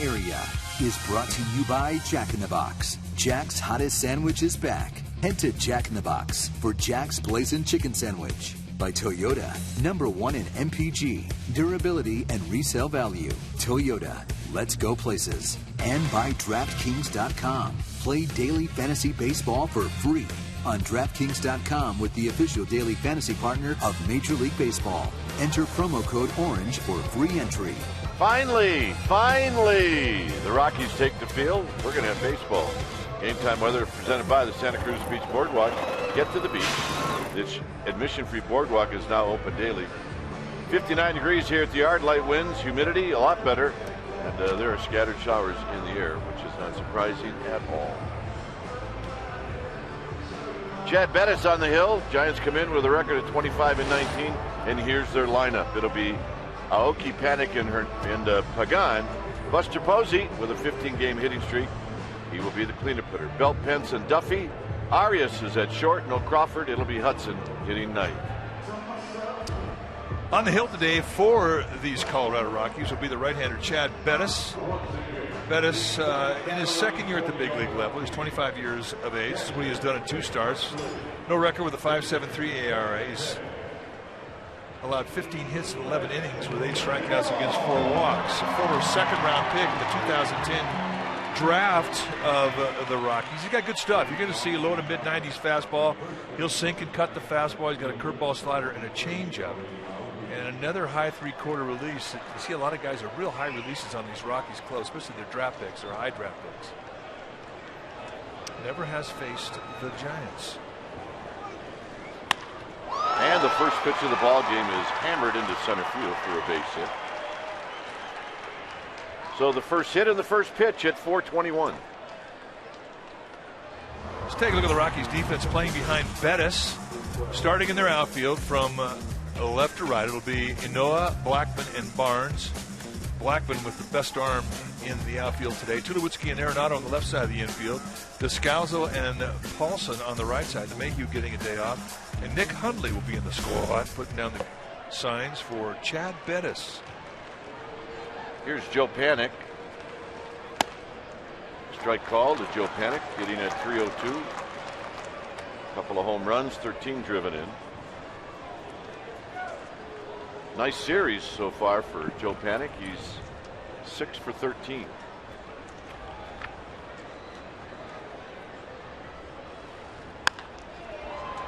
area is brought to you by Jack in the Box. Jack's hottest sandwich is back. Head to Jack in the Box for Jack's Blazing Chicken Sandwich. By Toyota, #1 in MPG, durability, and resale value. Toyota, let's go places. And by DraftKings.com. Play daily fantasy baseball for free on DraftKings.com with the official daily fantasy partner of Major League Baseball. Enter promo code ORANGE for free entry. Finally, the Rockies take the field. We're going to have baseball. Game time weather presented by the Santa Cruz Beach Boardwalk. Get to the beach. This admission-free boardwalk is now open daily. 59 degrees here at the yard. Light winds, humidity a lot better. And there are scattered showers in the air, which is not surprising at all. Chad Bettis on the hill. Giants come in with a record of 25-19. And here's their lineup. It'll be Aoki, Panik, and Pagan. Buster Posey with a 15-game hitting streak. He will be the cleanup hitter. Belt, Pence, and Duffy. Arias is at short. No Crawford. It'll be Hudson hitting ninth. On the hill today for these Colorado Rockies will be the right-hander Chad Bettis. Bettis in his second year at the big league level. He's 25 years of age. This is what he has done in 2 starts. No record with a 5.73 ERA. He's allowed 15 hits in 11 innings with 8 strikeouts against 4 walks. A former second-round pick in the 2010 draft of the Rockies. He's got good stuff. You're going to see a low to mid-90s fastball. He'll sink and cut the fastball. He's got a curveball slider and a changeup. And another high 3/4 release. You see a lot of guys are real high releases on these Rockies close, especially their draft picks or high draft picks. Never has faced the Giants. And the first pitch of the ball game is hammered into center field for a base hit. So the first hit and the first pitch at 4:21. Let's take a look at the Rockies defense playing behind Bettis. Starting in their outfield from left to right, it'll be Inoa, Blackman, and Barnes. Blackman with the best arm in the outfield today. Tulowitzki and Arenado on the left side of the infield. Descalzo and Paulson on the right side. DeMahieu getting a day off. And Nick Hundley will be in the squad, putting down the signs for Chad Bettis. Here's Joe Panik. Strike call to Joe Panik, hitting at 302. Couple of home runs, 13 driven in. Nice series so far for Joe Panik. He's 6 for 13.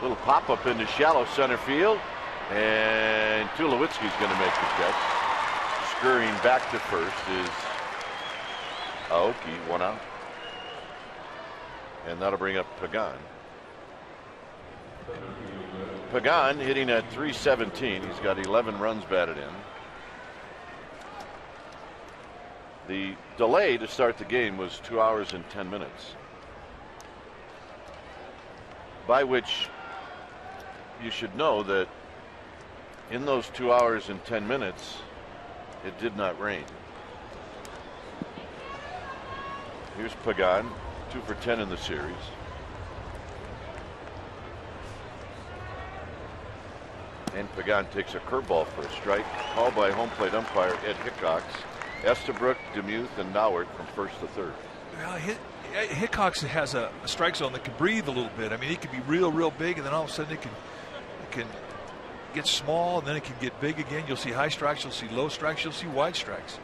Little pop up into shallow center field, and Tulowitzki's going to make the catch. Scurrying back to first is Aoki, 1 out. And that'll bring up Pagan. Pagan hitting at 317. He's got 11 runs batted in. The delay to start the game was 2 hours and 10 minutes. By which you should know that in those 2 hours and 10 minutes, it did not rain. Here's Pagan, 2 for 10 in the series. And Pagan takes a curveball for a strike. Called by home plate umpire Ed Hickox. Estabrook, DeMuth, and Nauert from first to third. Well, Hickox has a strike zone that can breathe a little bit. I mean, it can be real big, and then all of a sudden it can get small, and then it can get big again. You'll see high strikes, you'll see low strikes, you'll see wide strikes.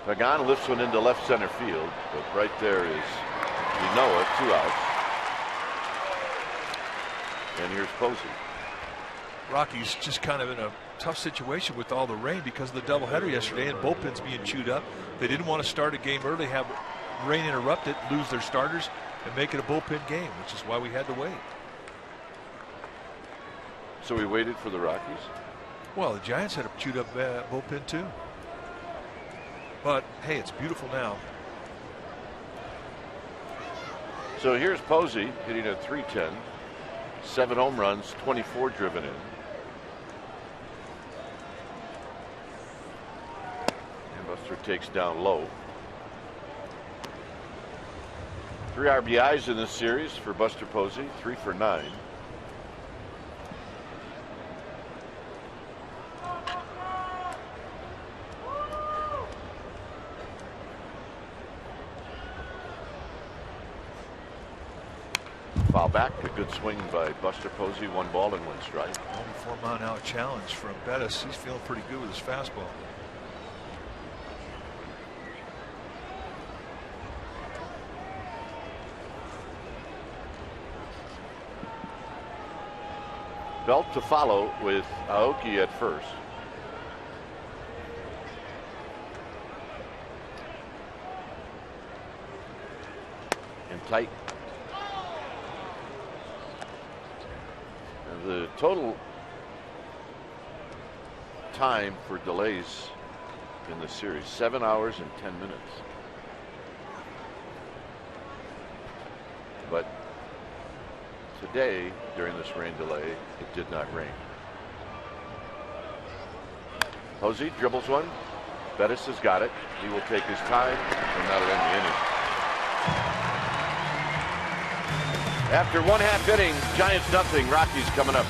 Pagan lifts one into left center field, but right there is Inoa, 2 outs. And here's Posey. Rockies just kind of in a tough situation with all the rain because of the doubleheader yesterday and bullpens being chewed up. They didn't want to start a game early, have rain interrupt it, lose their starters, and make it a bullpen game, which is why we had to wait. So we waited for the Rockies? Well, the Giants had a chewed up bullpen too. But hey, it's beautiful now. So here's Posey hitting at 310. 7 home runs, 24 driven in. And Buster takes down low. 3 RBIs in this series for Buster Posey, 3 for 9. Foul back. A good swing by Buster Posey. 1 ball and 1 strike. 4-mile-an-hour challenge from Bettis. He's feeling pretty good with his fastball. Belt to follow with Aoki at first. And tight. And the total time for delays in the series, 7 hours and 10 minutes. But today, during this rain delay, it did not rain. Posey dribbles one. Bettis has got it. He will take his time, and that'll end the inning. After 1/2 inning, Giants nothing. Rockies coming up.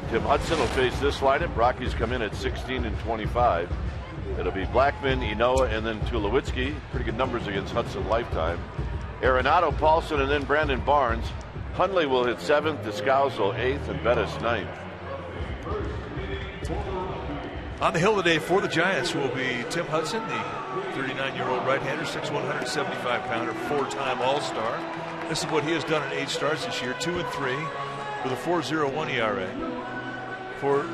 Tim Hudson will face this lineup. Rockies come in at 16 and 25. It'll be Blackman, Inoa, and then Tulowitzki. Pretty good numbers against Hudson lifetime. Arenado, Paulson, and then Brandon Barnes. Hundley will hit 7th, Descalzo 8th, and Bettis 9th. On the hill today for the Giants will be Tim Hudson, the 39-year-old right-hander, 6'1", 175-pounder, 4-time All-Star. This is what he has done in 8 starts this year, 2-3 with a 4.01 ERA. For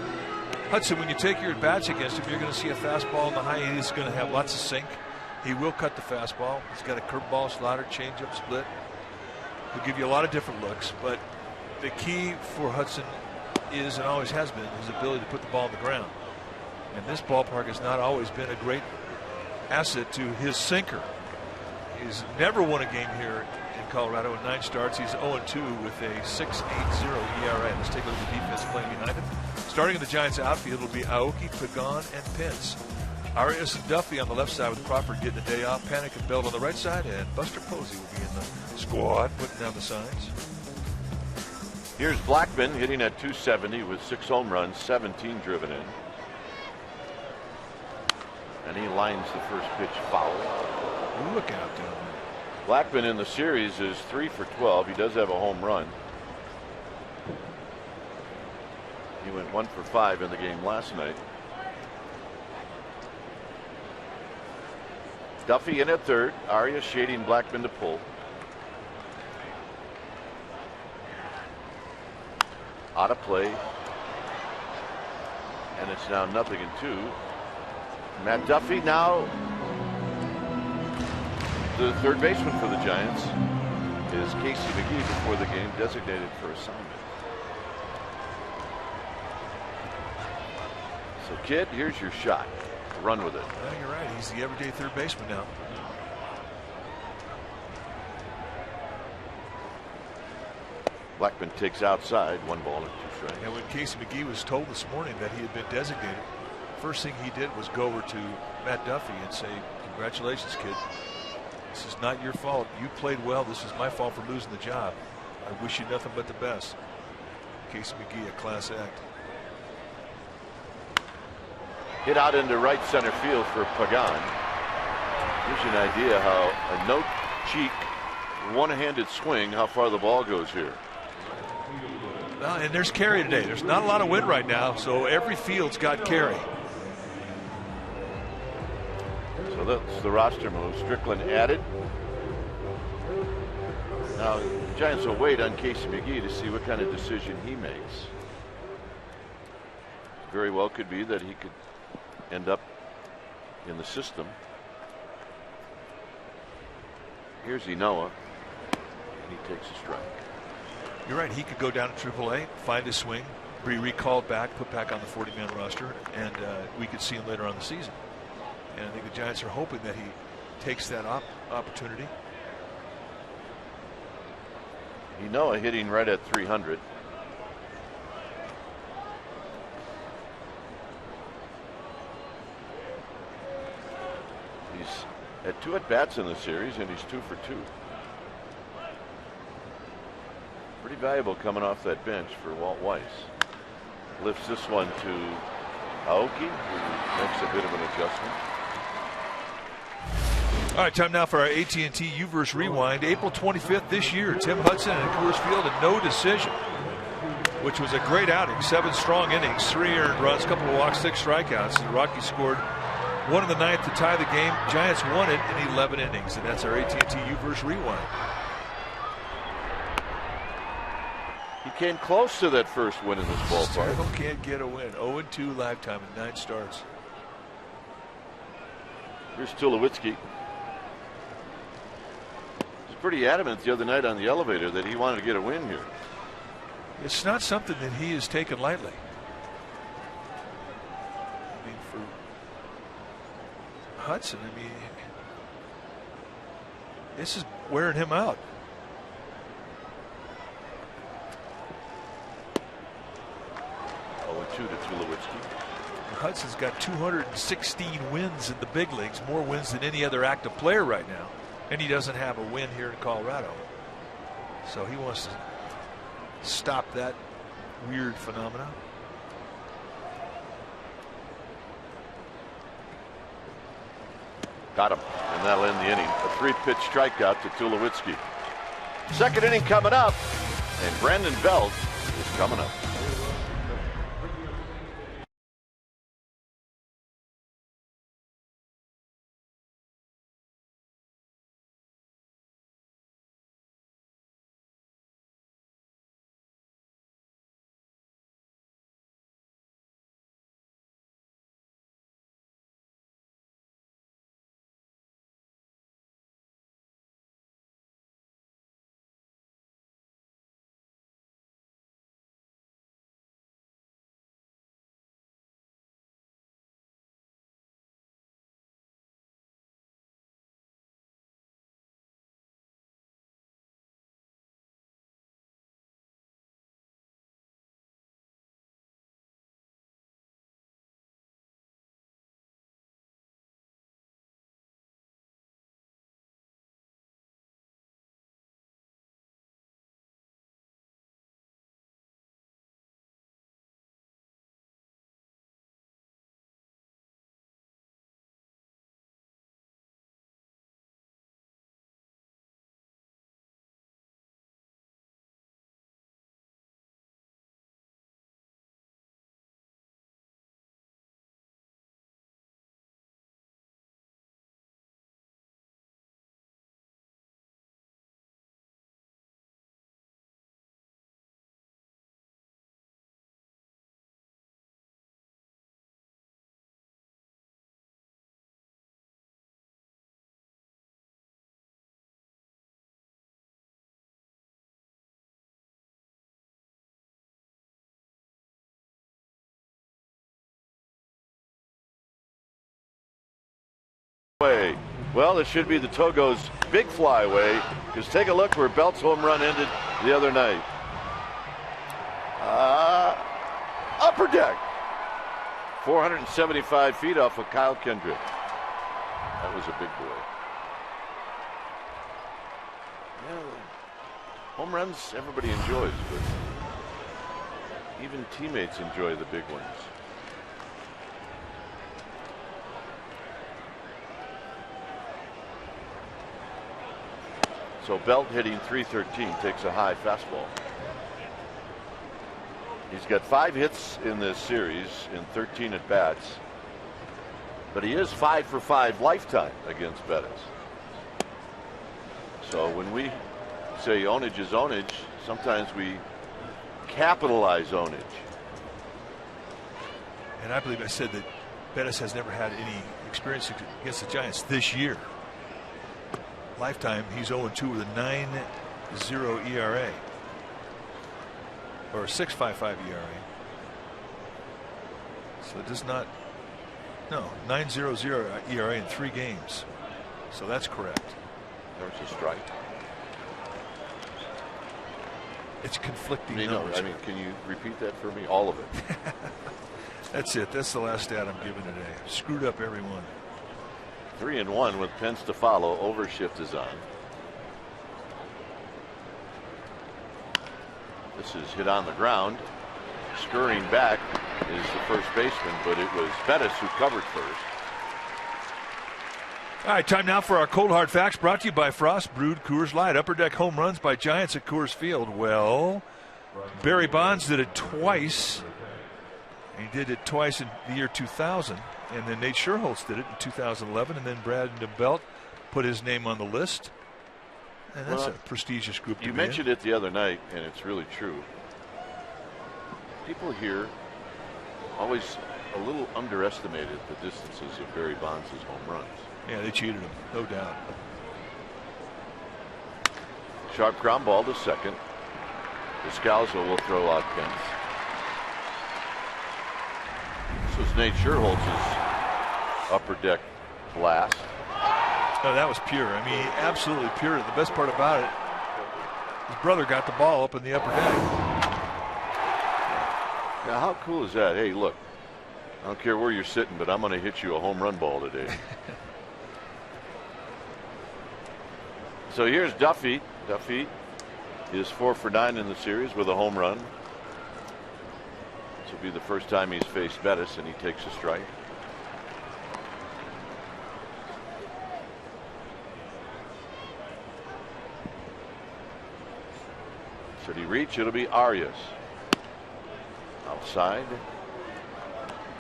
Hudson, when you take your at-bats against him, you're going to see a fastball in the high. He's going to have lots of sink. He will cut the fastball. He's got a curveball, slider, changeup, split. He'll give you a lot of different looks, but the key for Hudson is, and always has been, his ability to put the ball on the ground. And this ballpark has not always been a great asset to his sinker. He's never won a game here in Colorado in 9 starts. He's 0-2 with a 6.80 ERA. Let's take a look at the defense playing behind him. Starting in the Giants outfield will be Aoki, Pagan, and Pence. Arias and Duffy on the left side with Crawford getting a day off. Panic and Belt on the right side, and Buster Posey will be in the squad putting down the signs. Here's Blackman hitting at 270 with 6 home runs, 17 driven in. And he lines the first pitch foul. Look out down there. Blackman in the series is 3 for 12. He does have a home run. He went 1 for 5 in the game last night. Duffy in at third. Arias shading Blackman to pull. Out of play. And it's now 0-2. Matt Duffy now the third baseman for the Giants is Casey McGee before the game, designated for assignment. So kid, here's your shot. Run with it. Well, you're right. He's the everyday third baseman now. Blackman takes outside, 1 ball and 2 strikes. And when Casey McGee was told this morning that he had been designated, first thing he did was go over to Matt Duffy and say, congratulations, kid. This is not your fault. You played well. This is my fault for losing the job. I wish you nothing but the best. Casey McGee, a class act. Hit out into right center field for Pagan. Gives you an idea how a no-cheek, one-handed swing, how far the ball goes here. Well, and there's carry today. There's not a lot of wind right now, so every field's got carry. So that's the roster move. Strickland added. Now, the Giants will wait on Casey McGee to see what kind of decision he makes. Very well could be that he could end up in the system. Here's Inoa, and he takes a strike. You're right. He could go down to AAA, find a swing, be recalled back, put back on the 40-man roster, and we could see him later on in the season. And I think the Giants are hoping that he takes that opportunity. Inoa hitting right at 300. He's had 2 at-bats in the series, and he's 2 for 2. Pretty valuable coming off that bench for Walt Weiss. Lifts this one to Aoki, who makes a bit of an adjustment. All right, time now for our AT&T U-verse Rewind. April 25th this year, Tim Hudson at Coors Field, a no decision, which was a great outing. 7 strong innings, 3 earned runs, couple of walks, 6 strikeouts. The Rockies scored 1 in the 9th to tie the game. Giants won it in 11 innings, and that's our AT&T U-verse Rewind. He came close to that first win in this ballpark. Still can't get a win. 0-2 lifetime in 9 starts. Here's Tulowitzki. He's pretty adamant the other night on the elevator that he wanted to get a win here. It's not something that he has taken lightly. I mean, for Hudson, I mean, this is wearing him out. To Tulowitzki. Hudson's got 216 wins in the big leagues, more wins than any other active player right now, and he doesn't have a win here in Colorado. So he wants to stop that weird phenomenon. Got him, and that'll end the inning. A 3-pitch strikeout to Tulowitzki. Second inning coming up, and Brandon Belt is coming up. Well, it should be the Togo's big flyway, because take a look where Belt's home run ended the other night. Upper deck. 475 feet off of Kyle Kendrick. That was a big boy. Yeah, home runs everybody enjoys, but even teammates enjoy the big ones. So Belt hitting .313 takes a high fastball. He's got 5 hits in this series in 13 at bats, but he is 5 for 5 lifetime against Bettis. So when we say ownage is ownage, sometimes we capitalize ownage. And I believe I said that Bettis has never had any experience against the Giants this year. Lifetime, he's 0-2 with a 9.0 ERA. Or a 6.55 ERA. So it does not. No, 9.00 ERA in 3 games. So that's correct. There's a strike. It's conflicting I numbers. mean, can you repeat that for me? All of it. That's it. That's the last stat I'm giving today. Screwed up every one. 3-1 with Pence to follow. Overshift is on. This is hit on the ground. Scurrying back is the first baseman, but it was Bettis who covered first. All right, time now for our cold hard facts, brought to you by Frost Brewed Coors Light. Upper deck home runs by Giants at Coors Field. Well, Barry Bonds did it twice. He did it twice in the year 2000, and then Nate Scherholtz did it in 2011, and then Brandon Belt put his name on the list. And that's a prestigious group to be in. You mentioned it the other night, and it's really true. People here always a little underestimated the distances of Barry Bonds' home runs. Yeah, they cheated him, no doubt. Sharp ground ball to second. Descalzo will throw out Pence. This was Nate Scherholtz's upper deck blast. No, that was pure. I mean, absolutely pure. The best part about it, his brother got the ball up in the upper deck. Now, how cool is that? Hey, look, I don't care where you're sitting, but I'm going to hit you a home run ball today. So here's Duffy. Duffy is 4 for 9 in the series with a home run. This will be the first time he's faced Bettis, and he takes a strike. Should he reach? It'll be Arias. Outside.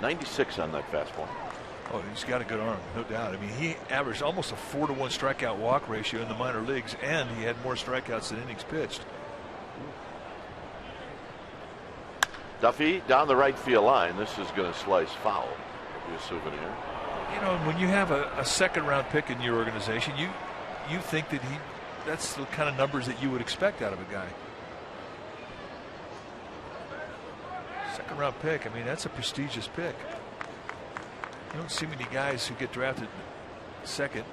96 on that fastball. Oh, he's got a good arm, no doubt. I mean, he averaged almost a 4-to-1 strikeout walk ratio in the minor leagues, and he had more strikeouts than innings pitched. Duffy down the right field line. This is going to slice foul. It'll be a souvenir. You know, when you have a second-round pick in your organization, you think that that's the kind of numbers that you would expect out of a guy. Second-round pick. I mean, that's a prestigious pick. You don't see many guys who get drafted second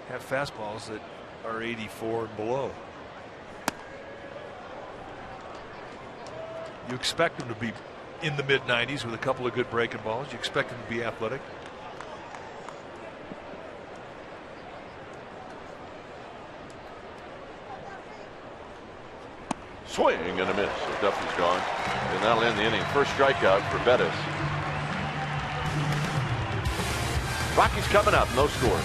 have fastballs that are 84 and below. You expect them to be in the mid-90s with a couple of good breaking balls. You expect them to be athletic. Swing and a miss. So Duffy's gone. And that'll end the inning. First strikeout for Bettis. Rockies coming up. No score.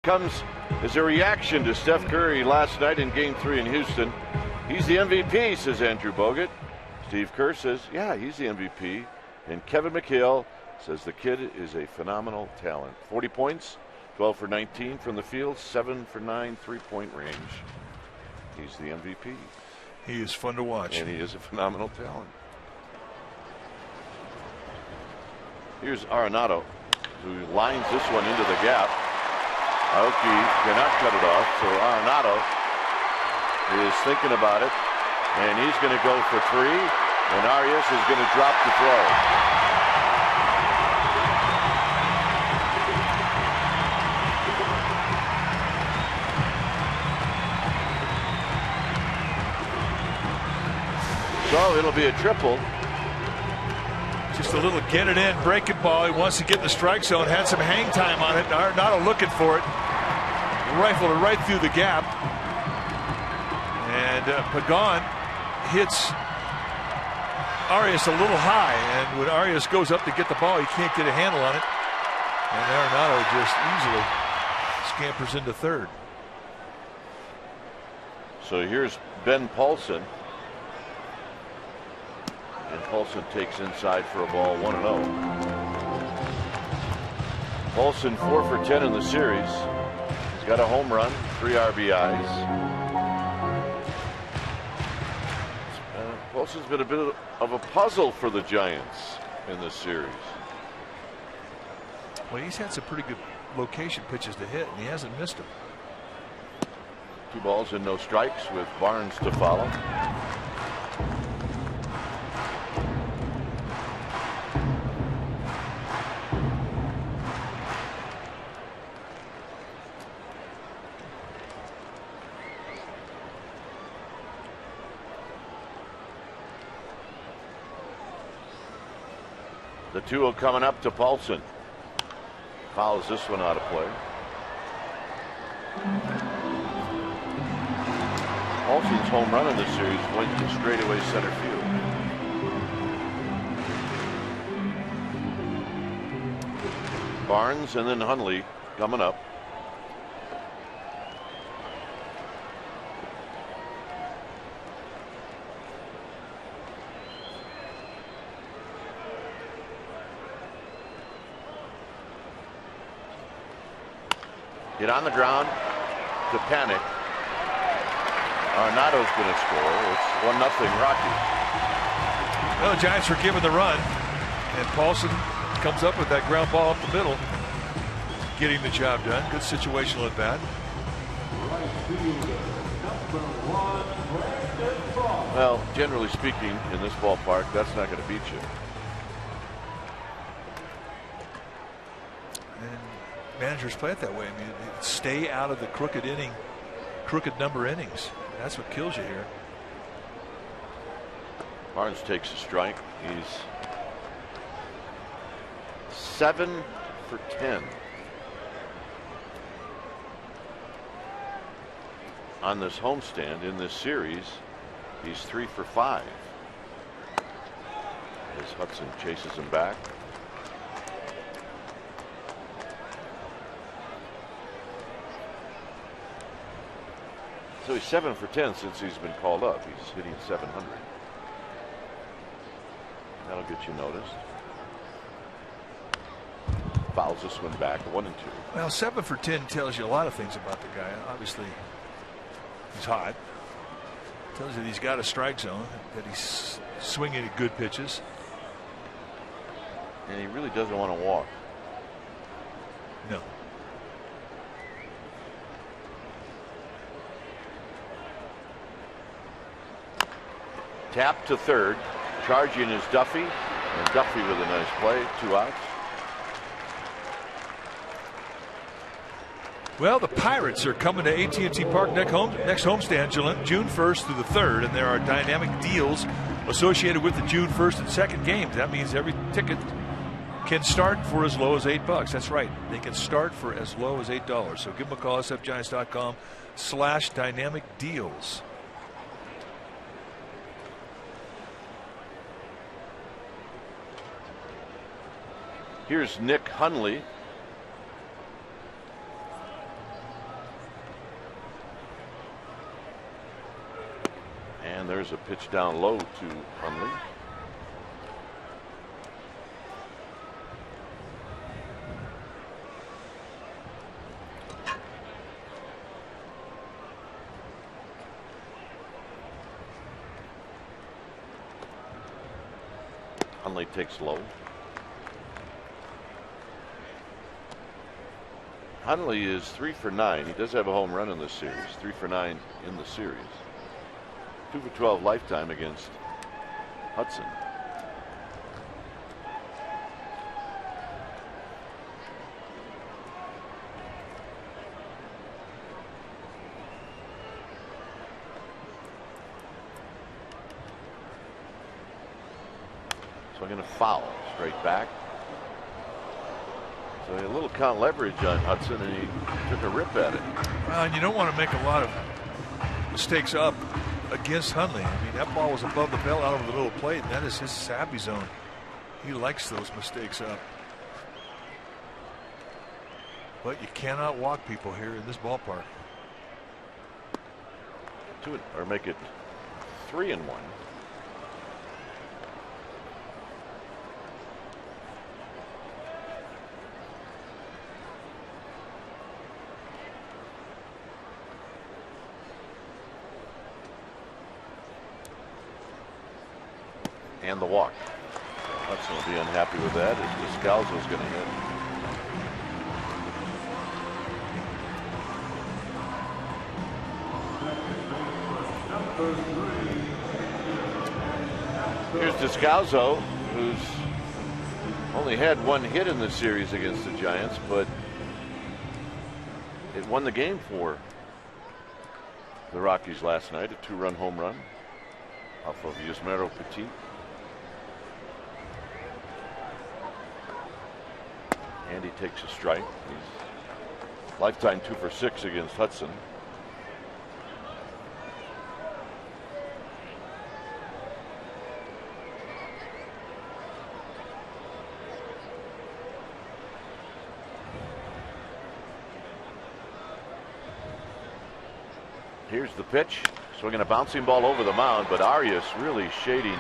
comes as a reaction to Steph Curry last night in Game 3 in Houston. He's the MVP, says Andrew Bogut. Steve Kerr says, yeah, he's the MVP. And Kevin McHale says the kid is a phenomenal talent. 40 points, 12 for 19 from the field, 7 for 9 3-point range. He's the MVP. He is fun to watch. And he is a phenomenal talent. Here's Arenado, who lines this one into the gap. Aoki cannot cut it off, so Arenado is thinking about it, and he's going to go for 3, and Arias is going to drop the throw. So it'll be a triple. Just a little get it in, breaking ball. He wants to get in the strike zone. Had some hang time on it. Arenado looking for it. Rifled it right through the gap. And Pagan hits Arias a little high. And when Arias goes up to get the ball, he can't get a handle on it. And Arenado just easily scampers into third. So here's Ben Paulson. And Paulson takes inside for a ball, 1-0. Paulson 4 for 10 in the series. He's got a home run, 3 RBIs. Paulson's been a bit of a puzzle for the Giants in this series. Well, he's had some pretty good location pitches to hit, and he hasn't missed them. 2 balls and no strikes with Barnes to follow. The 2-0 coming up to Paulson. Fouls this one out of play. Paulson's home run in this series went to straightaway center field. Barnes and then Hundley coming up. Get on the ground to panic. Arenado's going to score. It's 1-0 Rockies. Well, the Giants were given the run, and Paulson comes up with that ground ball up the middle, getting the job done. Good situational at bat. Well, generally speaking, in this ballpark, that's not going to beat you. Managers play it that way. I mean, stay out of the crooked number innings. That's what kills you here. Barnes takes a strike. He's 7 for 10 on this homestand. In this series, he's 3 for 5 as Hudson chases him back. So he's 7 for 10 since he's been called up. He's hitting 700. That'll get you noticed. Fouls this one back, 1-2. Well, 7 for 10 tells you a lot of things about the guy. Obviously, he's hot. Tells you that he's got a strike zone, that he's swinging at good pitches. And he really doesn't want to walk. No. Tap to third. Charging is Duffy. And Duffy with a nice play. 2 outs. Well, the Pirates are coming to AT&T Park next homestand June 1st through the 3rd, and there are dynamic deals associated with the June 1st and 2nd games. That means every ticket can start for as low as $8. That's right. They can start for as low as $8. So give them a call, sfgiants.com/dynamic deals. Here's Nick Hundley. There's a pitch down low to Hundley. Hundley takes low. Hundley is 3 for 9. He does have a home run in this series. 3 for 9 in the series. 2 for 12 lifetime against Hudson. So I'm going to foul straight back. So a little count leverage on Hudson, and he took a rip at it. And you don't want to make a lot of mistakes up against Hundley. I mean, that ball was above the belt, out over the little plate, and that is his savvy zone. He likes those mistakes up. But you cannot walk people here in this ballpark. Or make it 3-1. And the walk. Hudson will be unhappy with that as Descalzo's going to hit. Here's Descalzo, who's only had one hit in this series against the Giants, but it won the game for the Rockies last night. A 2-run home run off of Yusmeiro Petit. And he takes a strike. He's lifetime 2 for 6 against Hudson. Here's the pitch. Swinging a bouncing ball over the mound, but Arias really shading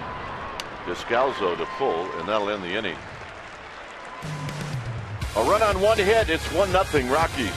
Descalzo to pull, and that'll end the inning. A run on one hit. It's 1-0 Rockies.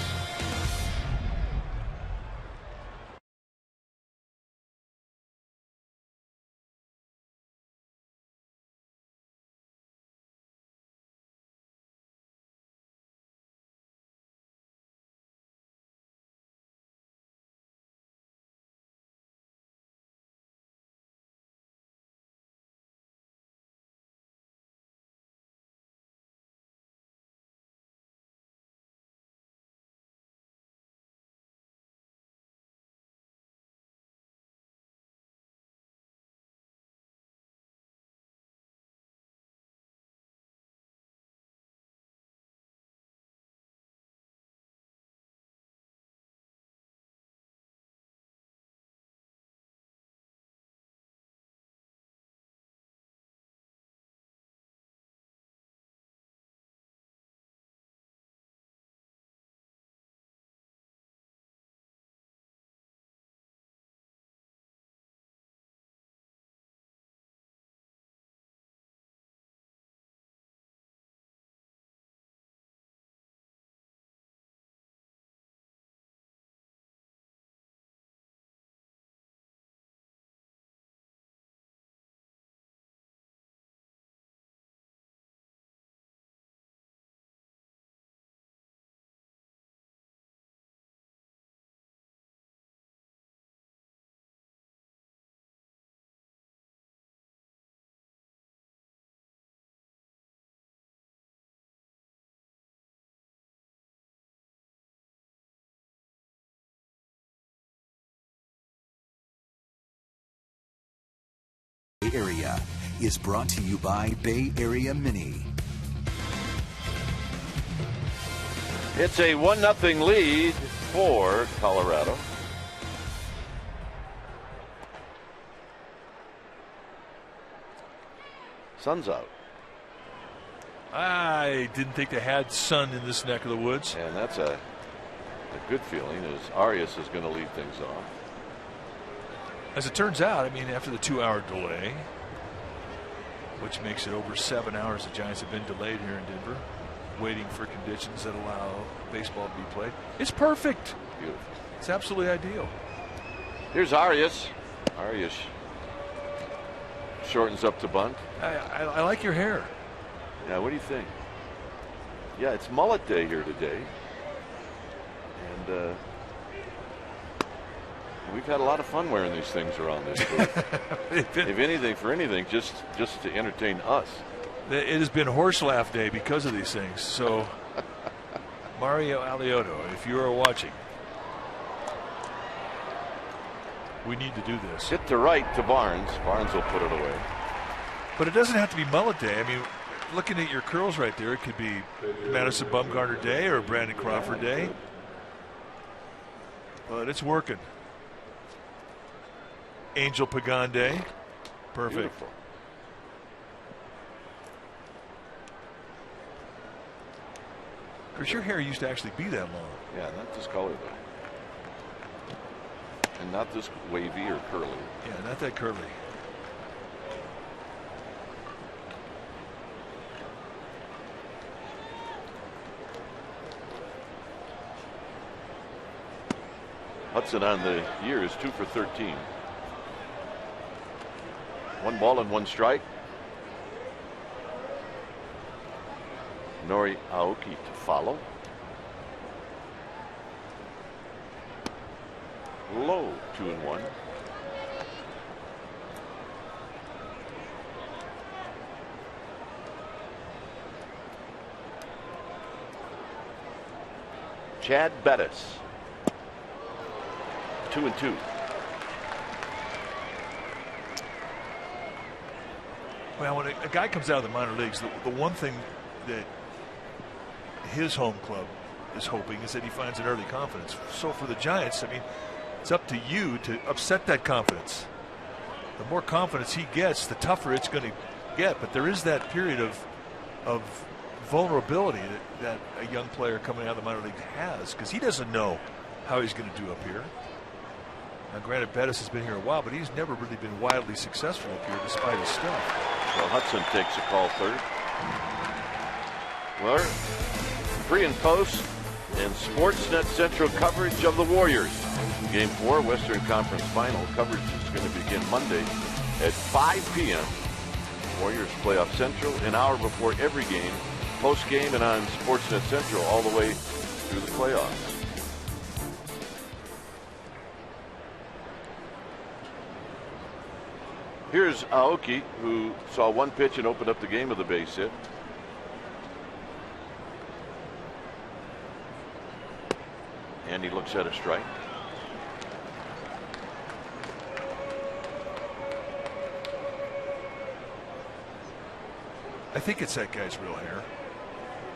Area is brought to you by Bay Area Mini. It's a 1-0 lead for Colorado. Sun's out. I didn't think they had sun in this neck of the woods. And that's a good feeling, as Arias is going to lead things off. As it turns out, I mean, after the 2-hour delay, which makes it over 7 hours, the Giants have been delayed here in Denver, waiting for conditions that allow baseball to be played. It's perfect. Beautiful. It's absolutely ideal. Here's Arias. Arias shortens up to bunt. I like your hair. Yeah, what do you think? Yeah, it's mullet day here today. And we've had a lot of fun wearing these things around this booth. If anything, for anything, just to entertain us. It has been horse laugh day because of these things. So, Mario Alioto, if you are watching, we need to do this. Hit to right to Barnes. Barnes will put it away. But it doesn't have to be mullet day. I mean, looking at your curls right there, it could be Madison Bumgarner day or Brandon Crawford day. But it's working. Angel Pagan day. Perfect. Beautiful. Because your hair used to actually be that long. Yeah, not this color though. And not this wavy or curly. Yeah, not that curly. Hudson on the year is 2 for 13. 1 ball and 1 strike. Nori Aoki to follow. Low 2-1. Chad Bettis 2-2. Well, when a guy comes out of the minor leagues, the one thing that his home club is hoping is that he finds an early confidence. So for the Giants, I mean, it's up to you to upset that confidence. The more confidence he gets, the tougher it's going to get. But there is that period of vulnerability that a young player coming out of the minor league has, because he doesn't know how he's going to do up here. Now, granted, Bettis has been here a while, but he's never really been wildly successful up here despite his stuff. So Hudson takes a call third. Well, pre and post and Sportsnet Central coverage of the Warriors. Game 4, Western Conference Final. Coverage is going to begin Monday at 5 p.m. Warriors Playoff Central, an hour before every game, post game and on Sportsnet Central all the way through the playoffs. Here's Aoki, who saw 1 pitch and opened up the game with a base hit. And he looks at a strike. I think it's that guy's real hair.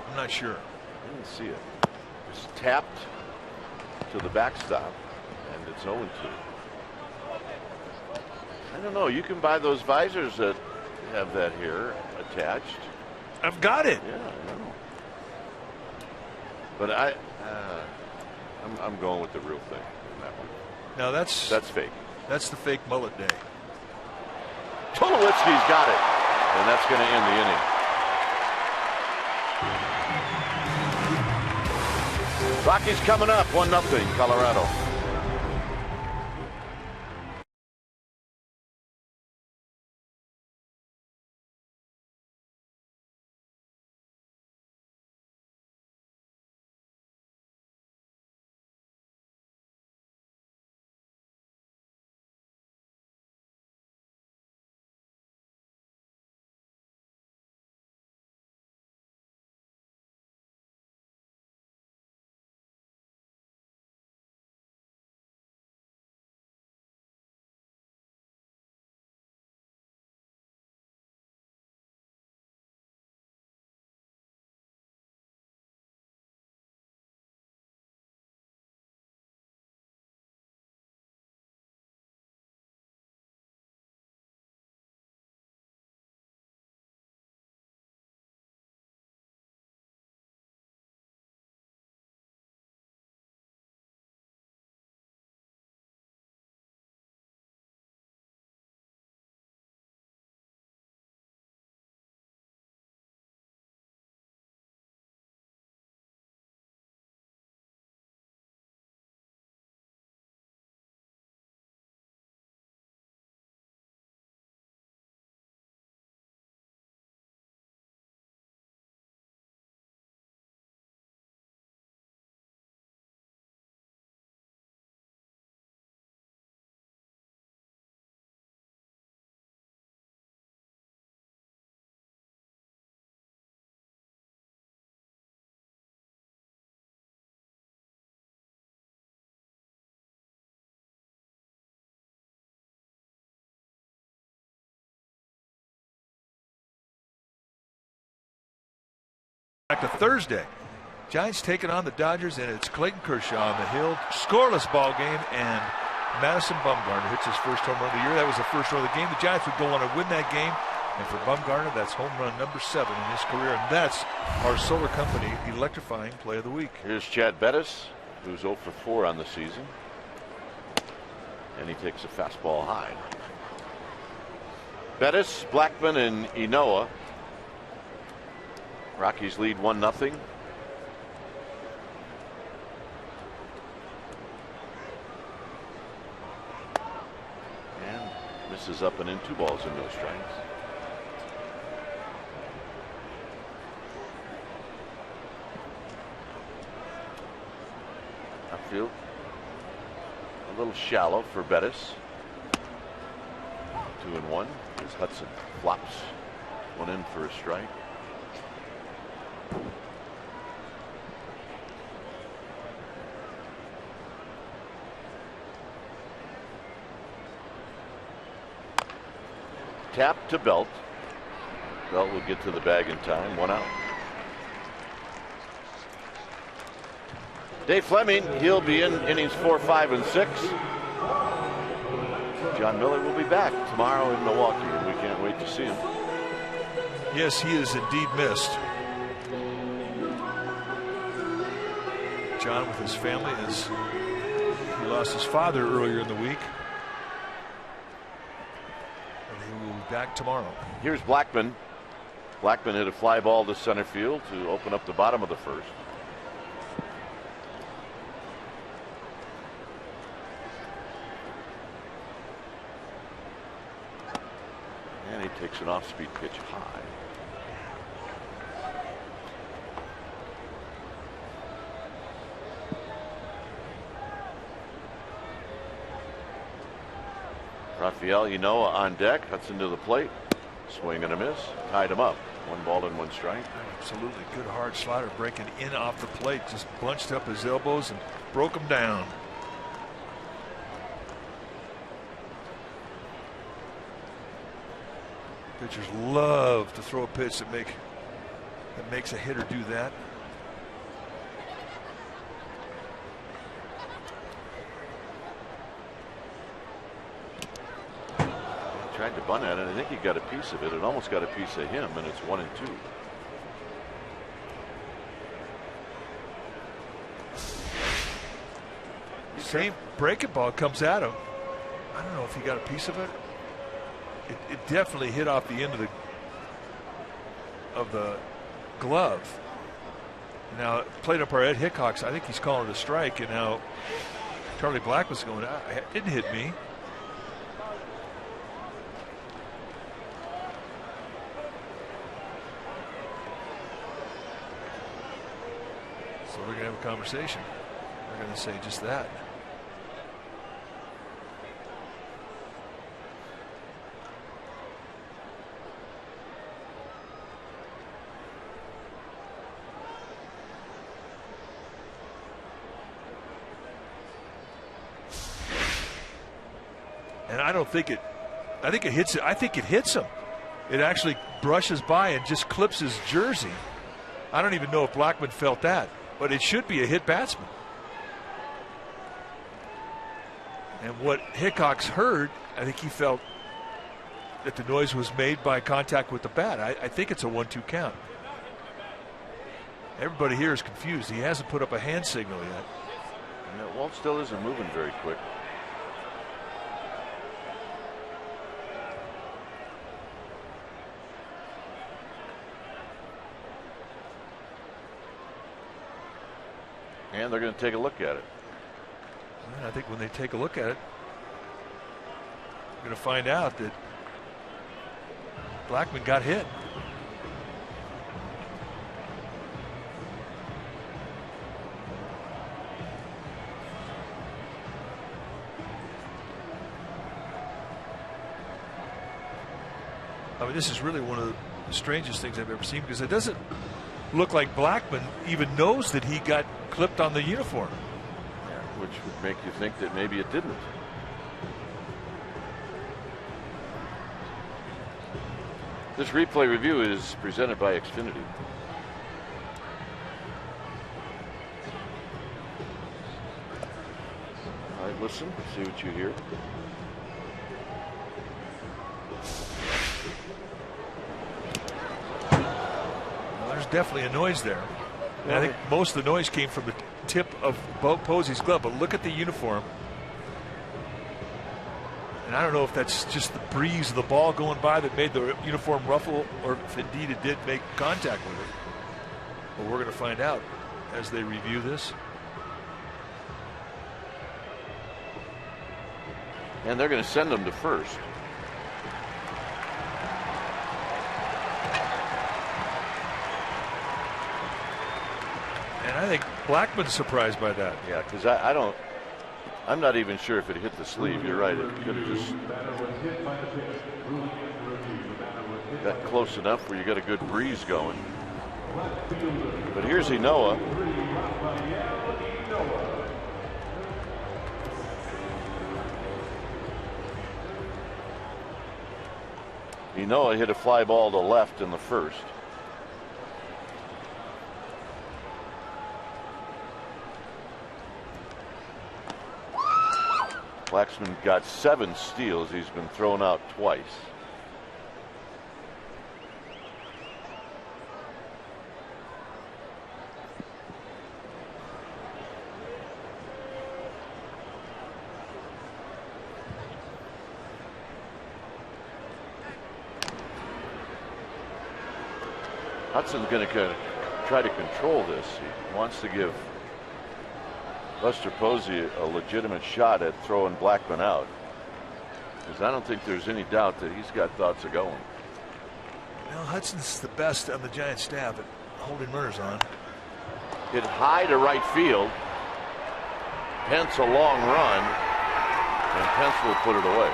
I'm not sure. I didn't see it. It's tapped to the backstop, and it's 0-2. I don't know. You can buy those visors that have that hair attached. I've got it. Yeah, I know. But I'm going with the real thing in that one. Now that's fake. That's the fake mullet day. Tulowitzki's got it, and that's going to end the inning. Rockies coming up 1-0 Colorado. Back to Thursday. Giants taking on the Dodgers, and it's Clayton Kershaw on the hill. Scoreless ball game, and Madison Bumgarner hits his first home run of the year. That was the first run of the game. The Giants would go on to win that game. And for Bumgarner, that's home run number 7 in his career. And that's our Solar Company electrifying play of the week. Here's Chad Bettis, who's 0 for 4 on the season. And he takes a fastball high. Bettis, Blackman, and Inoa. Rockies lead 1-0. And misses up and in, 2 balls and no strikes. Upfield, a little shallow for Bettis. 2-1 as Hudson flops one in for a strike. Tap to Belt. Belt will get to the bag in time. 1 out. Dave Fleming, he'll be in innings 4, 5, and 6. John Miller will be back tomorrow in Milwaukee, and we can't wait to see him. Yes, he is indeed missed. John with his family, as he lost his father earlier in the week. And he will be back tomorrow. Here's Blackman. Blackman hit a fly ball to center field to open up the bottom of the first. And he takes an off-speed pitch high. Rafael Ynoa on deck. Hudson to the plate. Swing and a miss. Tied him up. 1 ball and 1 strike. Absolutely good hard slider breaking in off the plate. Just bunched up his elbows and broke him down. Pitchers love to throw a pitch that makes a hitter do that. He tried to bunt at it. I think he got a piece of it. It almost got a piece of him, and it's 1-2. Same breaking ball comes at him. I don't know if he got a piece of it. It definitely hit off the end of the glove. Now, plate umpire Ed Hickox, I think he's calling it a strike, and now Charlie Black was going, it didn't hit me. So they're going to have a conversation. They're going to say just that. And I don't think I think it hits it. I think it hits him. It actually brushes by and just clips his jersey. I don't even know if Blackman felt that, but it should be a hit batsman. And what Hickox heard, I think he felt that the noise was made by contact with the bat. I think it's a 1-2 count. Everybody here is confused. He hasn't put up a hand signal yet. Yeah, Walt still isn't moving very quick. And they're going to take a look at it. I think when they take a look at it, they're going to find out that Blackman got hit. I mean, this is really one of the strangest things I've ever seen, because it doesn't look like Blackman even knows that he got clipped on the uniform. Yeah, which would make you think that maybe it didn't. This replay review is presented by Xfinity. listen, see what you hear. Well, there's definitely a noise there. And I think most of the noise came from the tip of Posey's glove, but look at the uniform. And I don't know if that's just the breeze of the ball going by that made the uniform ruffle, or if indeed it did make contact with it. But we're going to find out as they review this. And they're going to send him to first. And I think Blackman's surprised by that. Yeah, because I'm not even sure if it hit the sleeve. You're right. It could have just got close enough where you got a good breeze going. But here's Inoa. Inoa hit a fly ball to left in the first. Blacksman got 7 steals. He's been thrown out twice. Hudson's going to try to control this. He wants to give Buster Posey a legitimate shot at throwing Blackman out, because I don't think there's any doubt that he's got thoughts of going. Well, Hudson's the best on the Giants staff at holding runners on. Hit high to right field. Pence a long run, and Pence will put it away.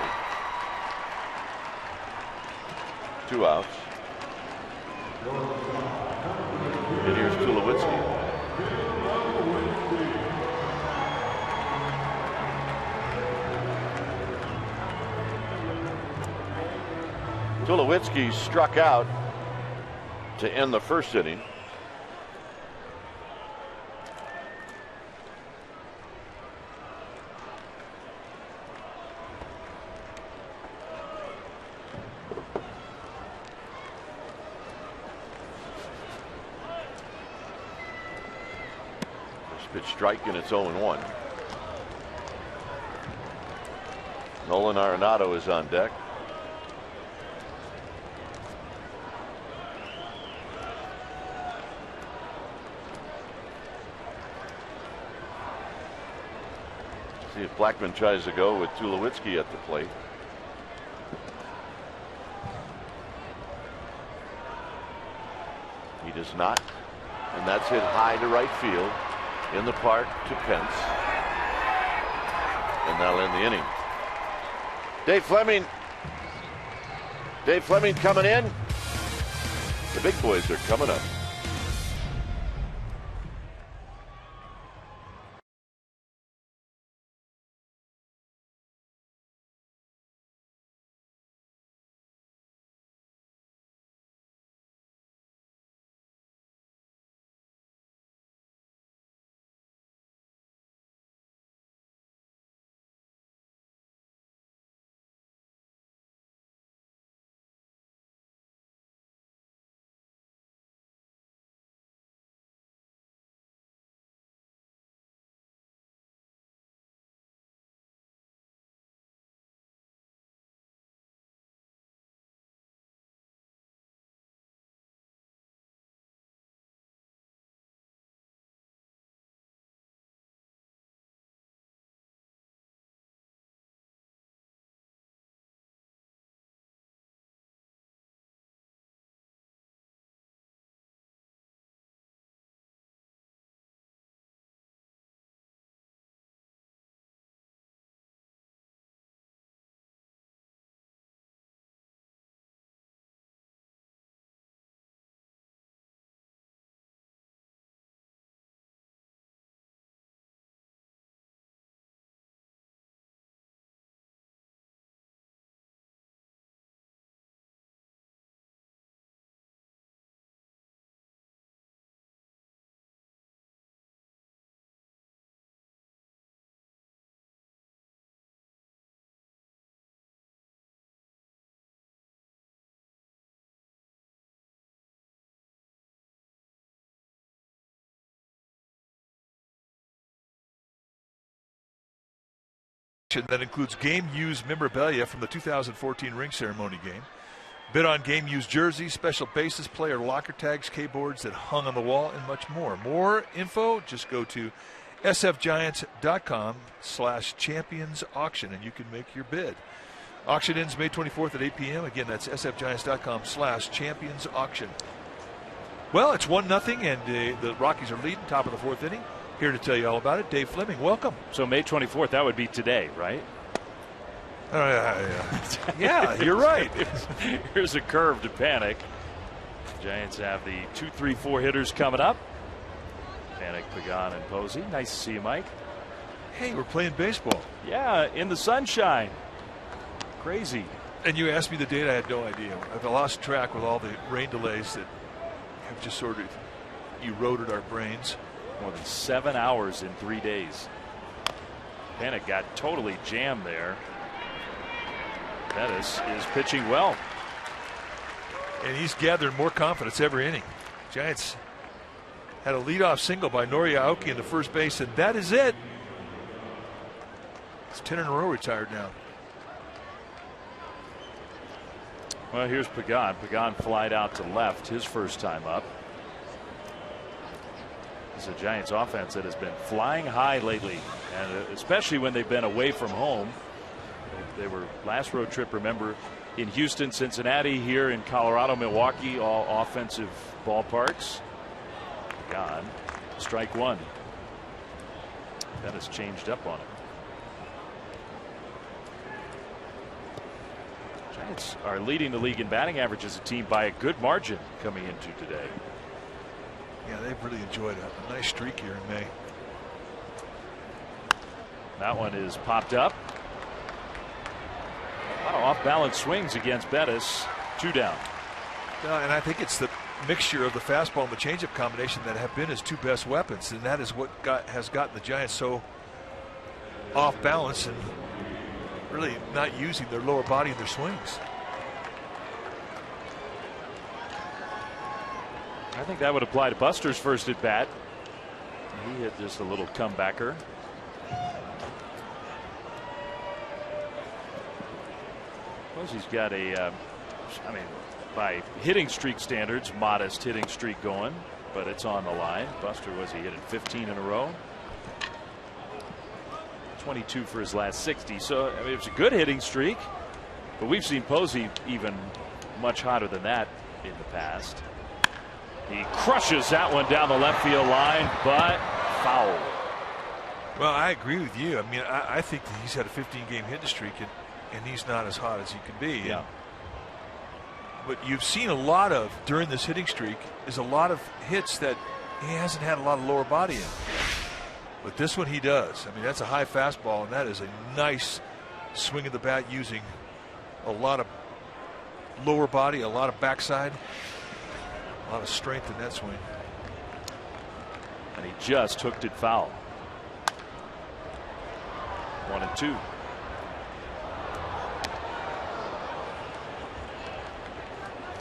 2 outs. And here's Tulowitzki. Tulowitzki struck out to end the first inning. First pitch strike, and it's 0-1. Nolan Arenado is on deck. See if Blackman tries to go with Tulowitzki at the plate. He does not. And that's hit high to right field in the park to Pence. And that'll end the inning. Dave Fleming coming in. The big boys are coming up. that includes game-used memorabilia from the 2014 ring ceremony game. Bid on game-used jerseys, special bases, player locker tags, keyboards that hung on the wall, and much more. More info, just go to sfgiants.com/champions auction and you can make your bid. Auction ends May 24th at 8 p.m. Again, that's sfgiants.com/champions auction. Well, it's 1-0 and the Rockies are leading, top of the 4th inning. Here to tell you all about it, Dave Fleming. Welcome. So May 24th, that would be today, right? Yeah, you're right. Here's a curve to panic. Giants have the 2, 3, 4 hitters coming up. Panic, Pagan, and Posey. Nice to see you, Mike. Hey, we're playing baseball. Yeah, in the sunshine. Crazy. And you asked me the date, I had no idea. I've lost track with all the rain delays that have just sort of eroded our brains. More than 7 hours in 3 days. Panic got totally jammed there. Bettis is pitching well. And he's gathered more confidence every inning. Giants had a leadoff single by Aoki in the first base, and that is it. It's 10 in a row retired now. Well, here's Pagan. Pagan flied out to left his first time up. This is a Giants offense that has been flying high lately, and especially when they've been away from home. They were last road trip, remember, in Houston, Cincinnati, here in Colorado, Milwaukee, all offensive ballparks. Pagan, strike one. That has changed up on it. Giants are leading the league in batting average as a team by a good margin coming into today. Yeah, they've really enjoyed a nice streak here in May. That one is popped up. A lot of off-balance swings against Bettis. 2 down. And I think it's the mixture of the fastball and the changeup combination that have been his 2 best weapons, and that is what has gotten the Giants so off balance and really not using their lower body in their swings. I think that would apply to Buster's first at bat. He hit just a little comebacker. Posey's got a, I mean, by hitting streak standards, modest hitting streak going, but it's on the line. Buster, he hit it 15 in a row. 22 for his last 60. So, I mean, it was a good hitting streak, but we've seen Posey even much hotter than that in the past. He crushes that one down the left field line, but foul. Well, I agree with you. I mean, I think that he's had a 15-game hitting streak, and he's not as hot as he can be. Yeah. But you've seen a lot of, during this hitting streak, is a lot of hits that he hasn't had a lot of lower body in. But this one he does. I mean, that's a high fastball, and that is a nice swing of the bat using a lot of lower body, a lot of backside. A lot of strength in that swing. And he just hooked it foul. 1-2.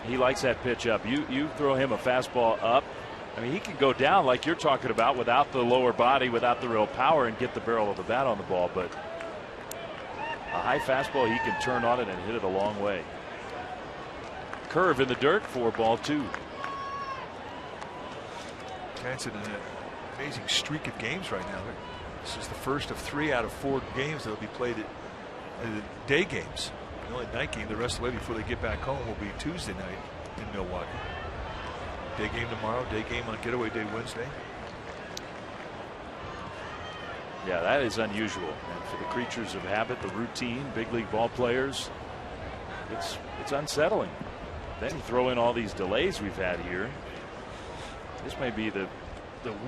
He likes that pitch up. You throw him a fastball up. I mean, he can go down like you're talking about without the lower body, without the real power, and get the barrel of the bat on the ball. But a high fastball, he can turn on it and hit it a long way. Curve in the dirt for ball 2. Giants in an amazing streak of games right now. This is the first of 3 out of 4 games that will be played at day games. The only night game the rest of the way before they get back home will be Tuesday night in Milwaukee. Day game tomorrow, day game on getaway day Wednesday. Yeah, that is unusual. And for the creatures of habit, the routine, big league ball players, it's unsettling. Then you throw in all these delays we've had here. This may be the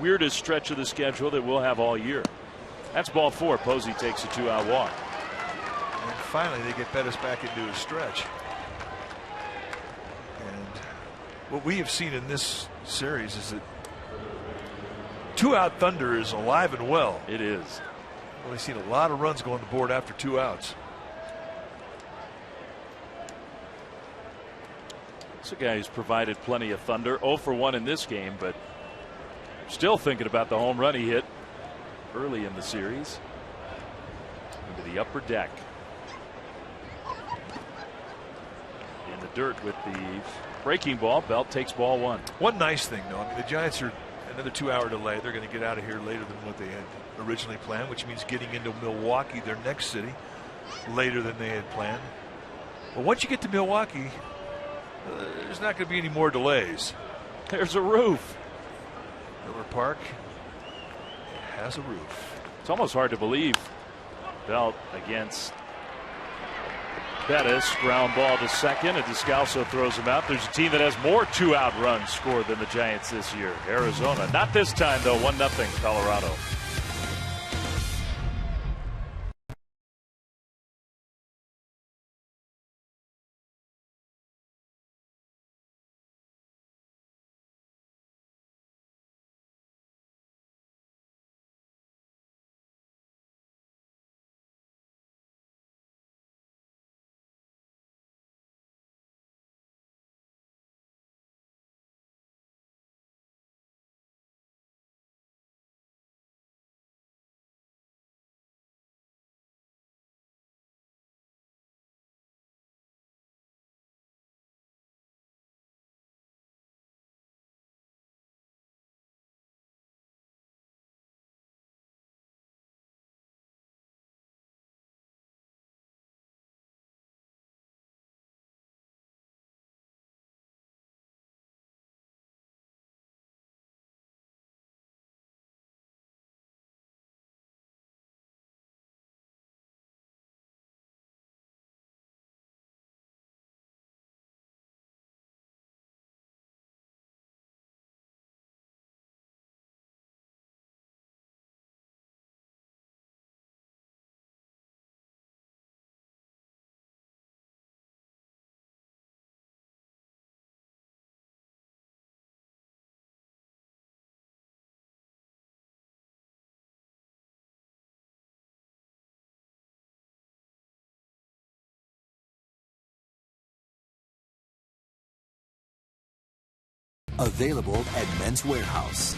weirdest stretch of the schedule that we'll have all year. That's ball 4. Posey takes a 2-out walk. And finally they get Bettis back into his stretch. And what we have seen in this series is that 2-out thunder is alive and well. It is. We've seen a lot of runs go on the board after 2 outs. It's a guy who's provided plenty of thunder. 0 for 1 in this game, but still thinking about the home run he hit early in the series. to the upper deck. In the dirt with the breaking ball. Belt takes ball one. One nice thing, though, I mean, the Giants are another 2-hour delay. They're going to get out of here later than what they had originally planned, which means getting into Milwaukee, their next city, later than they had planned. But once you get to Milwaukee, there's not going to be any more delays. There's a roof. Miller Park has a roof. It's almost hard to believe. Belt against Bettis, ground ball to second, and Descalso throws him out. There's a team that has more 2-out runs scored than the Giants this year. Arizona, not this time though. 1-0 Colorado. Available at Men's Warehouse.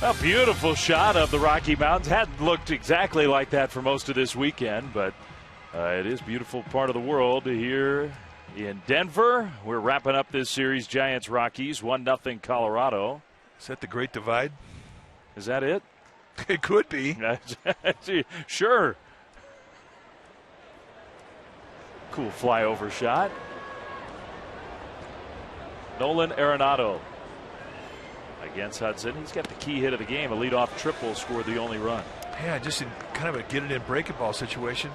A beautiful shot of the Rocky Mountains. Hadn't looked exactly like that for most of this weekend, but it is a beautiful part of the world here in Denver. We're wrapping up this series, Giants-Rockies, 1-0 Colorado. Is that the Great Divide? Is that it? It could be. Sure. Cool flyover shot. Nolan Arenado against Hudson. He's got the key hit of the game. A leadoff triple scored the only run. Yeah, just in kind of a get-it-in breaking ball situation.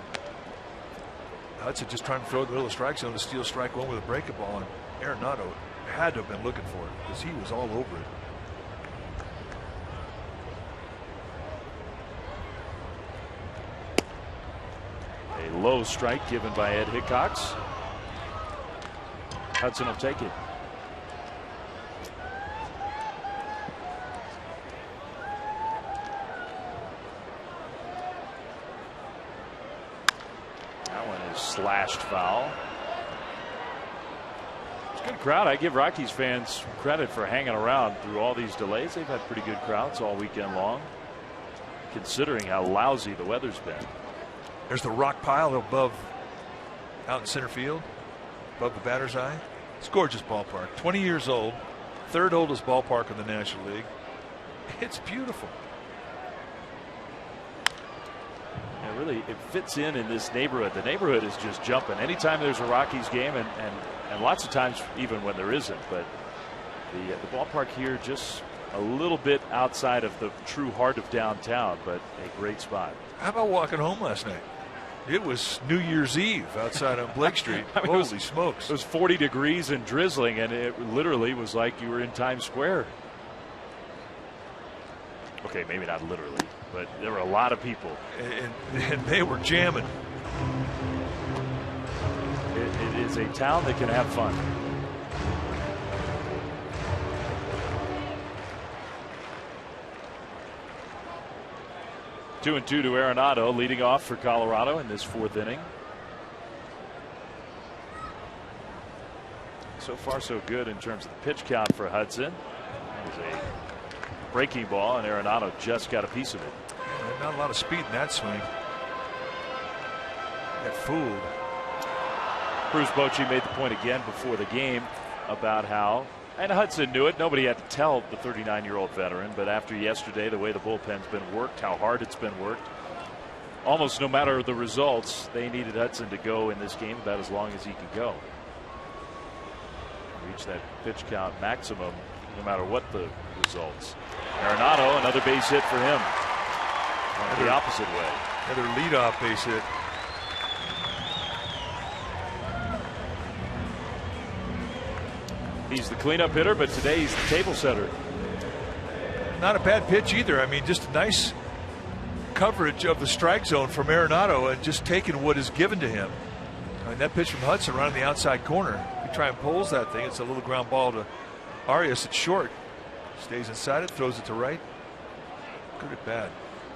Hudson just trying to throw it in the middle of the strike zone to steal strike one with a breaking ball, and Arenado had to have been looking for it because he was all over it. A low strike given by Ed Hickox. Hudson will take it. That one is slashed foul. It's a good crowd. I give Rockies fans credit for hanging around through all these delays. They've had pretty good crowds all weekend long, considering how lousy the weather's been. There's the rock pile above, out in center field, above the batter's eye. It's a gorgeous ballpark. 20 years old, third oldest ballpark in the National League. It's beautiful. Yeah, really, it fits in this neighborhood. The neighborhood is just jumping. Anytime there's a Rockies game, and lots of times even when there isn't. But the ballpark here just a little bit outside of the true heart of downtown, but a great spot. How about walking home last night? It was New Year's Eve outside on Blake Street. I mean, holy smokes. It was 40 degrees and drizzling, and it literally was like you were in Times Square. Okay, maybe not literally, but there were a lot of people. And they were jamming. It is a town that can have fun. Two and two to Arenado, leading off for Colorado in this fourth inning. So far, so good in terms of the pitch count for Hudson. That was a breaking ball, and Arenado just got a piece of it. Not a lot of speed in that swing. Got fooled. Bruce Bochy made the point again before the game about how, and Hudson knew it, nobody had to tell the 39-year-old veteran, but after yesterday, the way the bullpen's been worked, how hard it's been worked, almost no matter the results, they needed Hudson to go in this game about as long as he could go. Reach that pitch count maximum no matter what the results. Arenado, another base hit for him. Went the opposite way. Another leadoff base hit. He's the cleanup hitter, but today he's the table setter. Not a bad pitch either. I mean, just nice coverage of the strike zone from Arenado and just taking what is given to him. I mean, that pitch from Hudson right on the outside corner. He try and pulls that thing. It's a little ground ball to Arias. It's short. Stays inside it, throws it to right. Good at bat.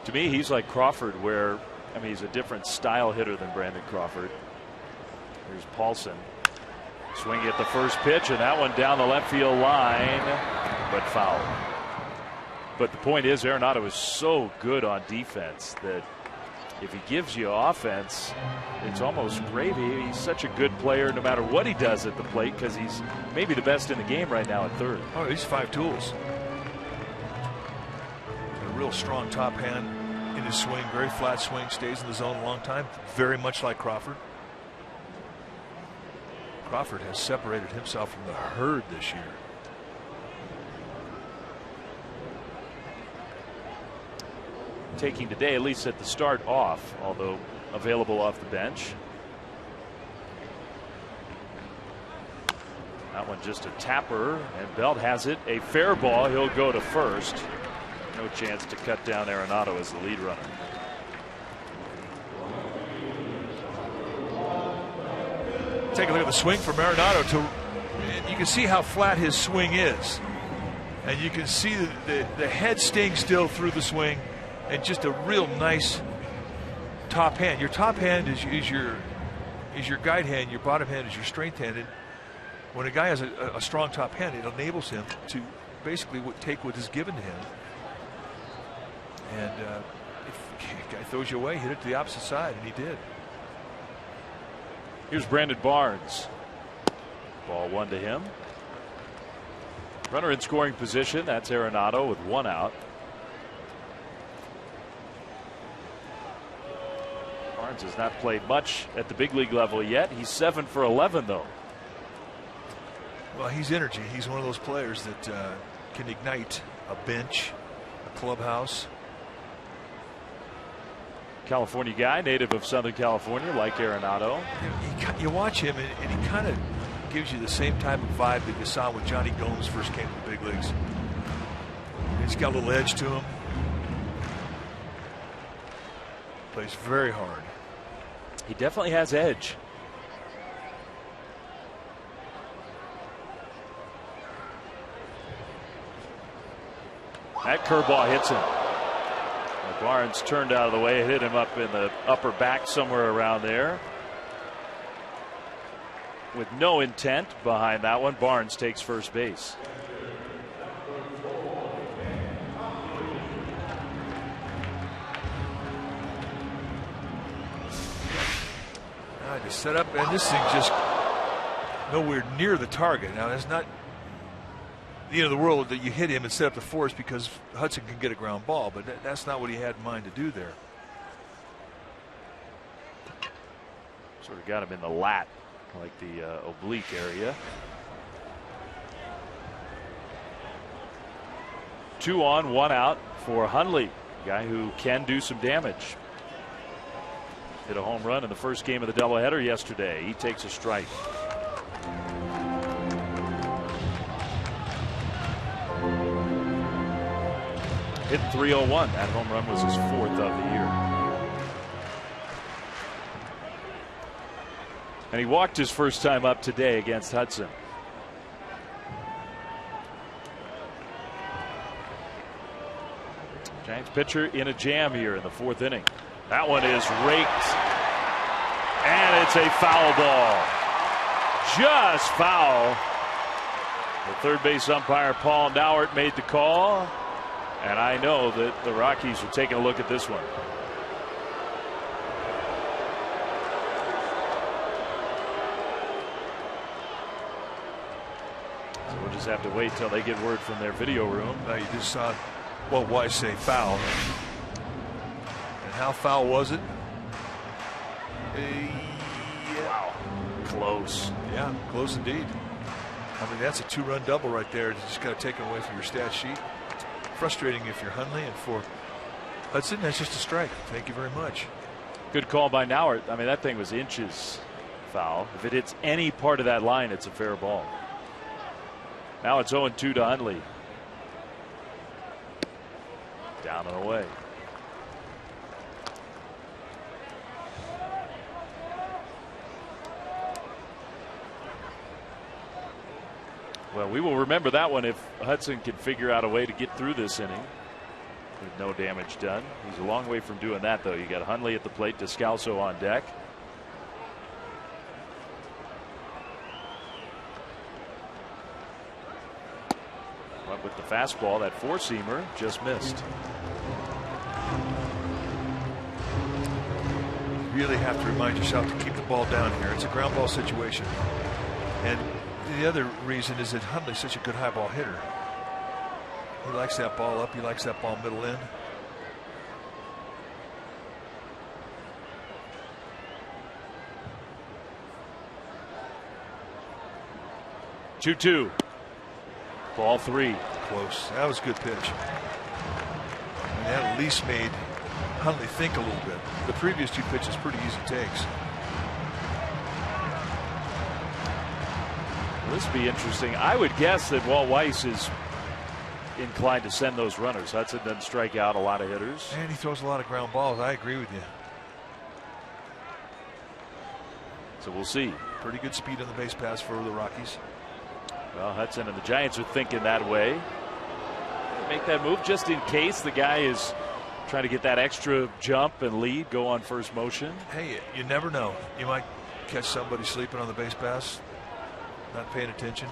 To me, he's like Crawford, where, I mean, he's a different style hitter than Brandon Crawford. Here's Paulson. Swinging at the first pitch, and that one down the left field line, but foul. But the point is, Arenado is so good on defense that if he gives you offense, it's almost gravy. He's such a good player no matter what he does at the plate, because he's maybe the best in the game right now at third. Oh, he's 5 tools. A real strong top hand in his swing, very flat swing, stays in the zone a long time, very much like Crawford. Crawford has separated himself from the herd this year. Taking today, at least at the start, off, although available off the bench. That one just a tapper, and Belt has it. A fair ball. He'll go to first. No chance to cut down Arenado as the lead runner. Take a look at the swing from Arenado. You can see how flat his swing is, and you can see the head sting still through the swing, and just a real nice top hand. Your top hand is your guide hand. Your bottom hand is your strength hand. And when a guy has a strong top hand, it enables him to basically take what is given to him. And if a guy throws you away, hit it to the opposite side, and he did. Here's Brandon Barnes. Ball 1 to him. Runner in scoring position. That's Arenado with 1 out. Barnes has not played much at the big league level yet. He's 7 for 11 though. Well, he's energy. He's one of those players that can ignite a bench, a clubhouse. California guy, native of Southern California, like Arenado. You watch him, and he kind of gives you the same type of vibe that you saw when Johnny Gomes first came to the big leagues. He's got a little edge to him. Plays very hard. He definitely has edge. That curveball hits him. Barnes turned out of the way, hit him up in the upper back somewhere around there. With no intent behind that one, Barnes takes first base. To set up, and this thing just nowhere near the target. Now, that's not the end of the world that you hit him and set up the force, because Hudson can get a ground ball, but that's not what he had in mind to do there. Sort of got him in the lat, like the oblique area. 2 on, 1 out for Hundley, guy who can do some damage. Hit a home run in the first game of the doubleheader yesterday. He takes a strike. Hit 301. That home run was his 4th of the year. And he walked his first time up today against Hudson. Giants pitcher in a jam here in the 4th inning. That one is raked, and it's a foul ball. Just foul. The third base umpire, Paul Nauert, made the call. And I know that the Rockies are taking a look at this one. So we'll just have to wait till they get word from their video room. Now you just saw, well, why say foul? And how foul was it? Wow. Close. Yeah, close indeed. I mean, that's a 2-run double right there. You just got to take it away from your stat sheet. Frustrating if you're Hundley, and for Hudson, that's just a strike. Thank you very much. Good call by Nauert. I mean, that thing was inches foul. If it hits any part of that line, it's a fair ball. Now it's 0-2 to Hundley. Down and away. Well, we will remember that one if Hudson can figure out a way to get through this inning with no damage done. He's a long way from doing that, though. You got Hundley at the plate, Descalso on deck. But with the fastball, that four-seamer just missed. You really have to remind yourself to keep the ball down here. It's a ground ball situation. And the other reason is that Hundley's such a good high ball hitter. He likes that ball up. He likes that ball middle in. Two. Ball 3. Close. That was a good pitch. And that at least made Hundley think a little bit. The previous 2 pitches pretty easy takes. This would be interesting. I would guess that Walt Weiss is inclined to send those runners. Hudson doesn't strike out a lot of hitters. And he throws a lot of ground balls. I agree with you. So we'll see. Pretty good speed on the base pass for the Rockies. Well, Hudson and the Giants are thinking that way. Make that move just in case the guy is trying to get that extra jump and lead, go on first motion. Hey, you never know. You might catch somebody sleeping on the base pass, not paying attention.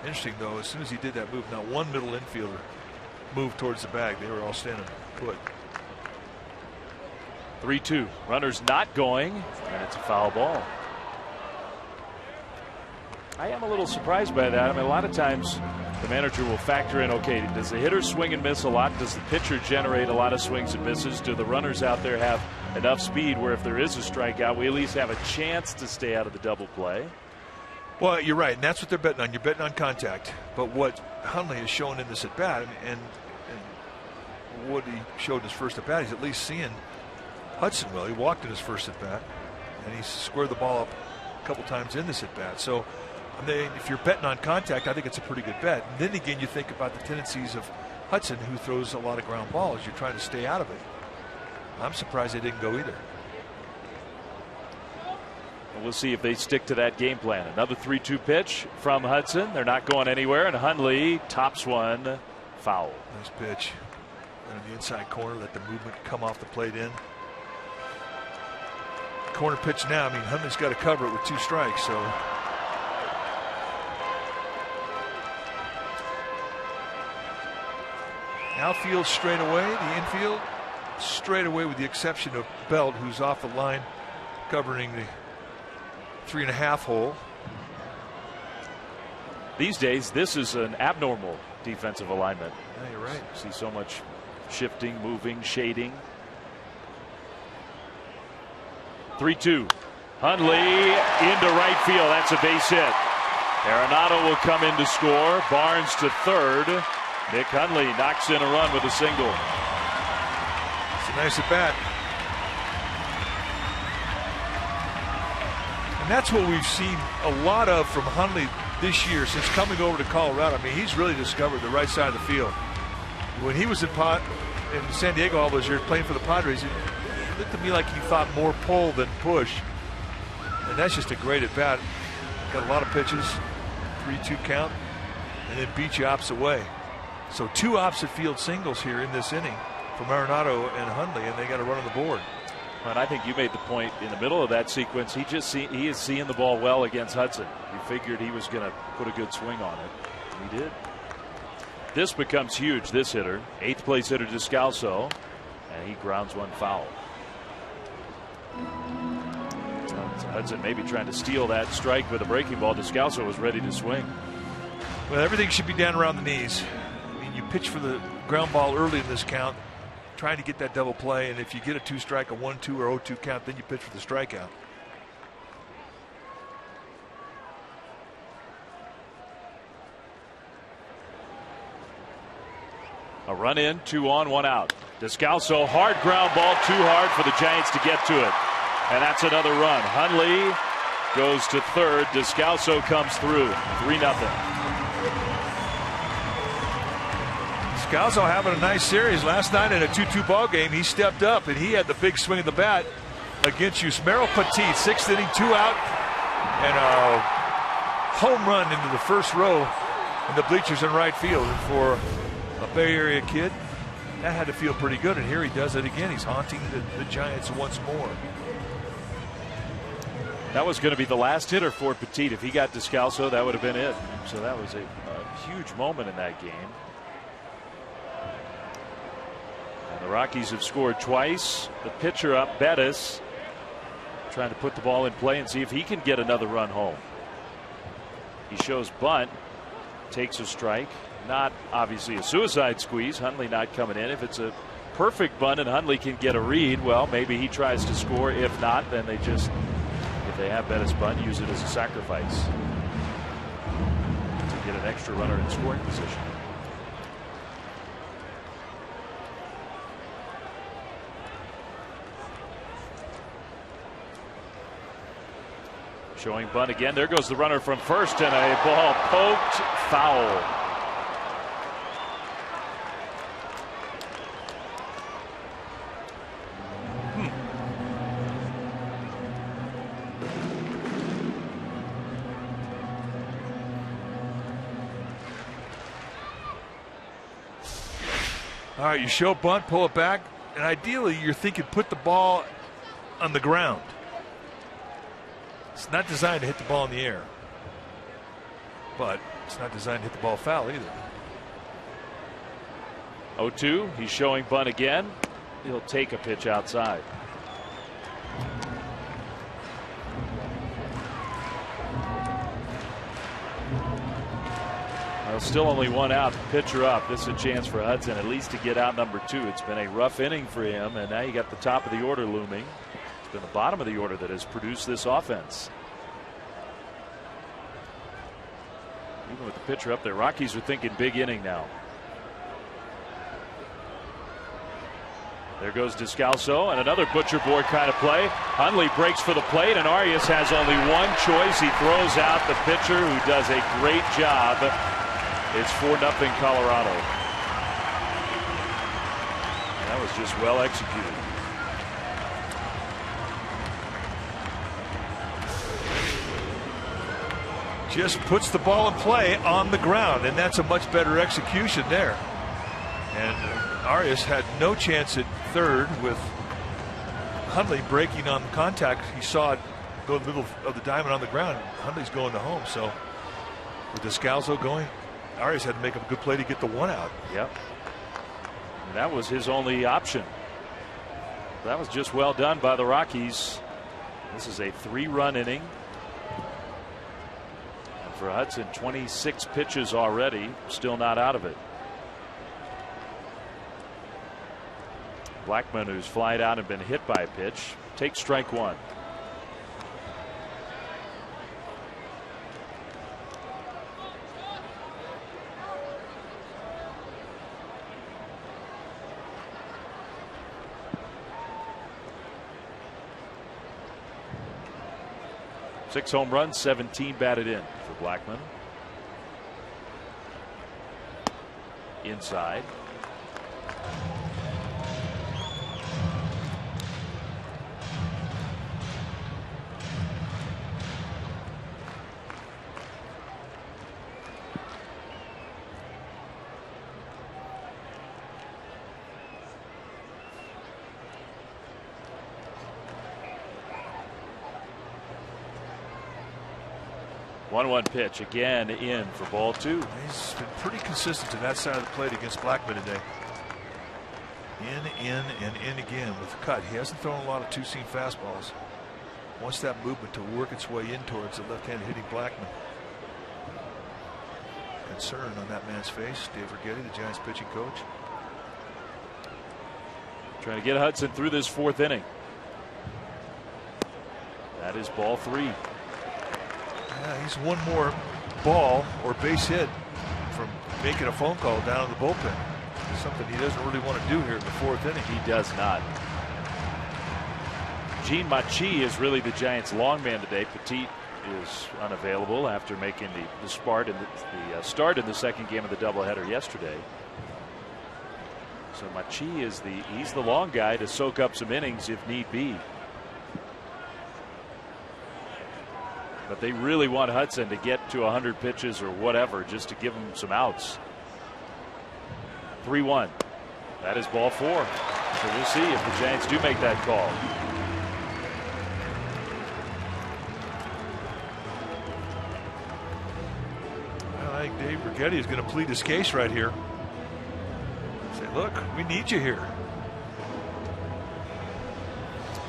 Interesting, though, as soon as he did that move, not one middle infielder moved towards the bag. They were all standing put. 3-2. Runners not going, and it's a foul ball. I am a little surprised by that. I mean, a lot of times the manager will factor in, okay, does the hitter swing and miss a lot? Does the pitcher generate a lot of swings and misses? Do the runners out there have enough speed where if there is a strikeout, we at least have a chance to stay out of the double play? Well, you're right, and that's what they're betting on. You're betting on contact. But what Hundley has shown in this at-bat, and what he showed in his first at-bat, he's at least seeing Hudson well. He walked in his first at-bat, and he squared the ball up a couple times in this at-bat. So, I mean, if you're betting on contact, I think it's a pretty good bet. And then again, you think about the tendencies of Hudson, who throws a lot of ground balls. You're trying to stay out of it. I'm surprised they didn't go either. We'll see if they stick to that game plan. Another 3-2 pitch from Hudson. They're not going anywhere, and Hundley tops one foul. Nice pitch. And in the inside corner, let the movement come off the plate in. Corner pitch now. I mean, Hundley's got to cover it with 2 strikes, so. Outfield straight away, the infield straight away, with the exception of Belt, who's off the line covering the 3.5 hole. These days, this is an abnormal defensive alignment. Yeah, you're right. See so much shifting, moving, shading. 3-2. Hundley into right field. That's a base hit. Arenado will come in to score. Barnes to third. Nick Hundley knocks in a run with a single. It's a nice at bat. And that's what we've seen a lot of from Hundley this year since coming over to Colorado. I mean, he's really discovered the right side of the field. When he was in San Diego all those years playing for the Padres, it looked to me like he thought more pull than push. And that's just a great at bat. Got a lot of pitches, 3-2 count, and then beat you opposite way. So 2 opposite field singles here in this inning from Arenado and Hundley, and they got a run on the board. And I think you made the point in the middle of that sequence. He is seeing the ball well against Hudson. You figured he was going to put a good swing on it. And he did. This becomes huge, this hitter. 8th place hitter Descalso. And he grounds one foul. Hudson maybe trying to steal that strike with a breaking ball. Descalso was ready to swing. Well, everything should be down around the knees. I mean, you pitch for the ground ball early in this count, trying to get that double play, and if you get a 2-strike, a 1-2 or 0-2 count, then you pitch for the strikeout. A run in, 2 on, 1 out. Descalso, hard ground ball, too hard for the Giants to get to it. And that's another run. Hundley goes to third. Descalso comes through. 3-0. Descalso having a nice series. Last night in a 2-2 ball game, he stepped up and he had the big swing of the bat against Yusmeiro Petit. 6th inning, 2 out, and a home run into the first row in the bleachers in right field. And for a Bay Area kid, that had to feel pretty good. And here he does it again. He's haunting the Giants once more. That was going to be the last hitter for Petit. If he got Descalso, that would have been it. So that was a huge moment in that game. And the Rockies have scored twice. The pitcher up, Bettis, trying to put the ball in play and see if he can get another run home. He shows bunt, takes a strike. Not obviously a suicide squeeze. Hundley not coming in. If it's a perfect bunt and Hundley can get a read, well, maybe he tries to score. If not, then they just, if they have Bettis bunt, use it as a sacrifice to get an extra runner in scoring position. Showing bunt again. There goes the runner from first, and a ball poked foul. All right, you show bunt, pull it back, and ideally you're thinking put the ball on the ground. It's not designed to hit the ball in the air, but it's not designed to hit the ball foul either. 0-2. He's showing bunt again. He'll take a pitch outside. Well, still only 1 out. Pitcher up. This is a chance for Hudson at least to get out number 2. It's been a rough inning for him, and now you got the top of the order looming. It's been the bottom of the order that has produced this offense. Even with the pitcher up there, Rockies are thinking big inning now. There goes Descalso, and another butcher board kind of play. Hundley breaks for the plate, and Arias has only one choice. He throws out the pitcher, who does a great job. It's 4-0 Colorado. And that was just well executed. Just puts the ball in play on the ground, and that's a much better execution there. And Arias had no chance at third with Hundley breaking on contact. He saw it go in the middle of the diamond on the ground. Hundley's going to home. So with Descalso going, Arias had to make a good play to get the 1 out. Yep. And that was his only option. That was just well done by the Rockies. This is a 3-run inning. And for Hudson, 26 pitches already, still not out of it. Blackman, who's flied out and been hit by a pitch, takes strike 1. Six home runs, 17 batted in for Blackman. Inside. 1-1 pitch again in for ball 2. He's been pretty consistent to that side of the plate against Blackman today. In, and in again with the cut. He hasn't thrown a lot of two-seam fastballs. Wants that movement to work its way in towards the left-handed hitting Blackman. Concern on that man's face. Dave Righetti, the Giants pitching coach. Trying to get Hudson through this 4th inning. That is ball 3. Yeah, he's one more ball or base hit from making a phone call down in the bullpen. Something he doesn't really want to do here in the 4th inning. He does not. Gene Machi is really the Giants' long man today. Petit is unavailable after making the start in the start in the 2nd game of the doubleheader yesterday. So Machi is he's the long guy to soak up some innings if need be. But they really want Hudson to get to 100 pitches or whatever just to give him some outs. 3-1. That is ball 4. So we'll see if the Giants do make that call. Well, I think Dave Righetti is going to plead his case right here. Say, look, we need you here.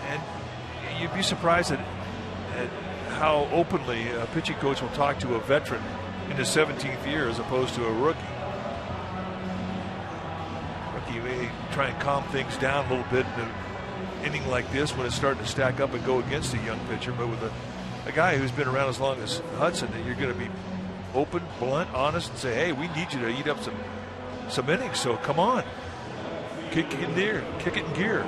And you'd be surprised at how openly a pitching coach will talk to a veteran in his 17th year as opposed to a rookie. Rookie may try and calm things down a little bit in an inning like this when it's starting to stack up and go against a young pitcher, but with a guy who's been around as long as Hudson, that you're going to be open, blunt, honest, and say, hey, we need you to eat up some innings, so come on, kick it in gear.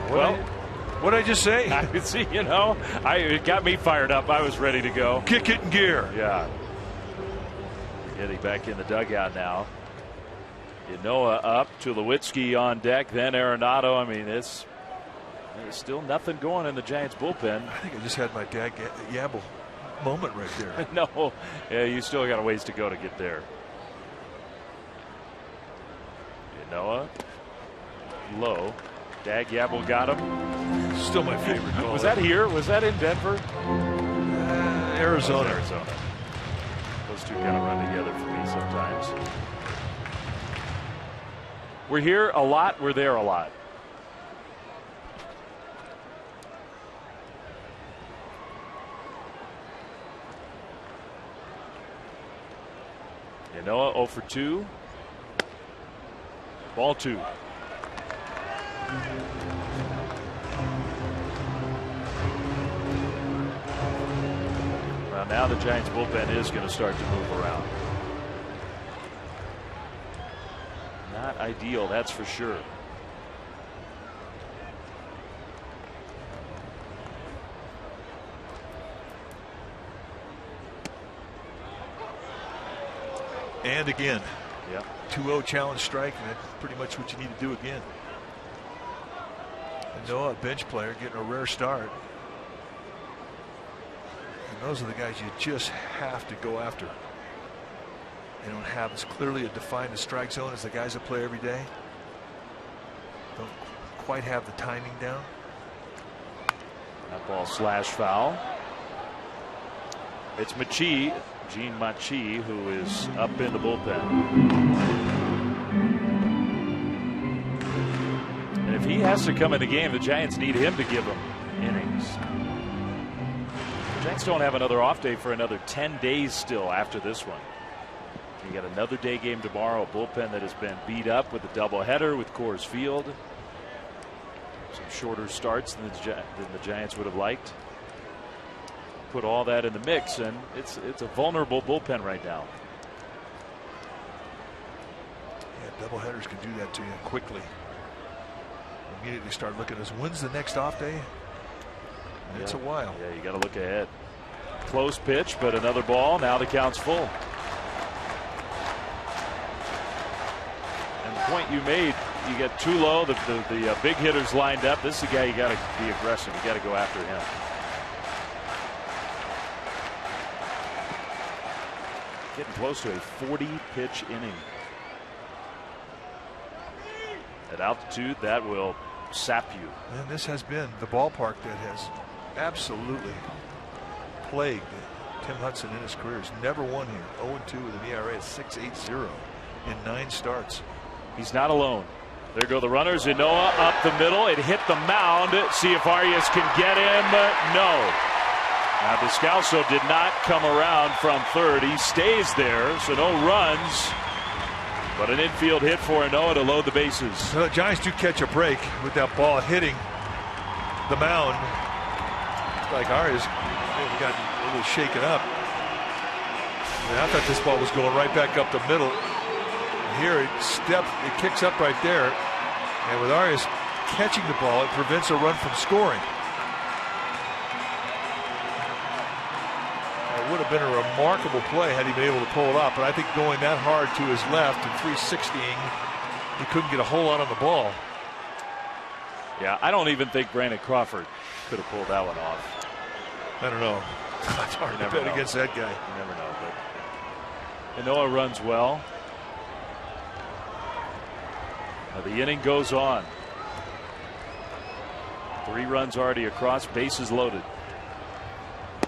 Well, what did I just say? I could see, it got me fired up. I was ready to go. Kick it in gear. Yeah. Getting back in the dugout now. Yanoa up, Tulowitzki on deck, then Arenado. I mean, there's still nothing going in the Giants bullpen. I think I just had my dad Yabble moment right there. No, yeah, you still got a ways to go to get there. Yanoa low. Dag Yabble got him. Still my favorite call. Was that here? Was that in Denver? Arizona. Those two kind of run together for me sometimes. We're here a lot. We're there a lot. Yanoa 0 for 2. Ball 2. Well, now the Giants bullpen is going to start to move around. Not ideal, that's for sure. And again. Yep. 2-0 challenge strike, and that's pretty much what you need to do again. And Noah, a bench player, getting a rare start. And those are the guys you just have to go after. They don't have as clearly a defined strike zone as the guys that play every day. Don't quite have the timing down. That ball slash foul. It's Machi, Gene Machi, who is up in the bullpen. And if he has to come in the game, the Giants need him to give them innings. The Giants don't have another off day for another 10 days still after this one. You got another day game tomorrow, a bullpen that has been beat up with a doubleheader with Coors Field. Some shorter starts than the Giants would have liked. Put all that in the mix, and it's a vulnerable bullpen right now. Yeah, doubleheaders can do that to you quickly. Immediately start looking at when's the next off day? And it's a while. Yeah, you got to look ahead. Close pitch, but another ball. Now the count's full. And the point you made, you get Tulo, the big hitters lined up. This is the guy you got to be aggressive. You got to go after him. Getting close to a 40-pitch inning. At altitude, that will sap you. And this has been the ballpark that has absolutely plagued Tim Hudson in his career. He's never won here. 0-2 with an ERA at 6.80 in 9 starts. He's not alone. There go the runners. Inoa up the middle. It hit the mound. See if Arias can get him. No. Now Descalso did not come around from third. He stays there, so no runs. But an infield hit for Inoa to load the bases. So the Giants do catch a break with that ball hitting the mound. Like Arias got a little shaken up. And I thought this ball was going right back up the middle. Here it kicks up right there, and with Arias catching the ball, it prevents a run from scoring. It would have been a remarkable play had he been able to pull it off, but I think going that hard to his left and 360ing, he couldn't get a whole lot on the ball. Yeah, I don't even think Brandon Crawford could have pulled that one off. I don't know. It's hard to bet against that guy. You never know. But Inoa runs well. The inning goes on. 3 runs already across, bases loaded.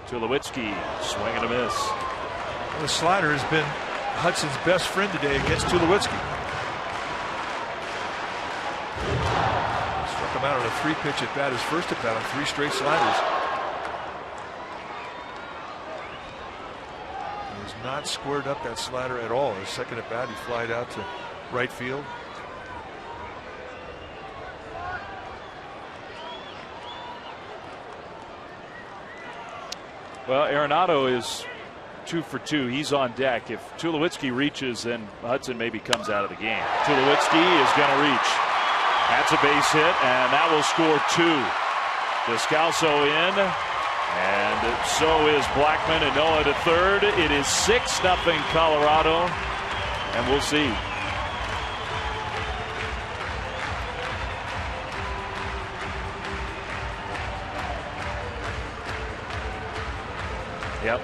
Tulowitzki, swing and a miss. Well, the slider has been Hudson's best friend today against Tulowitzki. Struck him out on a 3-pitch at bat, his first at bat on 3 straight sliders. He has not squared up that slider at all. His second at bat, he flied out to right field. Well, Arenado is 2 for 2. He's on deck. If Tulowitzki reaches, then Hudson maybe comes out of the game. Tulowitzki is going to reach. That's a base hit, and that will score 2. Descalso in, and so is Blackman. Inoa to third. It is 6-0 Colorado, and we'll see. Yep.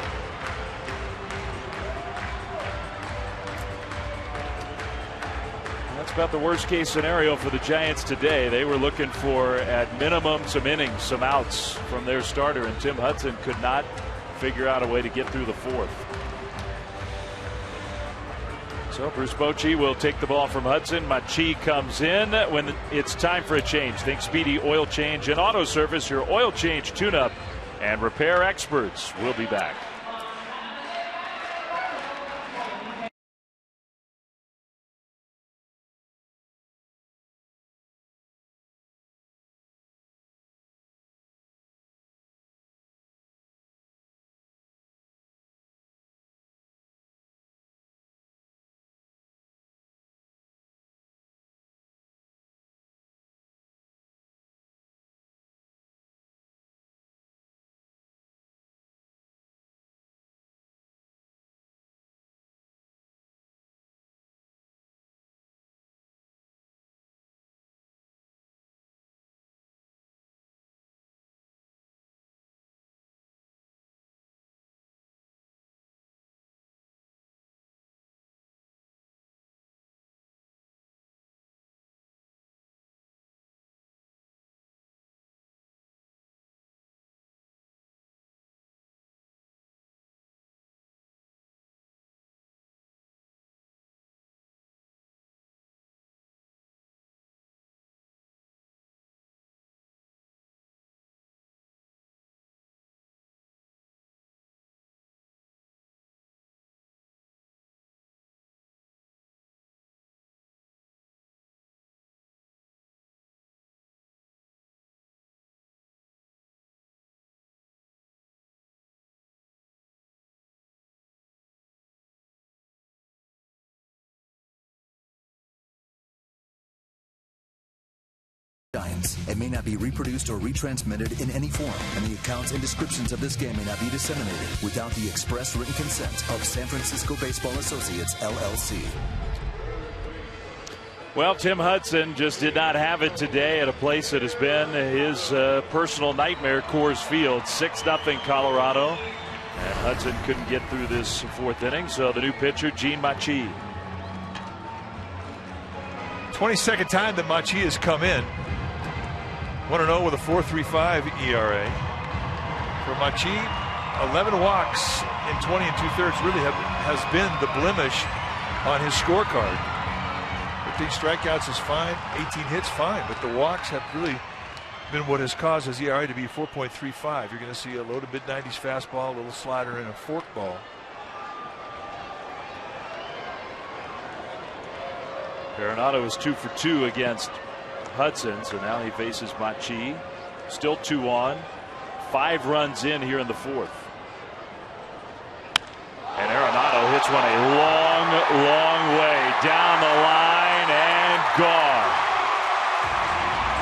That's about the worst case scenario for the Giants today. They were looking for, at minimum, some innings, some outs from their starter, and Tim Hudson could not figure out a way to get through the 4th. So Bruce Bochy will take the ball from Hudson. Machi comes in when it's time for a change. Think Speedy Oil Change and Auto Service, your oil change tune-up and repair experts. Will be back. Giants and may not be reproduced or retransmitted in any form, and the accounts and descriptions of this game may not be disseminated without the express written consent of San Francisco Baseball Associates, LLC. Well, Tim Hudson just did not have it today at a place that has been his personal nightmare, Coors Field. 6-0 Colorado, and Hudson couldn't get through this 4th inning, so the new pitcher, Gene Machi. 22nd time that Machi has come in. 1-0 with a 4.35 ERA. For Machi, 11 walks in 20 2/3 really has been the blemish on his scorecard. 15 strikeouts is fine, 18 hits fine, but the walks have really been what has caused his ERA to be 4.35. You're going to see a low to mid-90s fastball, a little slider, and a forkball. Arenado is 2 for 2 against Hudson, so now he faces Machi. Still 2 on. 5 runs in here in the 4th. And Arenado hits one a long, long way down the line and gone.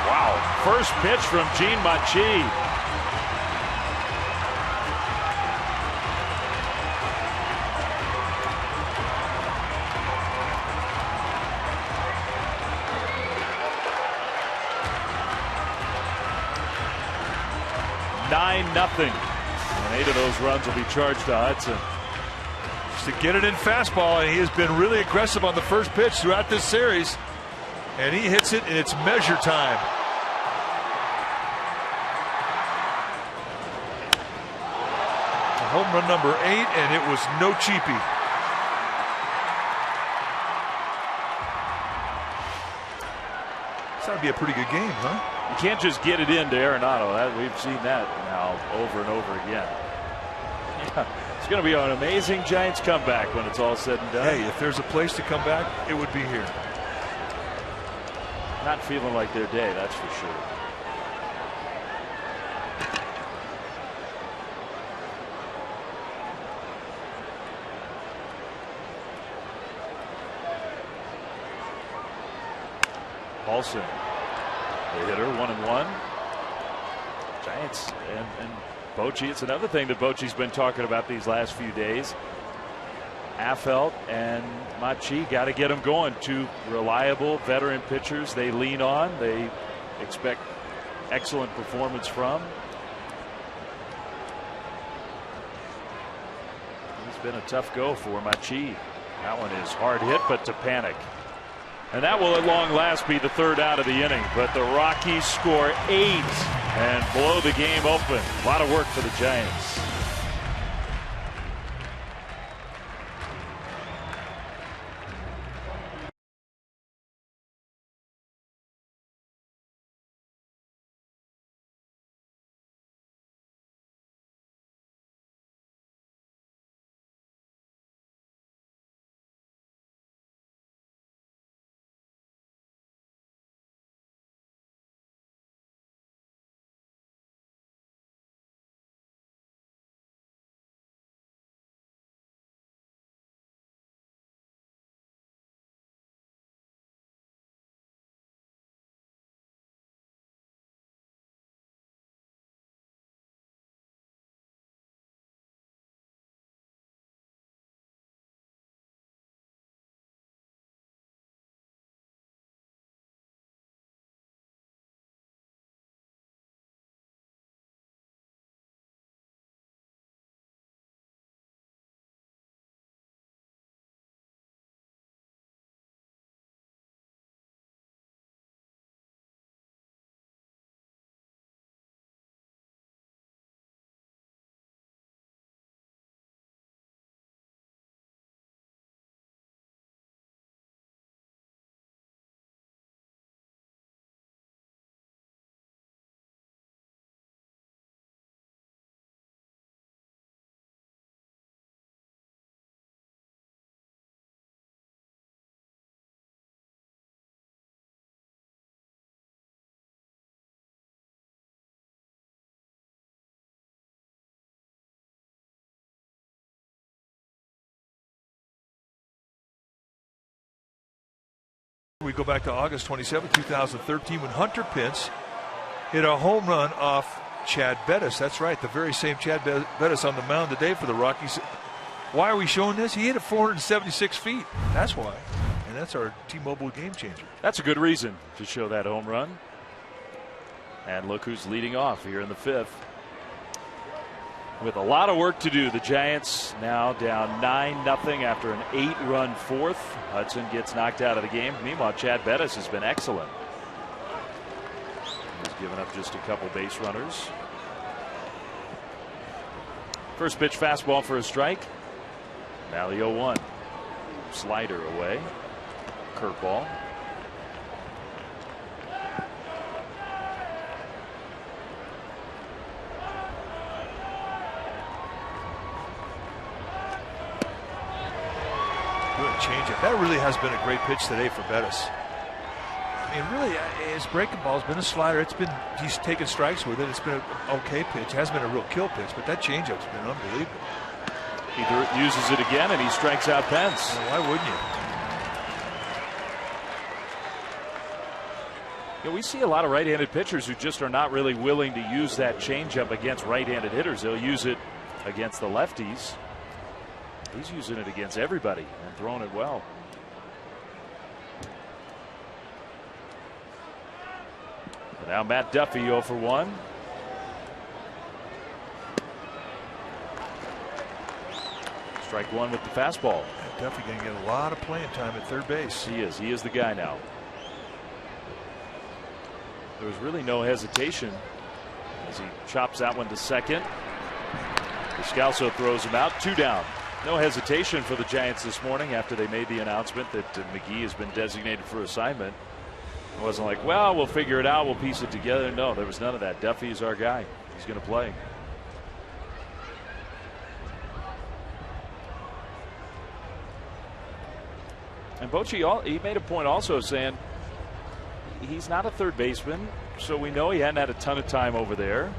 Wow. First pitch from Gene Machi. Nothing. And 8 of those runs will be charged to Hudson. Just to get it in fastball, and he has been really aggressive on the first pitch throughout this series. And he hits it, and it's measure time. Home run number 8, and it was no cheapie. This ought to be a pretty good game, huh? You can't just get it into Arenado. We've seen that now over and over again. Yeah, it's going to be an amazing Giants comeback when it's all said and done. Hey, if there's a place to come back, it would be here. Not feeling like their day, that's for sure. Paulson, the hitter, 1-1. Giants and Bochy. It's another thing that Bochy's been talking about these last few days. Affeldt and Machi got to get them going. 2 reliable veteran pitchers they lean on. They expect excellent performance from. It's been a tough go for Machi. That one is hard hit, but to panic. And that will at long last be the 3rd out of the inning. But the Rockies score 8 and blow the game open. A lot of work for the Giants. We go back to August 27, 2013, when Hunter Pence hit a home run off Chad Bettis. That's right, the very same Chad Bettis on the mound today for the Rockies. Why are we showing this? He hit it 476 feet. That's why. And that's our T-Mobile game changer. That's a good reason to show that home run. And look who's leading off here in the 5th. With a lot of work to do, the Giants now down 9-0 after an 8-run 4th. Hudson gets knocked out of the game. Meanwhile, Chad Bettis has been excellent. He's giving up just a couple base runners. First pitch fastball for a strike. Now the 0-1. Slider away. Curveball. Good changeup. That really has been a great pitch today for Bettis. I mean, really, his breaking ball's been a slider. He's taken strikes with it. It's been an okay pitch. It hasn't been a real kill pitch, but that changeup's been unbelievable. He uses it again, and he strikes out Pence. Well, why wouldn't you? Yeah, we see a lot of right-handed pitchers who just are not really willing to use that changeup against right-handed hitters. They'll use it against the lefties. He's using it against everybody and throwing it well. And now Matt Duffy 0 for 1. Strike one with the fastball. Matt Duffy going to get a lot of playing time at third base. He is. He is the guy now. There was really no hesitation as he chops that one to second. Descalso throws him out. 2 down. No hesitation for the Giants this morning after they made the announcement that McGee has been designated for assignment. It wasn't like, well, we'll figure it out, we'll piece it together. No, there was none of that. Duffy is our guy. He's going to play. And Bochy, he made a point also saying he's not a third baseman, so we know he hadn't had a ton of time over there.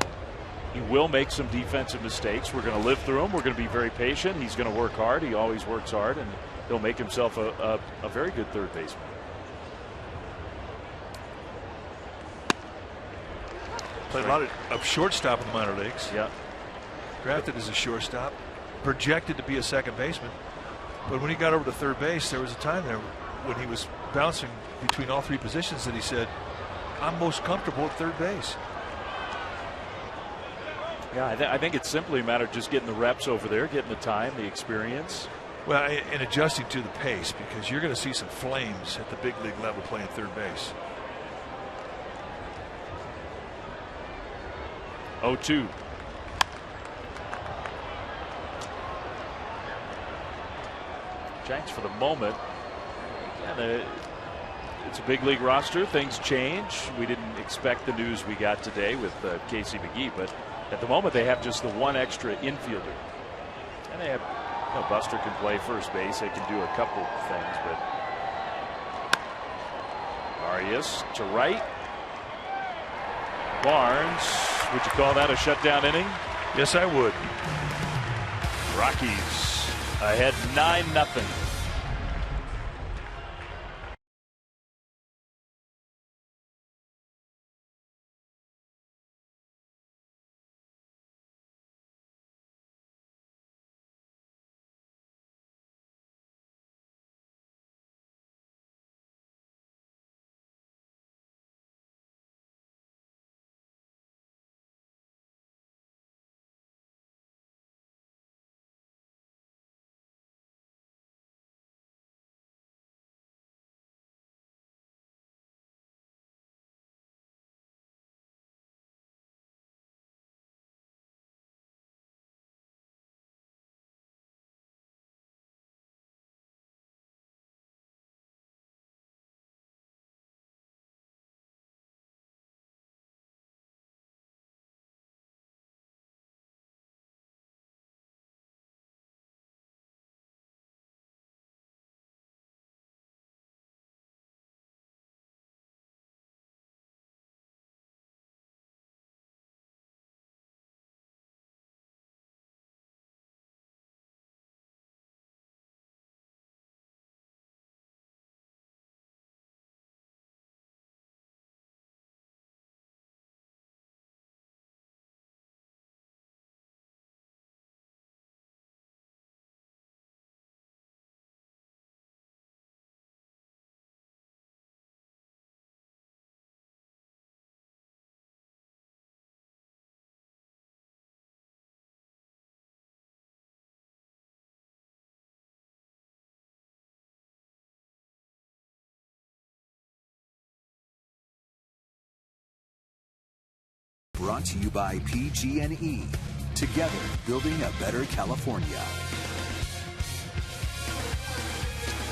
He will make some defensive mistakes. We're going to live through them. We're going to be very patient. He's going to work hard. He always works hard, and he'll make himself a very good third baseman. Played a lot of shortstop in the minor leagues. Yeah. Drafted as a shortstop. Projected to be a second baseman. But when he got over to third base, there was a time there when he was bouncing between all 3 positions that he said, I'm most comfortable at third base. Yeah, I think it's simply a matter of just getting the reps over there, getting the time, the experience. Well, and adjusting to the pace, because you're going to see some flames at the big league level playing third base. 0-2. Giants for the moment. And it's a big league roster. Things change. We didn't expect the news we got today with Casey McGee, but at the moment they have just the one extra infielder. And they have, Buster can play first base. They can do a couple of things, but Arias to right. Barnes, would you call that a shutdown inning? Yes, I would. Rockies ahead 9-0. brought to you by PG&E. Together, building a better California.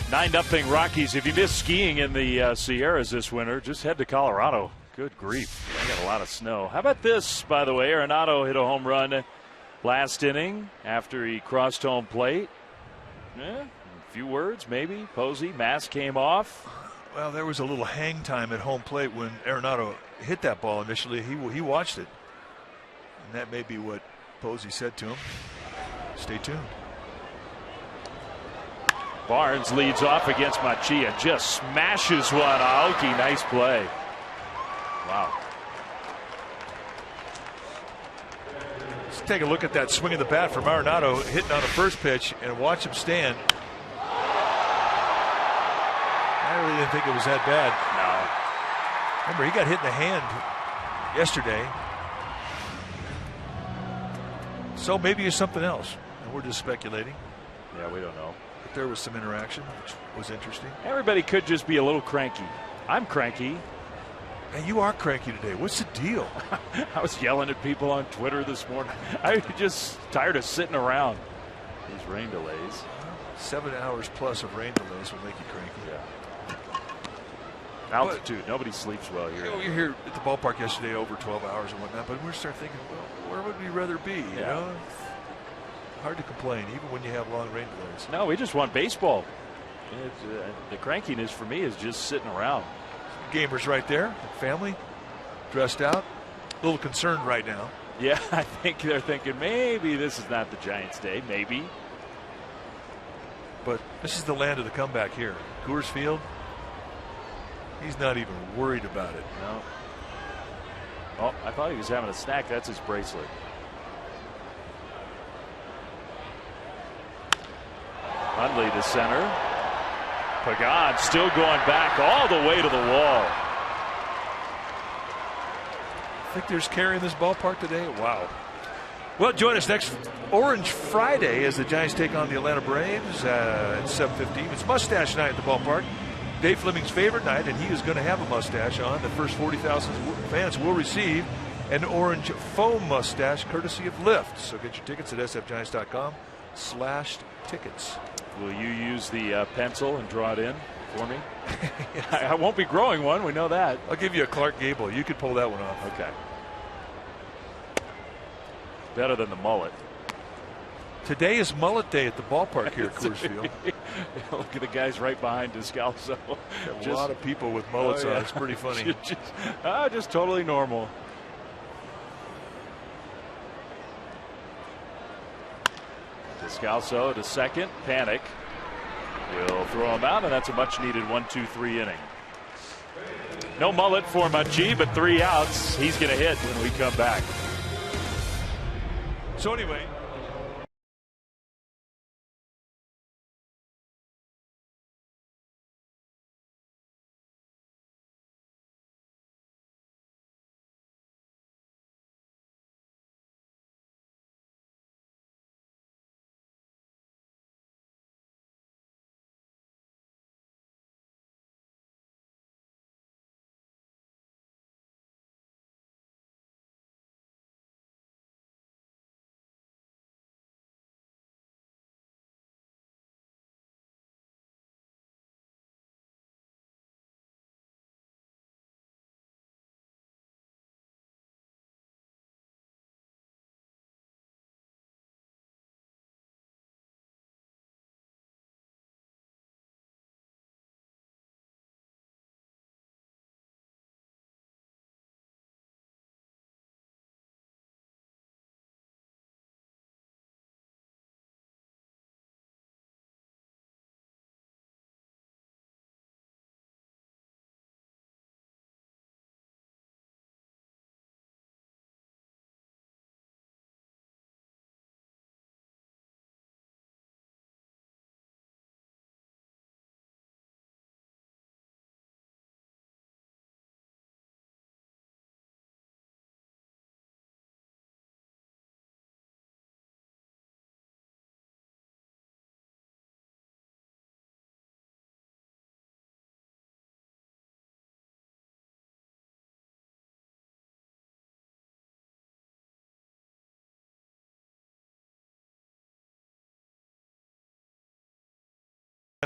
9-0 Rockies. If you missed skiing in the Sierras this winter, just head to Colorado. Good grief. I got a lot of snow. How about this, by the way? Arenado hit a home run last inning after he crossed home plate. Yeah, a few words, maybe. Posey, mask came off. Well, there was a little hang time at home plate when Arenado hit that ball initially. He watched it. And that may be what Posey said to him. Stay tuned. Barnes leads off against Machi and just smashes one. Aoki, nice play. Wow. Let's take a look at that swing of the bat from Arenado hitting on the first pitch and watch him stand. I really didn't think it was that bad. No. Remember, he got hit in the hand yesterday. So maybe it's something else. And we're just speculating. Yeah, we don't know. But there was some interaction, which was interesting. Everybody could just be a little cranky. I'm cranky. And you are cranky today. What's the deal? I was yelling at people on Twitter this morning. I'm just tired of sitting around. These rain delays. 7 hours plus of rain delays will make you cranky. Yeah. Altitude. Nobody sleeps well here. You know, you're here at the ballpark yesterday over 12 hours and whatnot, but we start thinking, well, where would we rather be? You know? Hard to complain, even when you have long rain delays. No, we just want baseball. The crankiness for me is just sitting around. Gamers right there, family, dressed out, a little concerned right now. Yeah, I think they're thinking maybe this is not the Giants' day, maybe. But this is the land of the comeback here. Coors Field, he's not even worried about it. No. Oh, I thought he was having a snack. That's his bracelet. Hundley to center. Pagan still going back all the way to the wall. I think there's carry in this ballpark today. Wow. Well, join us next Orange Friday as the Giants take on the Atlanta Braves at 7:15. It's mustache night at the ballpark. Dave Fleming's favorite night, and he is going to have a mustache on. The first 40,000 fans will receive an orange foam mustache courtesy of Lyft. So get your tickets at sfgiants.com/tickets. Will you use the pencil and draw it in for me? I won't be growing one. We know that. I'll give you a Clark Gable. You could pull that one off. Okay. Better than the mullet. Today is mullet day at the ballpark here at Coors Field. Look at the guys right behind Descalso. A lot of people with mullets on. It's pretty funny. Just totally normal. Descalso to second. Panic. Will throw him out, and that's a much-needed 1-2-3 inning. No mullet for Machi, but 3 outs. He's going to hit when we come back. So anyway.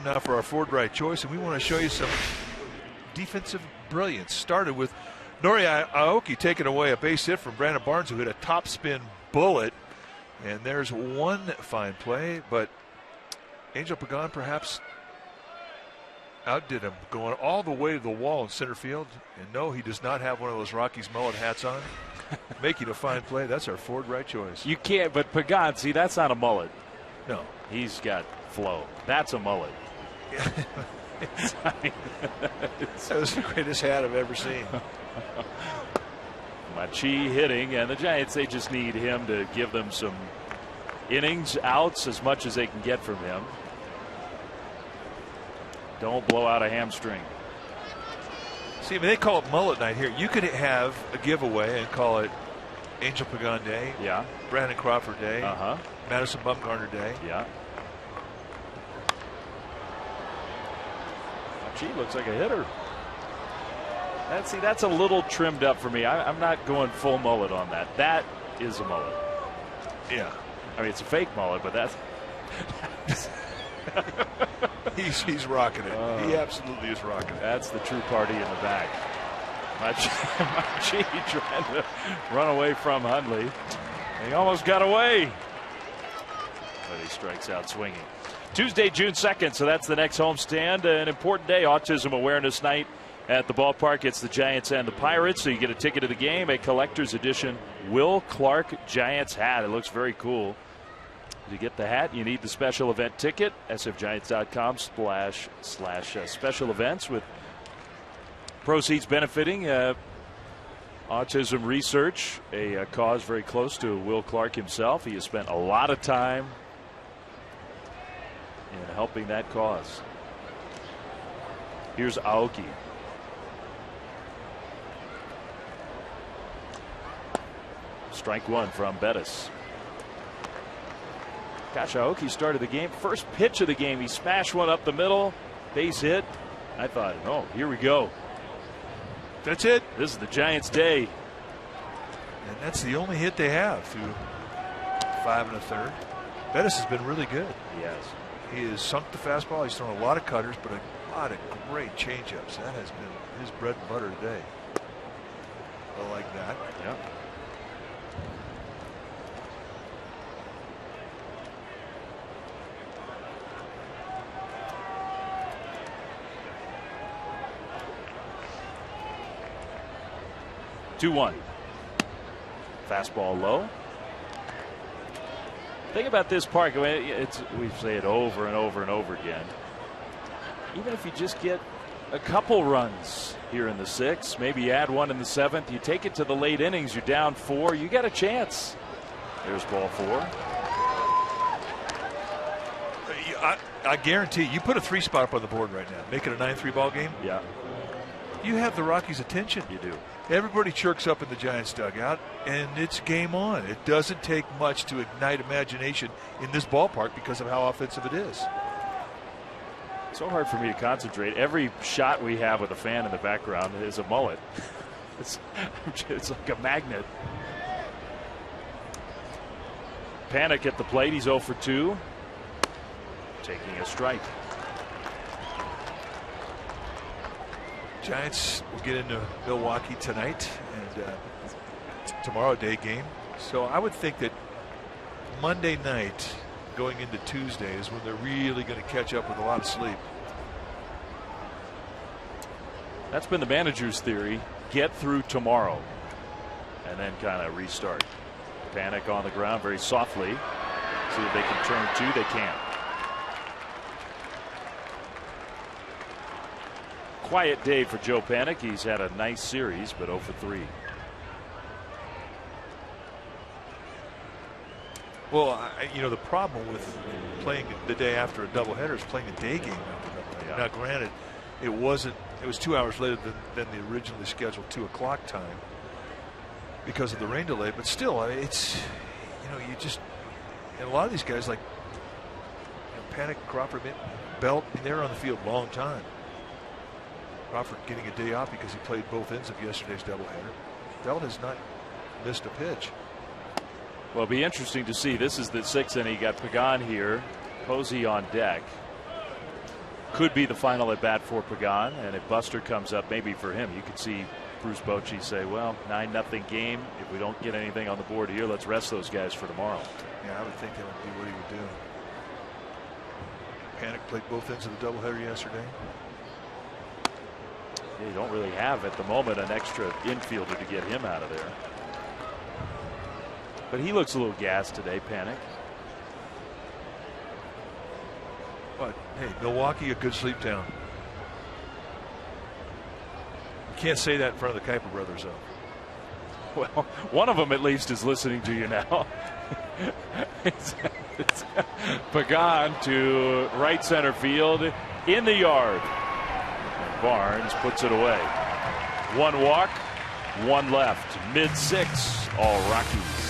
now for our Ford Right choice, and we want to show you some defensive brilliance. Started with Nori Aoki taking away a base hit from Brandon Barnes, who hit a topspin bullet. And there's one fine play, but Angel Pagan perhaps outdid him, going all the way to the wall in center field. And no, he does not have one of those Rockies mullet hats on. Making a fine play. That's our Ford Right choice. You can't, but Pagan, see, that's not a mullet. No. He's got flow. That's a mullet. That was the greatest hat I've ever seen. Machi hitting, and the Giants, they just need him to give them some innings, outs, as much as they can get from him. Don't blow out a hamstring. See, I mean, they call it mullet night here. You could have a giveaway and call it Angel Pagan Day. Yeah. Brandon Crawford Day. Uh-huh. Madison Bumgarner Day. Yeah. Machi looks like a hitter. That's a little trimmed up for me. I'm not going full mullet on that. That is a mullet. Yeah. I mean, it's a fake mullet, but that's he's rocking it. He absolutely is rocking it. That's the true party in the back. Machi trying to run away from Hundley. He almost got away, but he strikes out swinging. Tuesday, June 2nd, so that's the next homestand. An important day, Autism Awareness Night at the ballpark. It's the Giants and the Pirates, so you get a ticket to the game, a collector's edition Will Clark Giants hat. It looks very cool. To get the hat, you need the special event ticket, sfgiants.com/special events, with proceeds benefiting autism research, a cause very close to Will Clark himself. He has spent a lot of time in helping that cause. Here's Aoki. Strike one from Bettis. Gosh, Aoki started the game. First pitch of the game, he smashed one up the middle. Base hit. I thought, oh, here we go. That's it. This is the Giants' day. And that's the only hit they have through 5 1/3. Bettis has been really good. Yes. He has sunk the fastball. He's thrown a lot of cutters, but a lot of great changeups. That has been his bread and butter today. I like that. Yeah. Two-one. Fastball low. Think about this park. I mean, we say it over and over and over again. Even if you just get a couple runs here in the 6th, maybe you add one in the 7th, you take it to the late innings, you're down 4, you got a chance. There's ball 4. I guarantee you put a 3 spot up on the board right now, make it a 9-3 ball game. Yeah. You have the Rockies' attention. You do. Everybody chirks up in the Giants dugout, and it's game on. It doesn't take much to ignite imagination in this ballpark because of how offensive it is. So hard for me to concentrate. Every shot we have with a fan in the background is a mullet. It's like a magnet. Panic at the plate. He's 0 for 2. Taking a strike. Giants will get into Milwaukee tonight, and tomorrow day game. So I would think that Monday night going into Tuesday is when they're really going to catch up with a lot of sleep. That's been the manager's theory. Get through tomorrow and then kind of restart. Panic on the ground very softly. See if they can turn 2. They can't. Quiet day for Joe Panic. He's had a nice series, but 0 for 3. Well, you know, the problem with playing the day after a doubleheader is playing a day game after a doubleheader. Yeah. Now, granted, it was 2 hours later than the originally scheduled 2 o'clock time because of the rain delay, but still, it's, you know, you just, and a lot of these guys like Panic, Crawford, Belt, they're on the field a long time. Crawford getting a day off because he played both ends of yesterday's doubleheader. Belt has not missed a pitch. Well, it'll be interesting to see. This is the 6th inning. You got Pagan here, Posey on deck. could be the final at bat for Pagan. And if Buster comes up, maybe for him, you could see Bruce Bochy say, well, 9-0 game. If we don't get anything on the board here, let's rest those guys for tomorrow. Yeah, I would think that would be what he would do. Panic played both ends of the doubleheader yesterday. Yeah, you don't really have at the moment an extra infielder to get him out of there. But he looks a little gassed today, Panic. But hey, Milwaukee, a good sleep town. You can't say that in front of the Kuiper brothers, though. Well, one of them at least is listening to you now. it's Pagan to right center field in the yard. And Barnes puts it away. One walk, one left. Mid-6, all Rockies.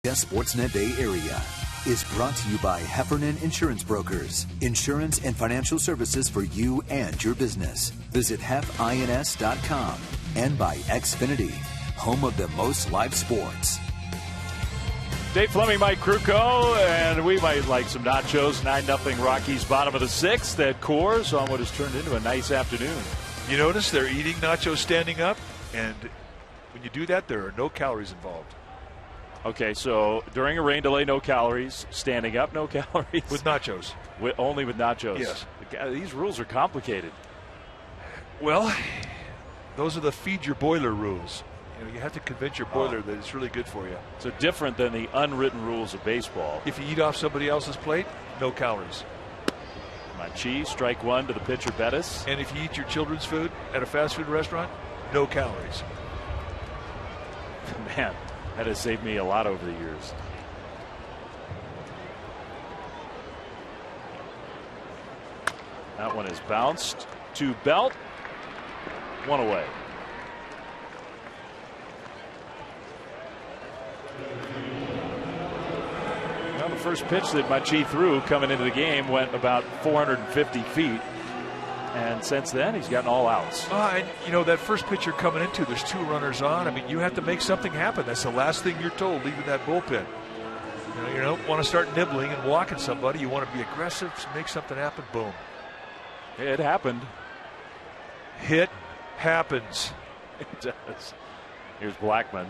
Sportsnet Bay Area is brought to you by Heffernan Insurance Brokers. Insurance and financial services for you and your business. Visit hefins.com and by Xfinity, home of the most live sports. Dave Fleming, Mike Krukow, and we might like some nachos. 9-0 Rockies, bottom of the 6th at Coors on what has turned into a nice afternoon. You notice they're eating nachos standing up, and when you do that, there are no calories involved. Okay, so during a rain delay, no calories. Standing up, no calories. With nachos. Only with nachos. Yes. These rules are complicated. Well, those are the feed your boiler rules. You have to convince your boiler that it's really good for you. So different than the unwritten rules of baseball. If you eat off somebody else's plate, no calories. Machi, strike one to the pitcher Bettis. And if you eat your children's food at a fast food restaurant, no calories. Man, that has saved me a lot over the years. That one is bounced to Belt. One away. Well, the first pitch that Machi threw coming into the game went about 450 feet. And since then, he's gotten all outs. And, you know, that first pitch you're coming into, there's two runners on. I mean, you have to make something happen. That's the last thing you're told leaving that bullpen. You don't want to start nibbling and walking somebody. You want to be aggressive, make something happen, boom. It happened. Hit happens. It does. Here's Blackman.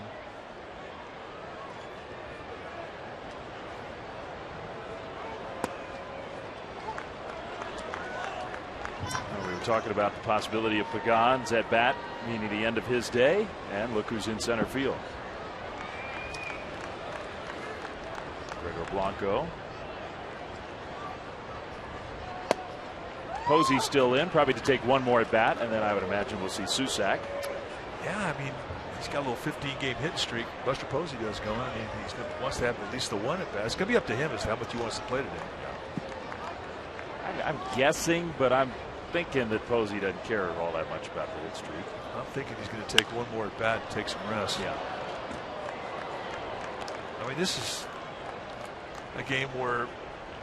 We were talking about the possibility of Pagan's at bat, meaning the end of his day, and look who's in center field. Gregor Blanco. Posey's still in, probably to take one more at bat, and then I would imagine we'll see Susac. Yeah, I mean, he's got a little 15-game hitting streak. Buster Posey does going. I mean, he wants to have at least the one at bat. It's going to be up to him as to how much he wants to play today. I'm guessing, but I'm thinking that Posey doesn't care all that much about the hit streak. I'm thinking he's going to take one more at bat and take some rest. Yeah. I mean, this is a game where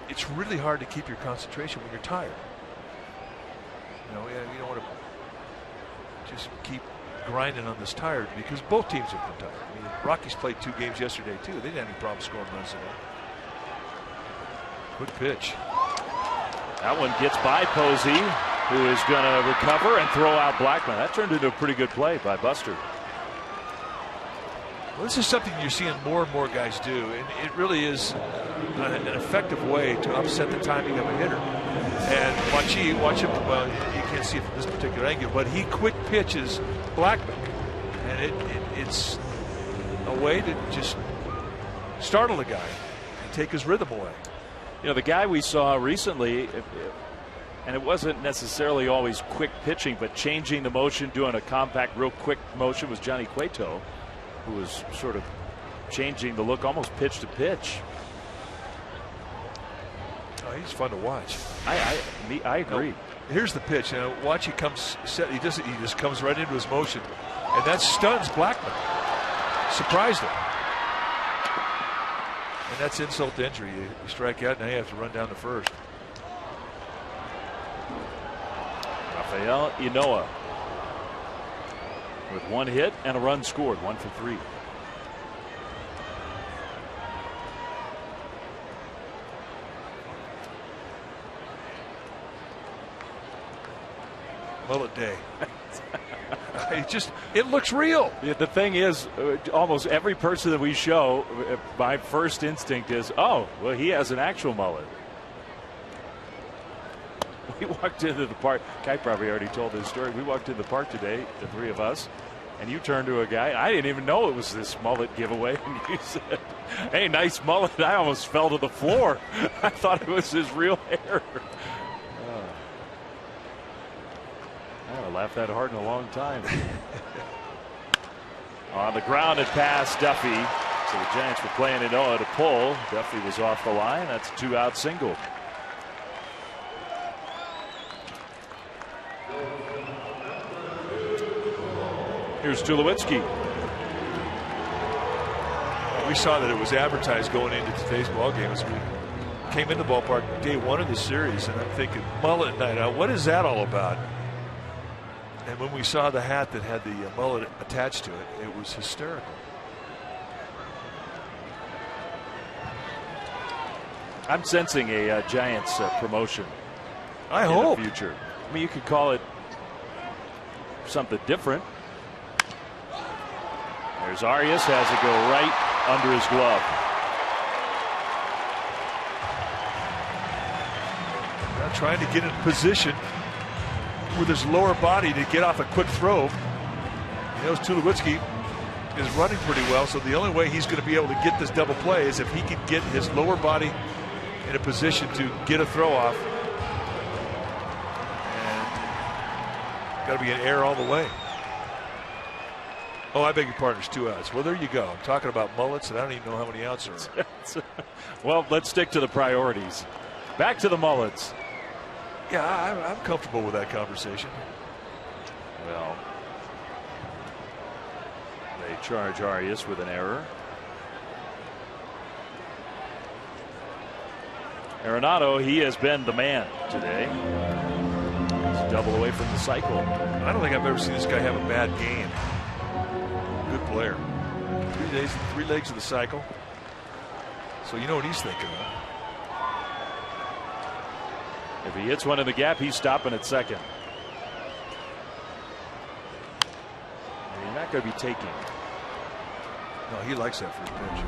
it's really hard to keep your concentration when you're tired. You know, you don't want to just keep grinding on this tired, because both teams have been tired. I mean, Rockies played 2 games yesterday too. They didn't have any problem scoring runs today. Good pitch. That one gets by Posey, who is going to recover and throw out Blackman. That turned into a pretty good play by Buster. Well, this is something you're seeing more and more guys do, and it really is an effective way to upset the timing of a hitter. And Machi, watch him. Well, you can't see it from this particular angle, but he quick pitches Blackman, and it's a way to just startle a guy and take his rhythm away. You know, the guy we saw recently, and it wasn't necessarily always quick pitching, but changing the motion, doing a compact, real quick motion, was Johnny Cueto, who was sort of changing the look almost pitch to pitch. Oh, he's fun to watch. I agree. No, here's the pitch. Watch, he comes set. He just comes right into his motion, and that stuns Blackman. Surprised him. And that's insult to injury. You strike out, now you have to run down to first. Rafael Ynoa with 1 hit and a run scored, 1 for 3. Mullet day. It looks real. Yeah, the thing is, almost every person that we show, my first instinct is, oh, well, he has an actual mullet. We walked into the park. Kai probably already told this story. We walked into the park today, the 3 of us, and you turned to a guy. I didn't even know it was this mullet giveaway. And you said, hey, nice mullet. I almost fell to the floor. I thought it was his real hair. I haven't laughed that hard in a long time. On the ground and pass Duffy. So the Giants were playing Ynoa to pull. Duffy was off the line. That's a 2-out single. Here's Tulowitzki. We saw that it was advertised going into today's ball game as we came into the ballpark day 1 of the series, and I'm thinking, mullet night out, what is that all about? And when we saw the hat that had the mullet attached to it, it was hysterical. I'm sensing a Giants promotion. I hope. In the future. I mean, you could call it something different. There's Arias, has it go right under his glove. Now trying to get in position with his lower body to get off a quick throw. He knows Tulowitzki is running pretty well, so the only way he's going to be able to get this double play is if he can get his lower body in a position to get a throw off. And got to be an error all the way. Oh, I beg your pardon, there's 2 outs. Well, there you go. I'm talking about mullets, and I don't even know how many outs are. Well, let's stick to the priorities. Back to the mullets. Yeah, I'm comfortable with that conversation. Well, they charge Arias with an error. Arenado, he has been the man today. He's a double away from the cycle. I don't think I've ever seen this guy have a bad game. Good player. 3 days, 3 legs of the cycle. So you know what he's thinking of. If he hits one in the gap, he's stopping at second. And you're not going to be taking. No, he likes that first pitch.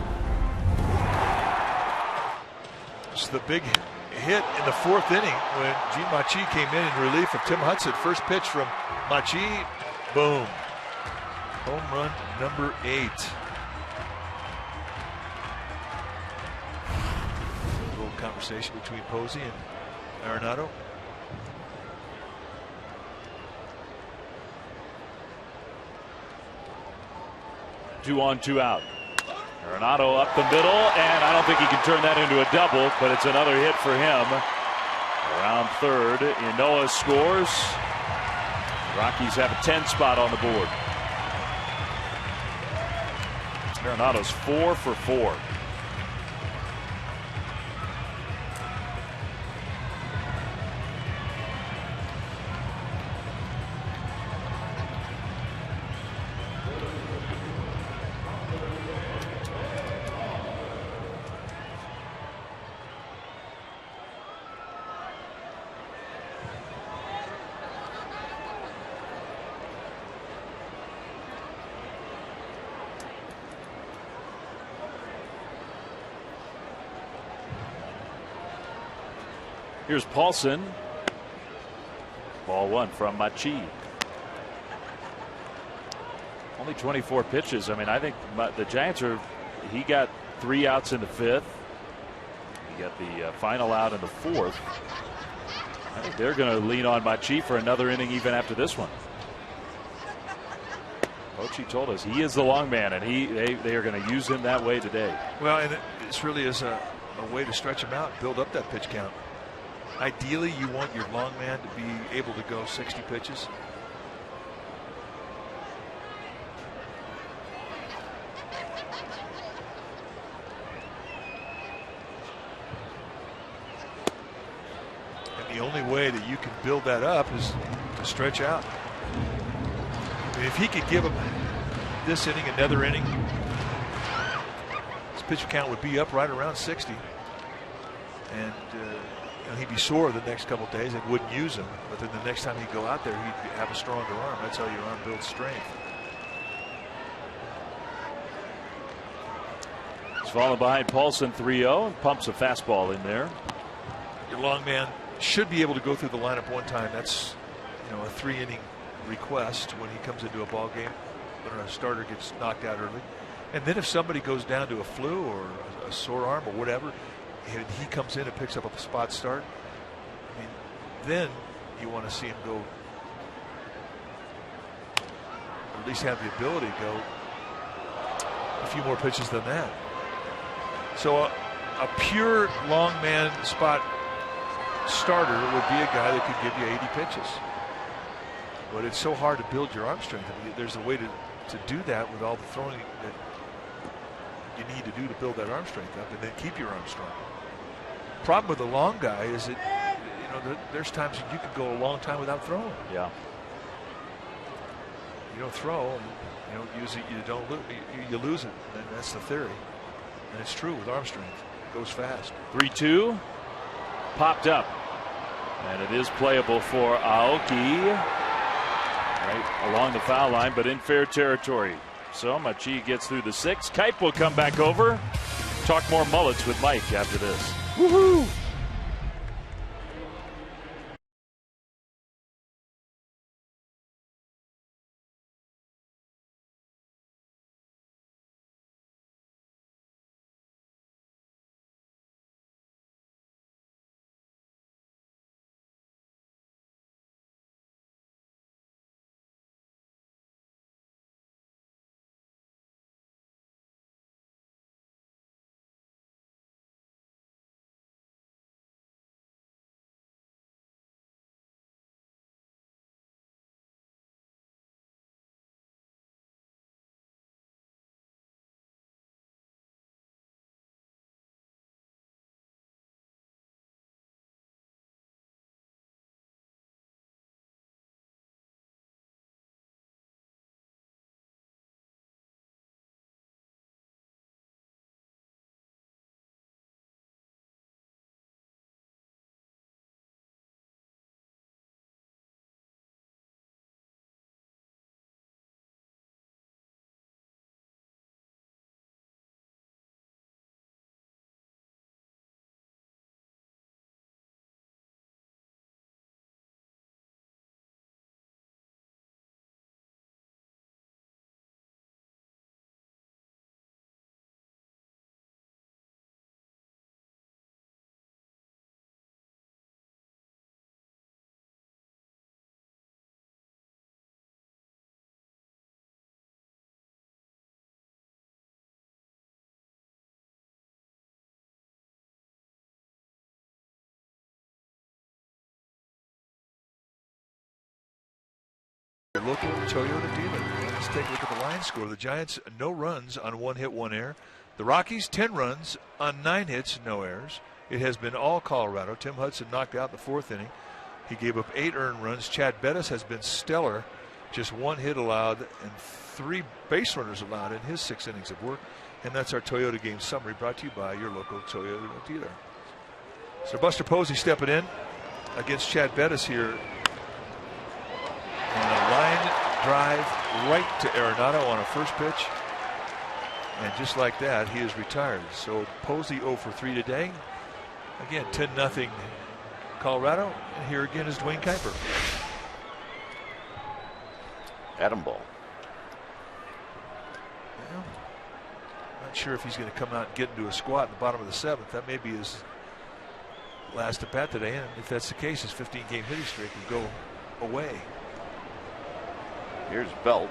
It's the big hit in the 4th inning when Gene Machi came in relief of Tim Hudson. First pitch from Machi. Boom. Home run number 8. A little conversation between Posey and Arenado. 2 on, 2 out. Arenado up the middle, and I don't think he can turn that into a double, but it's another hit for him. Around third, Ynoa scores. Rockies have a 10 spot on the board. Arenado's 4 for 4. Here's Paulson. Ball one from Machi. Only 24 pitches. I mean, I think the Giants are. He got 3 outs in the 5th. He got the final out in the 4th. I think they're going to lean on Machi for another inning even after this one. Ochi told us he is the long man, and they are going to use him that way today. Well, and this really is a way to stretch him out, build up that pitch count. Ideally, you want your long man to be able to go 60 pitches. And the only way that you can build that up is to stretch out. I mean, if he could give him this inning, another inning, his pitch count would be up right around 60. And he'd be sore the next couple of days and wouldn't use him. But then the next time he'd go out there, he'd have a stronger arm. That's how your arm builds strength. He's falling behind Paulson 3-0 and pumps a fastball in there. Your long man should be able to go through the lineup one time. That's a 3-inning request when he comes into a ball game when a starter gets knocked out early. And then if somebody goes down to a flu or a sore arm or whatever, and he comes in and picks up a spot start, I mean, then you want to see him go, or at least have the ability to go a few more pitches than that. So a pure long man spot starter would be a guy that could give you 80 pitches. But it's so hard to build your arm strength. I mean, there's a way to do that with all the throwing that you need to do to build that arm strength up and then keep your arm strong. Problem with the long guy is that there's times that you could go a long time without throwing. Yeah. You don't throw, and you don't use it. You lose it. And that's the theory, and it's true with arm strength. It goes fast. 3-2, popped up, and it is playable for Aoki. Right along the foul line, but in fair territory. So Machi gets through the 6th. Kipe will come back over. Talk more mullets with Mike after this. Woohoo! Local Toyota dealer. Let's take a look at the line score. The Giants, no runs on 1 hit, 1 error. The Rockies, 10 runs on 9 hits, no errors. It has been all Colorado. Tim Hudson knocked out the 4th inning. He gave up 8 earned runs. Chad Bettis has been stellar. Just 1 hit allowed and 3 base runners allowed in his 6 innings of work. And that's our Toyota game summary brought to you by your local Toyota dealer. So Buster Posey stepping in against Chad Bettis here. And a line drive right to Arenado on a first pitch. And just like that, he is retired. So Posey 0 for 3 today. Again, 10-0 Colorado. And here again is Dwayne Kuiper. Atom ball. Well, not sure if he's going to come out and get into a squat in the bottom of the 7th. That may be his last at bat today, and if that's the case, his 15-game hitting streak will go away. Here's Belt.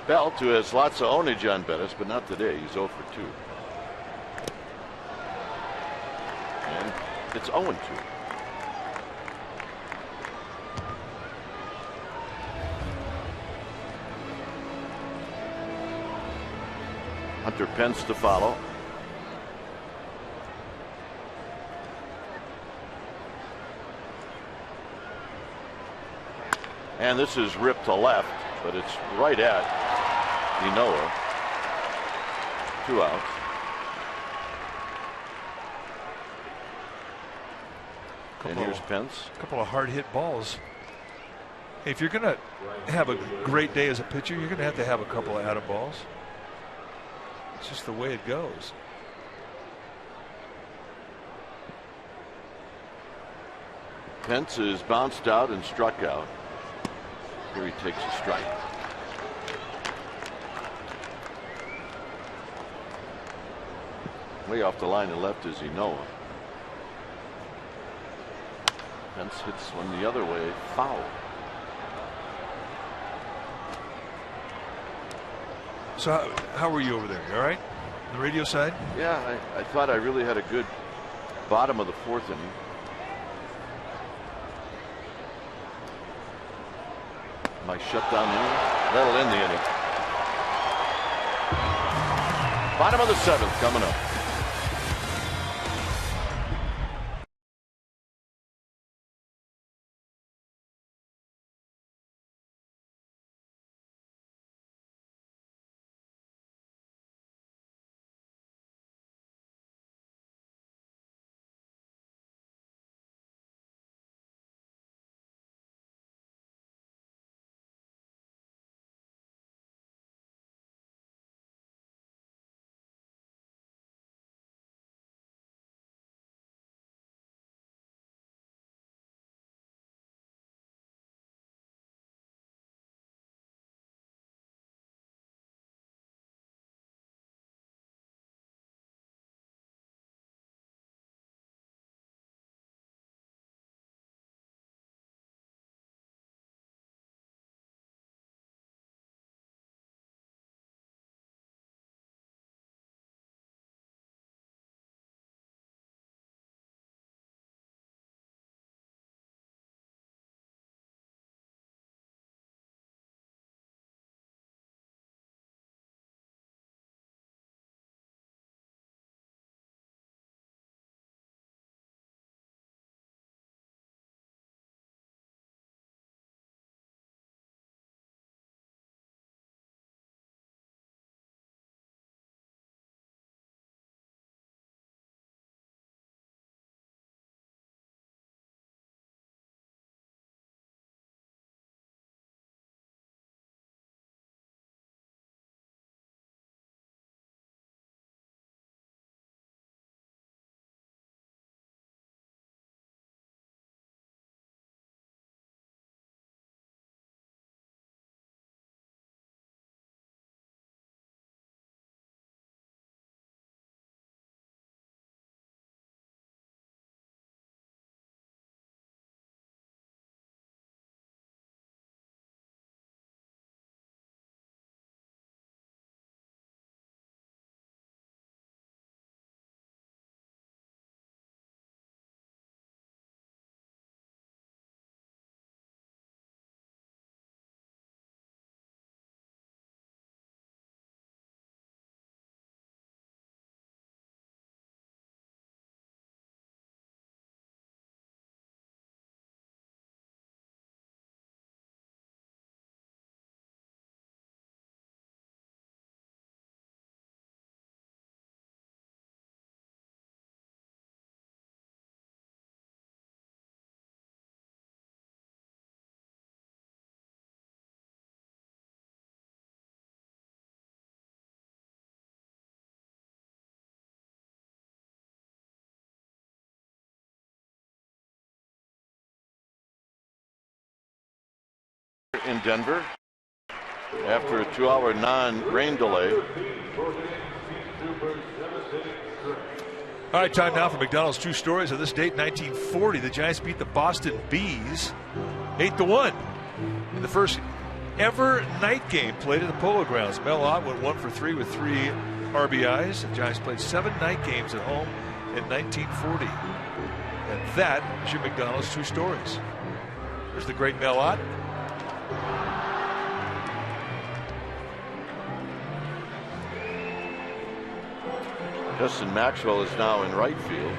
Belt, who has lots of ownage on Bettis, but not today. He's 0 for 2. And it's 0 2. Hunter Pence to follow. And this is ripped to left, but it's right at Enoa. 2 outs. And here's Pence. A couple of hard hit balls. Hey, if you're going to have a great day as a pitcher, you're going to have a couple of atom balls. It's just the way it goes. Pence is bounced out and struck out. Here he takes a strike. Way off the line and left is Enoa. Pence hits one the other way, foul. So how were you over there? You all right? The radio side? Yeah, I thought I really had a good bottom of the 4th inning. My shutdown inning, that'll end the inning. Bottom of the 7th coming up. in Denver after a 2-hour non-rain delay. All right, time now for McDonald's True Stories. On this date, 1940, the Giants beat the Boston Bees 8-1 in the first ever night game played at the Polo Grounds. Mel Ott went 1 for 3 with 3 RBIs. The Giants played 7 night games at home in 1940. And that is your McDonald's True Stories. There's the great Mel Ott. Justin Maxwell is now in right field.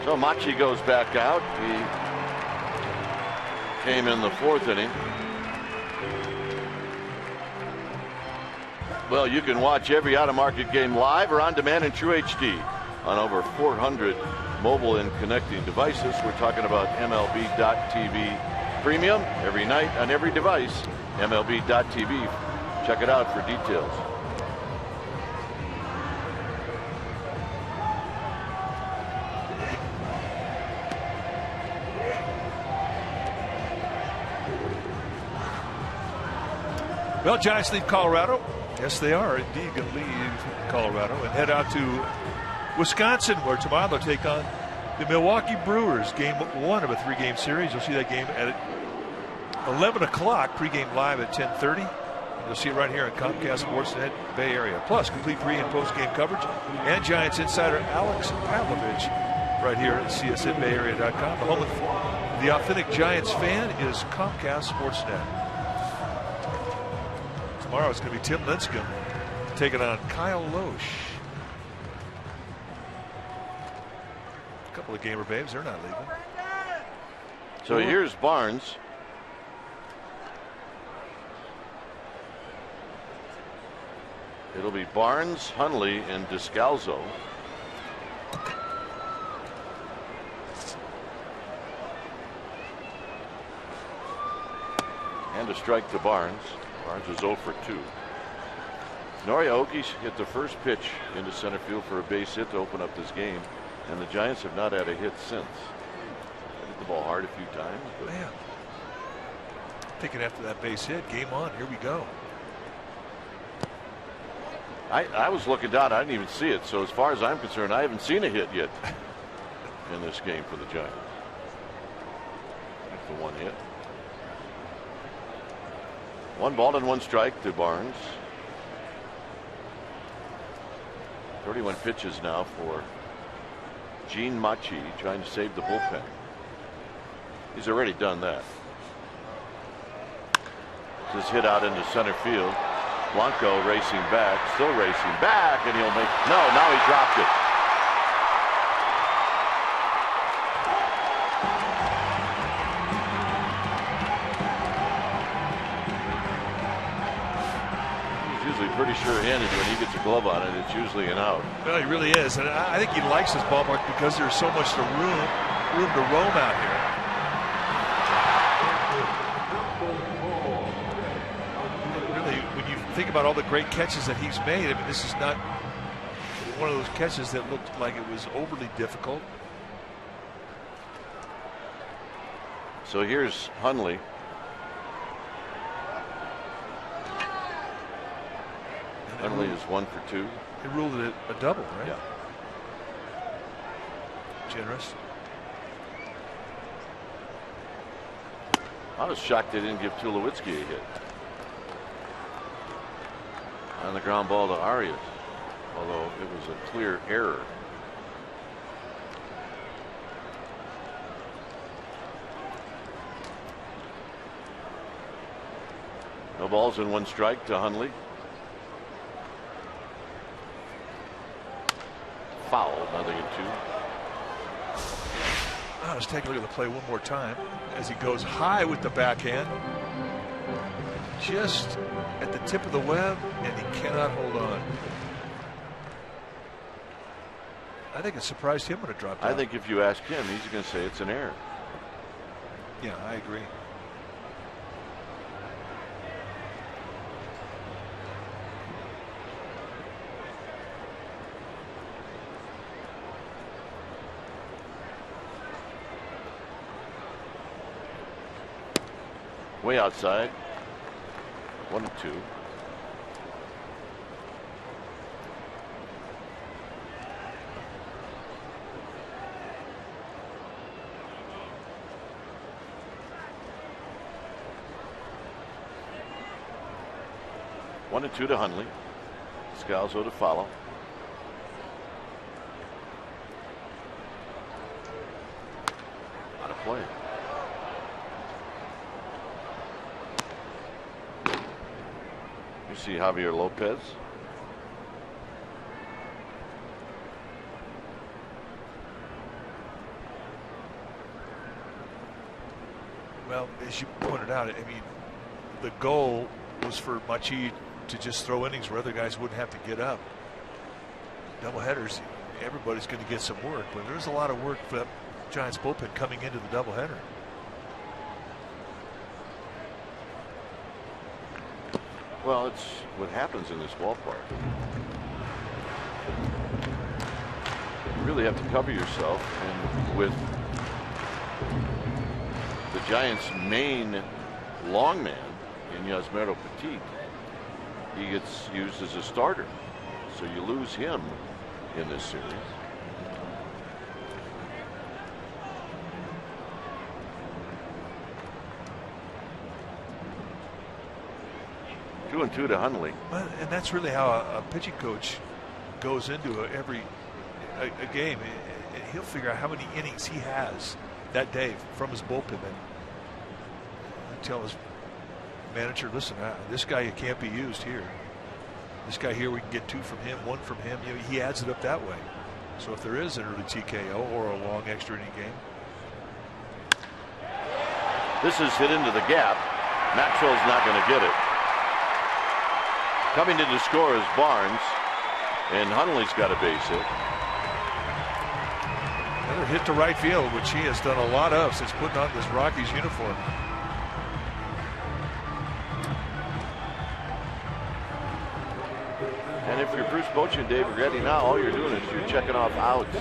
So Machi goes back out. He came in the 4th inning. Well, you can watch every out-of-market game live or on demand in True HD on over 400 mobile and connecting devices. We're talking about MLB.TV Premium every night on every device. MLB.TV. Check it out for details. Well, Giants leave Colorado. Yes, they are indeed going to leave Colorado and head out to Wisconsin, where tomorrow they'll take on the Milwaukee Brewers. Game 1 of a 3-game series. You'll see that game at 11 o'clock, pregame live at 10:30. You'll see it right here on Comcast Sportsnet Bay Area. Plus, complete pre- and post-game coverage and Giants insider Alex Pavlovich right here at csnbayarea.com. The home of the authentic Giants fan is Comcast Sportsnet. Tomorrow it's going to be Tim Lincecum taking on Kyle Loesch. A couple of gamer babes, they're not leaving. So here's Barnes. It'll be Barnes, Hundley, and Descalzo. And a strike to Barnes. Barnes is 0 for 2. Norioki hit the first pitch into center field for a base hit to open up this game, and the Giants have not had a hit since. Hit the ball hard a few times. But man, thinking after that base hit, game on. Here we go. I was looking down. I didn't even see it. So as far as I'm concerned, I haven't seen a hit yet in this game for the Giants. That's the one hit. 1 ball and 1 strike to Barnes. 31 pitches now for Gene Machi, trying to save the bullpen. He's already done that. This hit out into center field. Blanco racing back, still racing back, and he'll make, no, now he dropped it. He's usually pretty sure-handed when he gets a glove on it. It's usually an out. Well, he really is, and I think he likes this ballpark because there's so much room to roam out here. Think about all the great catches that he's made. I mean, this is not one of those catches that looked like it was overly difficult. So here's Hundley. Hundley is 1 for 2. They ruled it a double, right? Yeah. Generous. I was shocked they didn't give Tulowitzki a hit. On the ground ball to Arias, although it was a clear error. No balls and 1 strike to Hundley. Foul, 0-2. Let's take a look at the play one more time as he goes high with the backhand. Just at the tip of the web, and he cannot hold on. I think it surprised him when it dropped out. I think if you ask him, he's going to say it's an error. Yeah, I agree. way outside. 1-2. One and 2 to Hundley. Scalzo to follow. Out of play. You see Javier Lopez. Well, as you pointed out, I mean, the goal was for Machi to just throw innings where other guys wouldn't have to get up. Doubleheaders, everybody's going to get some work, but there's a lot of work for that Giants bullpen coming into the doubleheader. Well, it's what happens in this ballpark. You really have to cover yourself, and with the Giants' main long man in Yasmero Petit, he gets used as a starter, so you lose him in this series. Two and 2 to Hundley. Well, and that's really how a pitching coach goes into every game. He'll figure out how many innings he has that day from his bullpen and tell his manager, listen, this guy can't be used here. This guy here, we can get 2 from him, 1 from him. You know, he adds it up that way. So if there is an early TKO or a long extra inning game. This is hit into the gap. Maxwell's not going to get it. Coming in to score is Barnes, and Hundley's got a base hit. Another hit to right field, which he has done a lot of since putting on this Rockies uniform. And if you're Bruce Bochy and Dave Righetti now, all you're doing is you're checking off outs,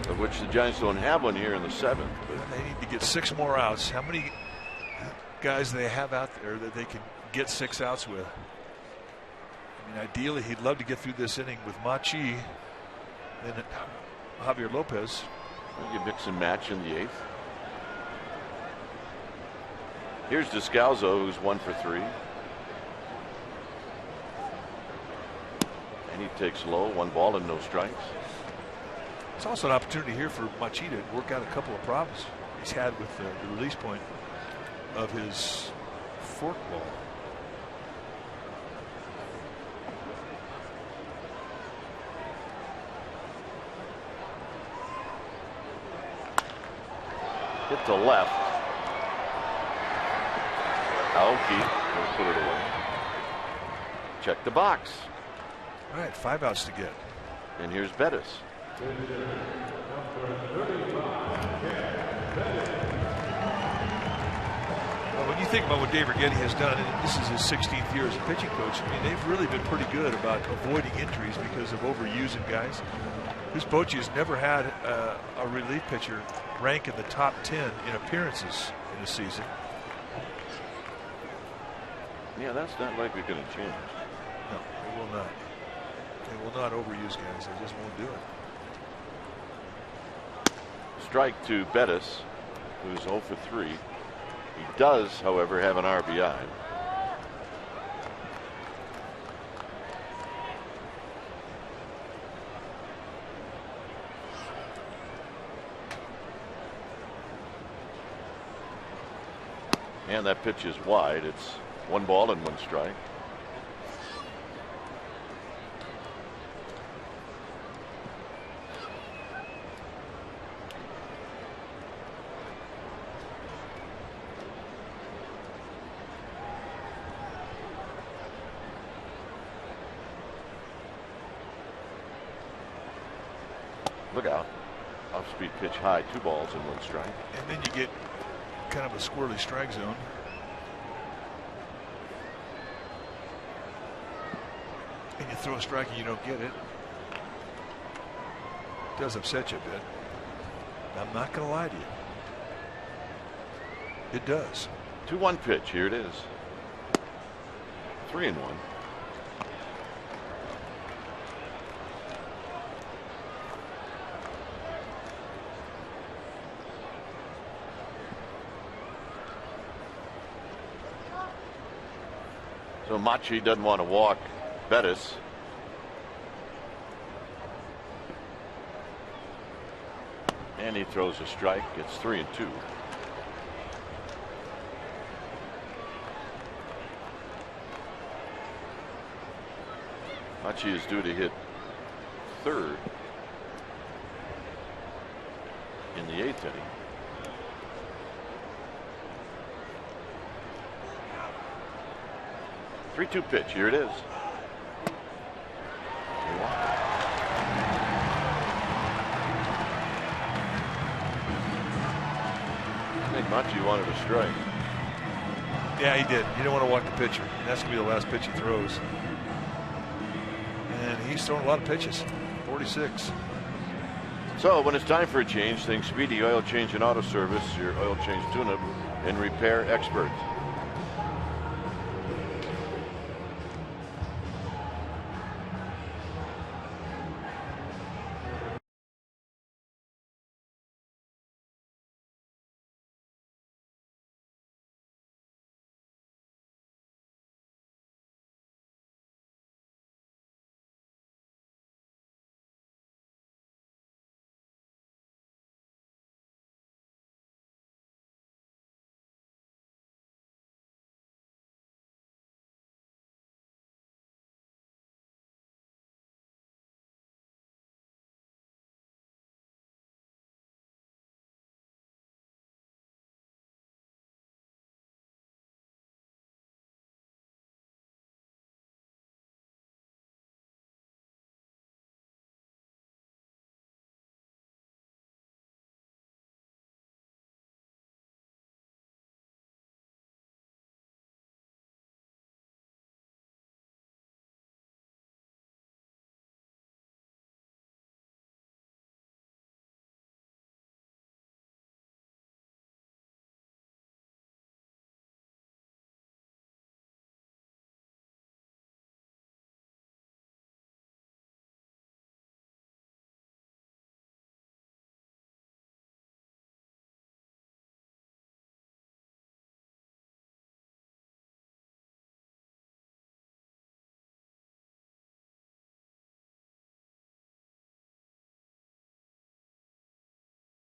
of which the Giants don't have one here in the 7th. They need to get 6 more outs. How many guys do they have out there that they can get 6 outs with? I mean, ideally, he'd love to get through this inning with Machi and Javier Lopez. You mix and match in the 8th. Here's Descalzo, who's 1 for 3. And he takes low, 1 ball and no strikes. It's also an opportunity here for Machi to work out a couple of problems he's had with the release point of his fork ball. Hit to left. Aoki will put it away. Check the box. All right, 5 outs to get. And here's Bettis. Well, when you think about what Dave Righetti has done, and this is his 16th year as a pitching coach, I mean, they've really been pretty good about avoiding injuries because of overusing guys. This Bochy has never had a relief pitcher rank in the top 10 in appearances in a season. Yeah, that's not likely going to change. No, they will not. They will not overuse guys. They just won't do it. Strike to Bettis, who's 0 for 3. He does, however, have an RBI. And that pitch is wide. It's 1 ball and 1 strike. Look out. Off-speed pitch high, 2 balls and 1 strike. And then you get kind of a squirrely strike zone. And you throw a strike and you don't get it. It does upset you a bit. I'm not going to lie to you. It does. 2-1 pitch. Here it is. 3-1. So Machi doesn't want to walk Bettis. And he throws a strike. It's 3-2. Machi is due to hit third in the 8th inning. Three-two pitch. Here it is. I think Machi wanted a strike. Yeah, he did. You don't want to walk the pitcher. And that's going to be the last pitch he throws. And he's thrown a lot of pitches. 46. So when it's time for a change, think Speedy Oil Change and Auto Service, your oil change tune-up and repair experts.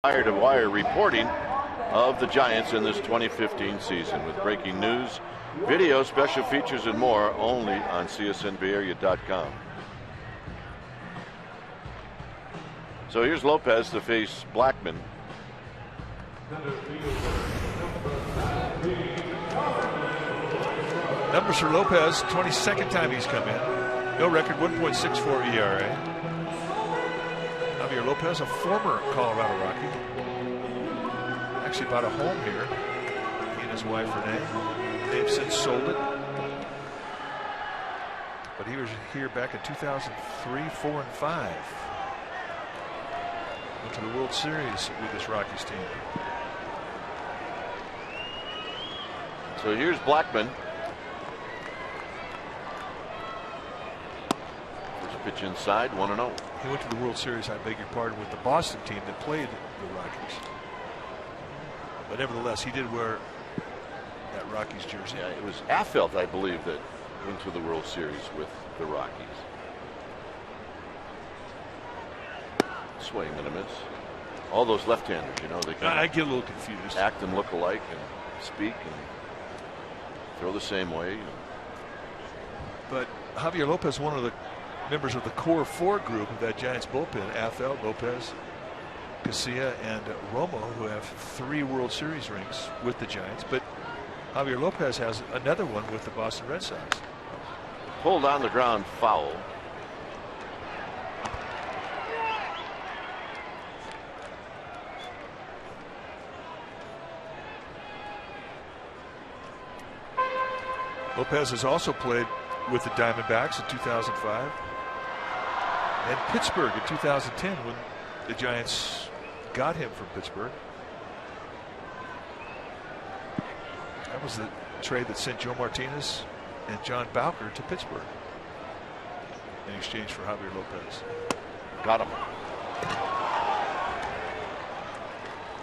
Wire-to-wire reporting of the Giants in this 2015 season with breaking news, video, special features, and more only on csnbayarea.com. So here's Lopez to face Blackman. Numbers for Lopez, 22nd time he's come in. No record, 1.64 ERA. Javier Lopez, a former Colorado Rocky. Actually bought a home here. He and his wife Renee. They've since sold it. But he was here back in 2003, 4, and 5. Went to the World Series with this Rockies team. So here's Blackman. First pitch inside, 1-0. He went to the World Series, I beg your pardon, with the Boston team that played the Rockies. But nevertheless, he did wear that Rockies jersey. Yeah, it was Affeldt, I believe, that went to the World Series with the Rockies. Swing and a miss. All those left-handers, you know, they can I get a little confused. Act and look alike and speak and throw the same way. But Javier Lopez, one of the members of the core 4 group of that Giants bullpen, Affeldt, Lopez, Casilla, and Romo, who have 3 World Series rings with the Giants. But Javier Lopez has another one with the Boston Red Sox. Pulled on the ground, foul. Lopez has also played with the Diamondbacks in 2005 and Pittsburgh in 2010 when the Giants got him from Pittsburgh. was the trade that sent Joe Martinez and John Bowker to Pittsburgh in exchange for Javier Lopez. Got him.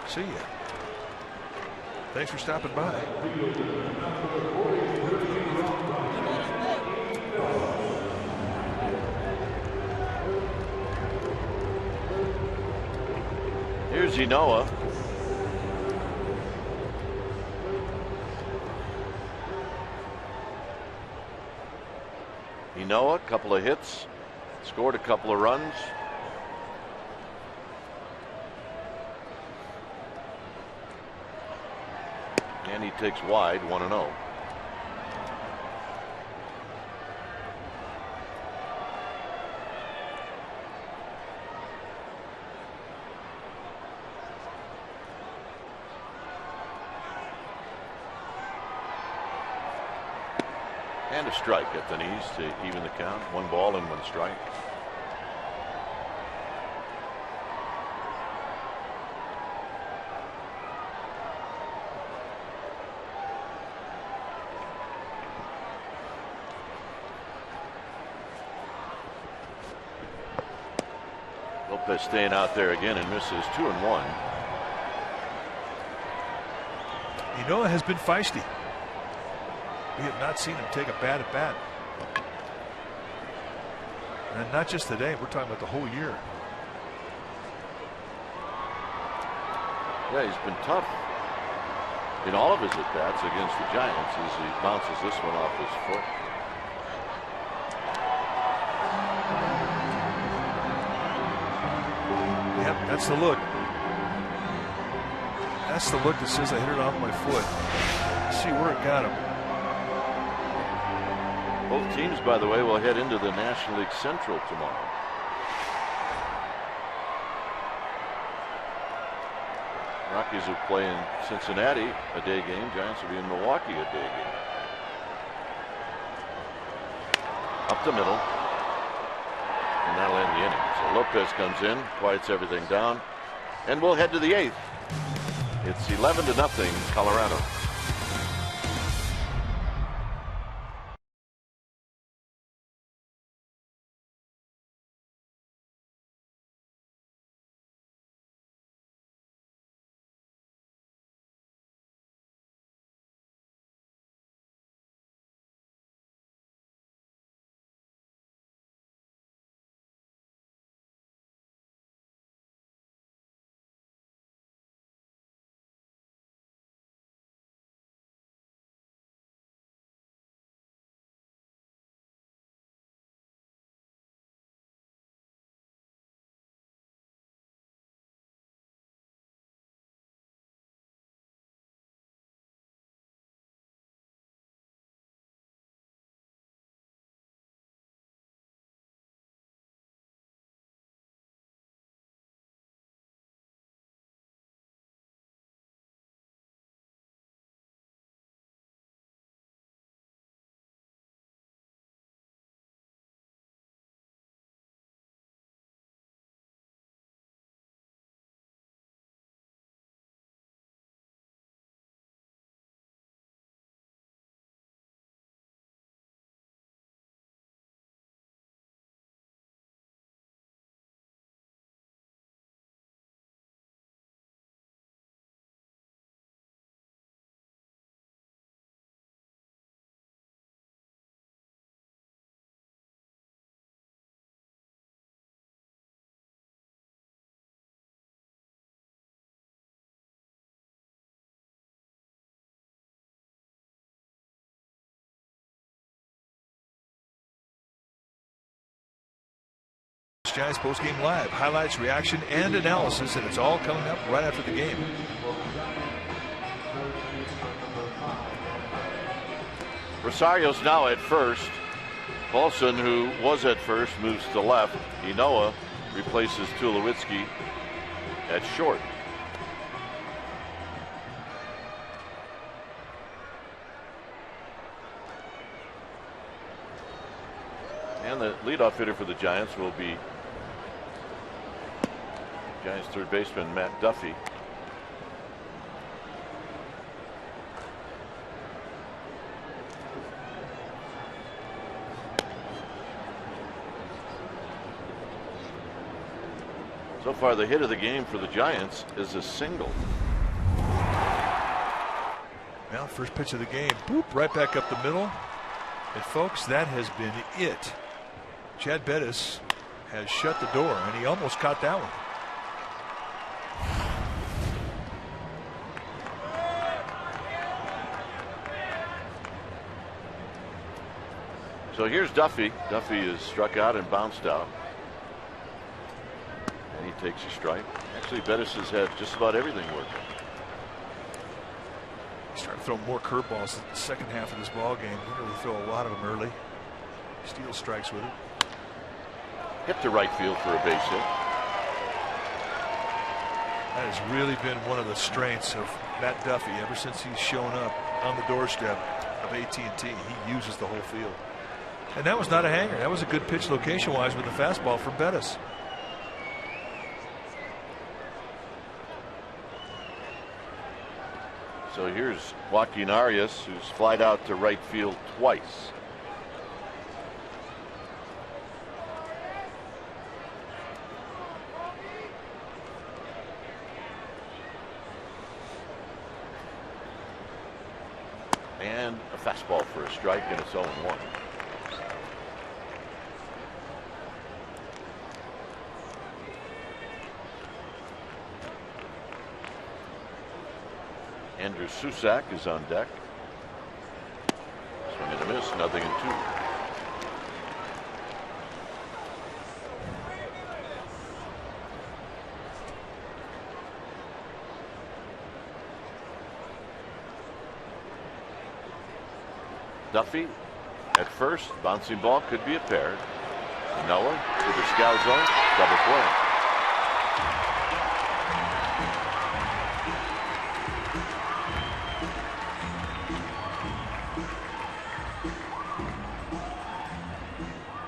See ya. Thanks for stopping by. Here's Enoa. Enoa, a couple of hits, scored a couple of runs. And he takes wide, 1-0. And a strike at the knees to even the count. 1 ball and 1 strike. Lopez staying out there again and misses 2-1. Enoa has been feisty. We have not seen him take a bad at bat. And not just today, we're talking about the whole year. Yeah, he's been tough in all of his at bats against the Giants as he bounces this one off his foot. Yep, that's the look. That's the look that says I hit it off my foot. Let's see where it got him. Both teams, by the way, will head into the National League Central tomorrow. Rockies will play in Cincinnati, a day game. Giants will be in Milwaukee, a day game. Up the middle. And that'll end the inning. So Lopez comes in, quiets everything down, and we'll head to the 8th. It's 11-0 Colorado. Giants postgame live, highlights, reaction, and analysis, and it's all coming up right after the game. Rosario's now at first. Paulson, who was at first, moves to left. Enoa replaces Tulowitzki at short. And the leadoff hitter for the Giants will be Giants third baseman Matt Duffy. So far, the hit of the game for the Giants is a single. Well, first pitch of the game, boop, right back up the middle. And folks, that has been it. Chad Bettis has shut the door, and he almost caught that one. So here's Duffy. Duffy is struck out and bounced out. And he takes a strike. Actually, Bettis has had just about everything working. He's trying to throw more curveballs in the second half of this ball game. He didn't really throw a lot of them early. Steals strikes with it. Hit to right field for a base hit. That has really been one of the strengths of Matt Duffy ever since he's shown up on the doorstep of AT&T. He uses the whole field. And that was not a hanger. That was a good pitch location-wise with the fastball from Bettis. So here's Joaquin Arias, who's flied out to right field twice. And a fastball for a strike, and it's 0-1. Andrew Susak is on deck. Swing and a miss, 0-2. Duffy at first, bouncing ball, could be a pair. Noah to the scout zone, double play.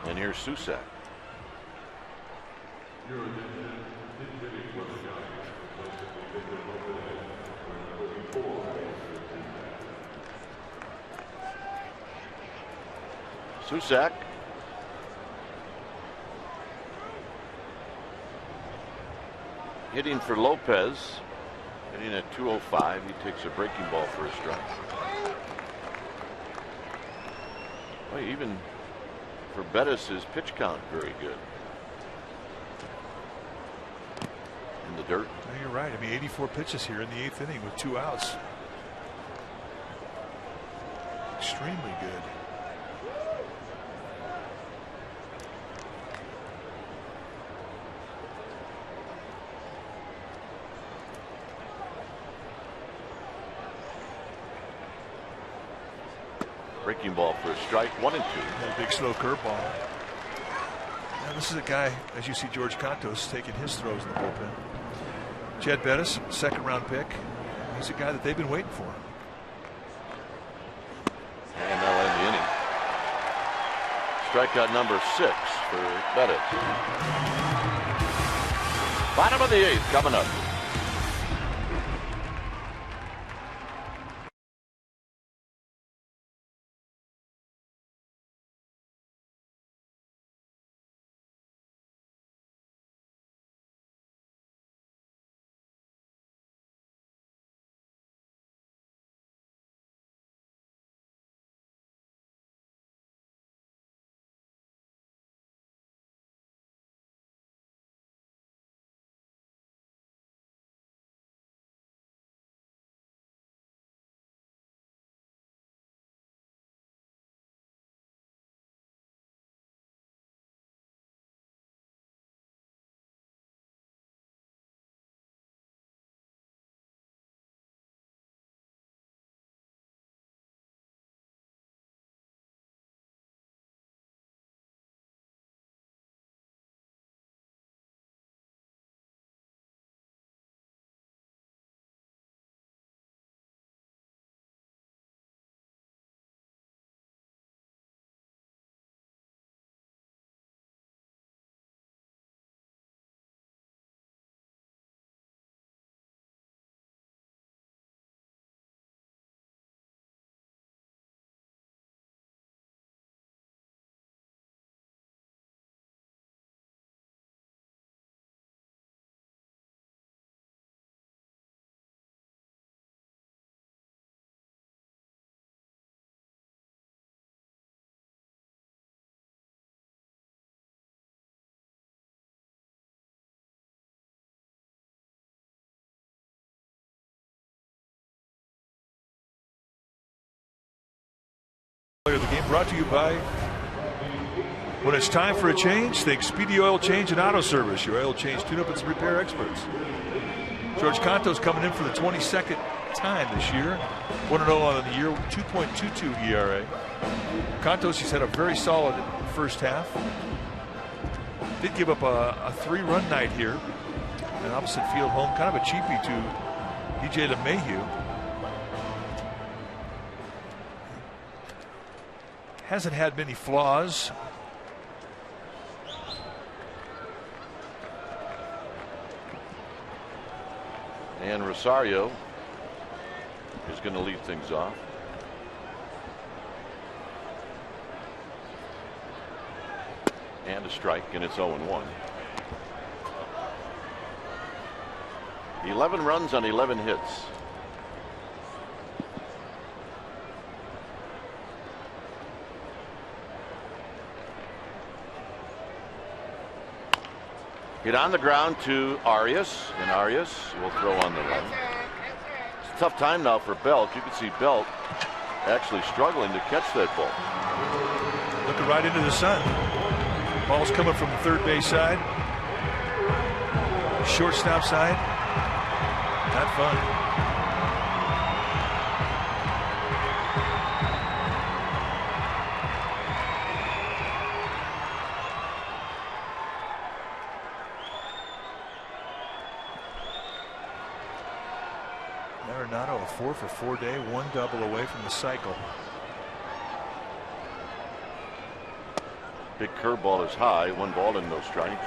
And here's Susak. Susak hitting for Lopez, hitting at 205. He takes a breaking ball for a strike. Well, even for Bettis, his pitch count very good. In the dirt. No, you're right. I mean, 84 pitches here in the 8th inning with 2 outs. Extremely good. Breaking ball for a strike, 1-2. A big slow curveball. Now this is a guy, as you see George Contos taking his throws in the bullpen. Chad Bettis, 2nd round pick. He's a guy that they've been waiting for. And that'll end the inning. Strikeout number 6 for Bettis. Bottom of the 8th coming up. Player of the game brought to you by, when it's time for a change, think Speedy Oil Change and Auto Service. Your oil change tune-up and repair experts. George Cantos coming in for the 22nd time this year. 1-0 on the year, 2.22 ERA. Cantos, he's had a very solid first half. Did give up a 3-run night here. An opposite field home, kind of a cheapie to DJ LeMahieu. Hasn't had many flaws. And Rosario is going to lead things off. And a strike, and it's 0-1. 11 runs on 11 hits. Hit on the ground to Arias, and Arias will throw on the run. It's a tough time now for Belt. You can see Belt actually struggling to catch that ball. Looking right into the sun. Ball's coming from the third base side. Shortstop side. Not fun. Arenado, a 4-for-4 day, 1 double away from the cycle. Big curveball is high, 1 ball and no strikes.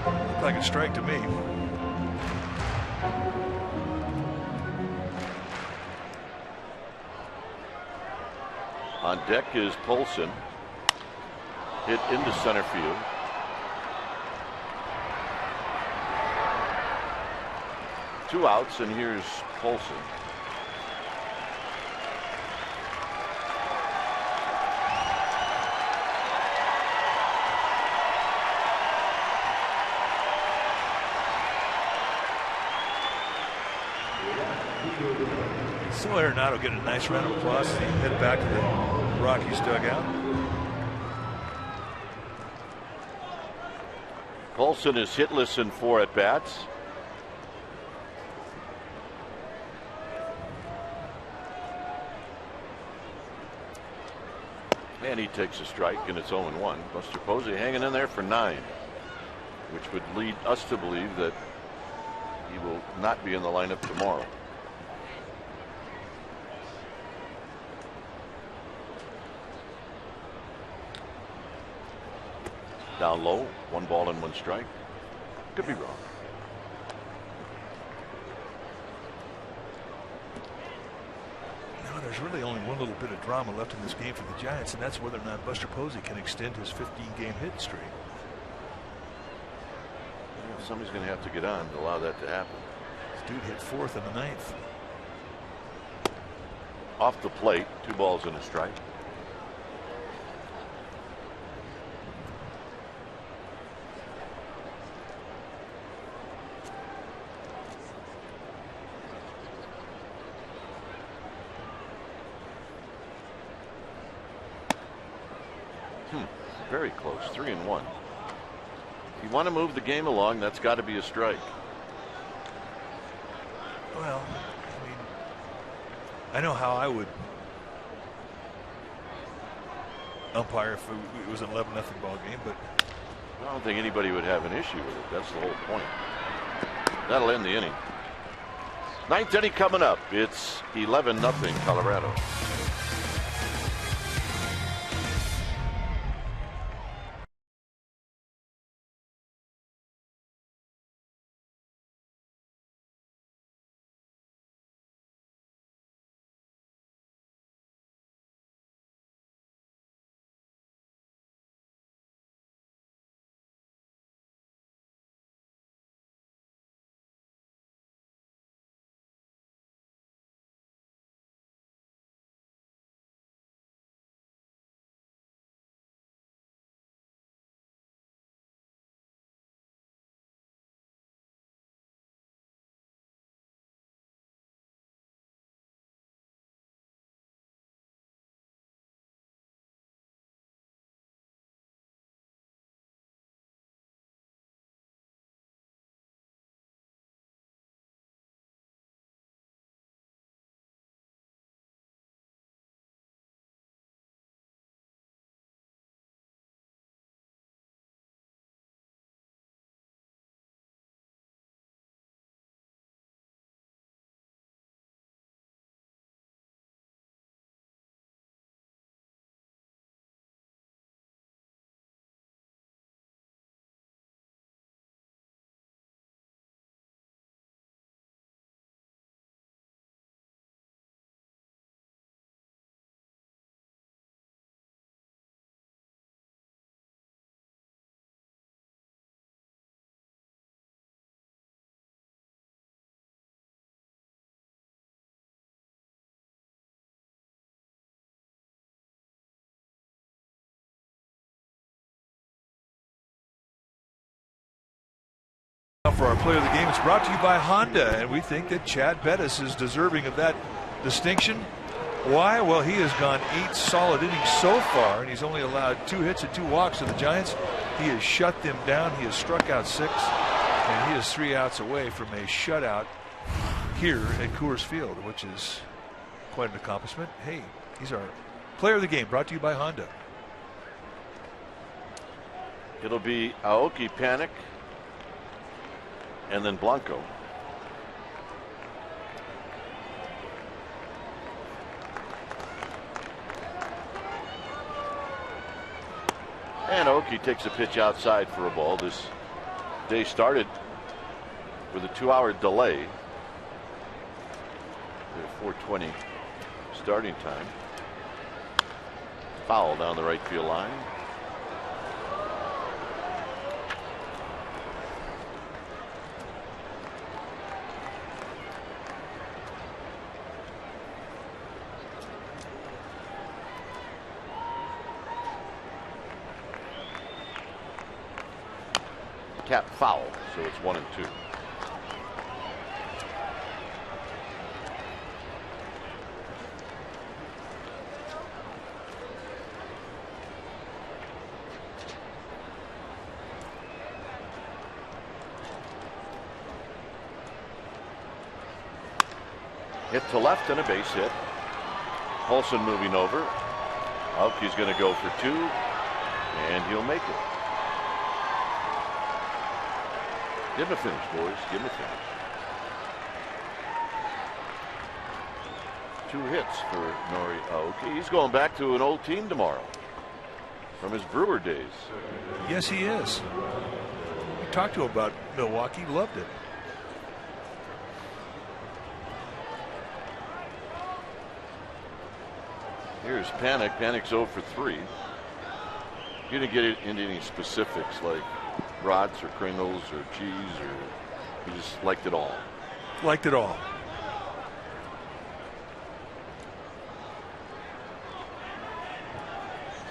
Looked like a strike to me. On deck is Polson. Hit into center field. Two outs, and here's Polson. So Arenado getting a nice round of applause as he head back to the Rockies dugout. Polson is hitless in 4 at-bats. And he takes a strike, and it's 0-1. Buster Posey hanging in there for 9, which would lead us to believe that he will not be in the lineup tomorrow. Down low, 1 ball and 1 strike. Could be wrong. There's really only one little bit of drama left in this game for the Giants, and that's whether or not Buster Posey can extend his 15-game hit streak. Well, somebody's going to have to get on to allow that to happen. This dude hit 4th in the 9th. Off the plate, 2 balls and a strike. Very close, 3-1. If you want to move the game along, that's got to be a strike. Well, I mean, I know how I would umpire if it was an 11-0 ball game, but I don't think anybody would have an issue with it. That's the whole point. That'll end the inning. 9th inning coming up. It's 11-0 Colorado. For our player of the game, it's brought to you by Honda, and we think that Chad Bettis is deserving of that distinction. Why? Well, he has gone 8 solid innings so far, and he's only allowed 2 hits and 2 walks to the Giants. He has shut them down. He has struck out 6, and he is 3 outs away from a shutout here at Coors Field, which is quite an accomplishment. Hey, he's our player of the game, brought to you by Honda. It'll be Aoki, Panic, and then Blanco. And Aoki takes a pitch outside for a ball. This day started with a 2-hour delay. 4:20 starting time. Foul down the right field line. Cap foul, so it's 1-2. Hit to left and a base hit. Paulson moving over. Aoki's going to go for 2, and he'll make it. Give him a finish, boys. Give him a finish. 2 hits for Nori Aoki. He's going back to an old team tomorrow from his Brewer days. Yes, he is. We talked to him about Milwaukee. Loved it. Here's Panic. Panic's 0 for 3. You didn't get into any specifics like brats or kringles or cheese, or you just liked it all? Liked it all.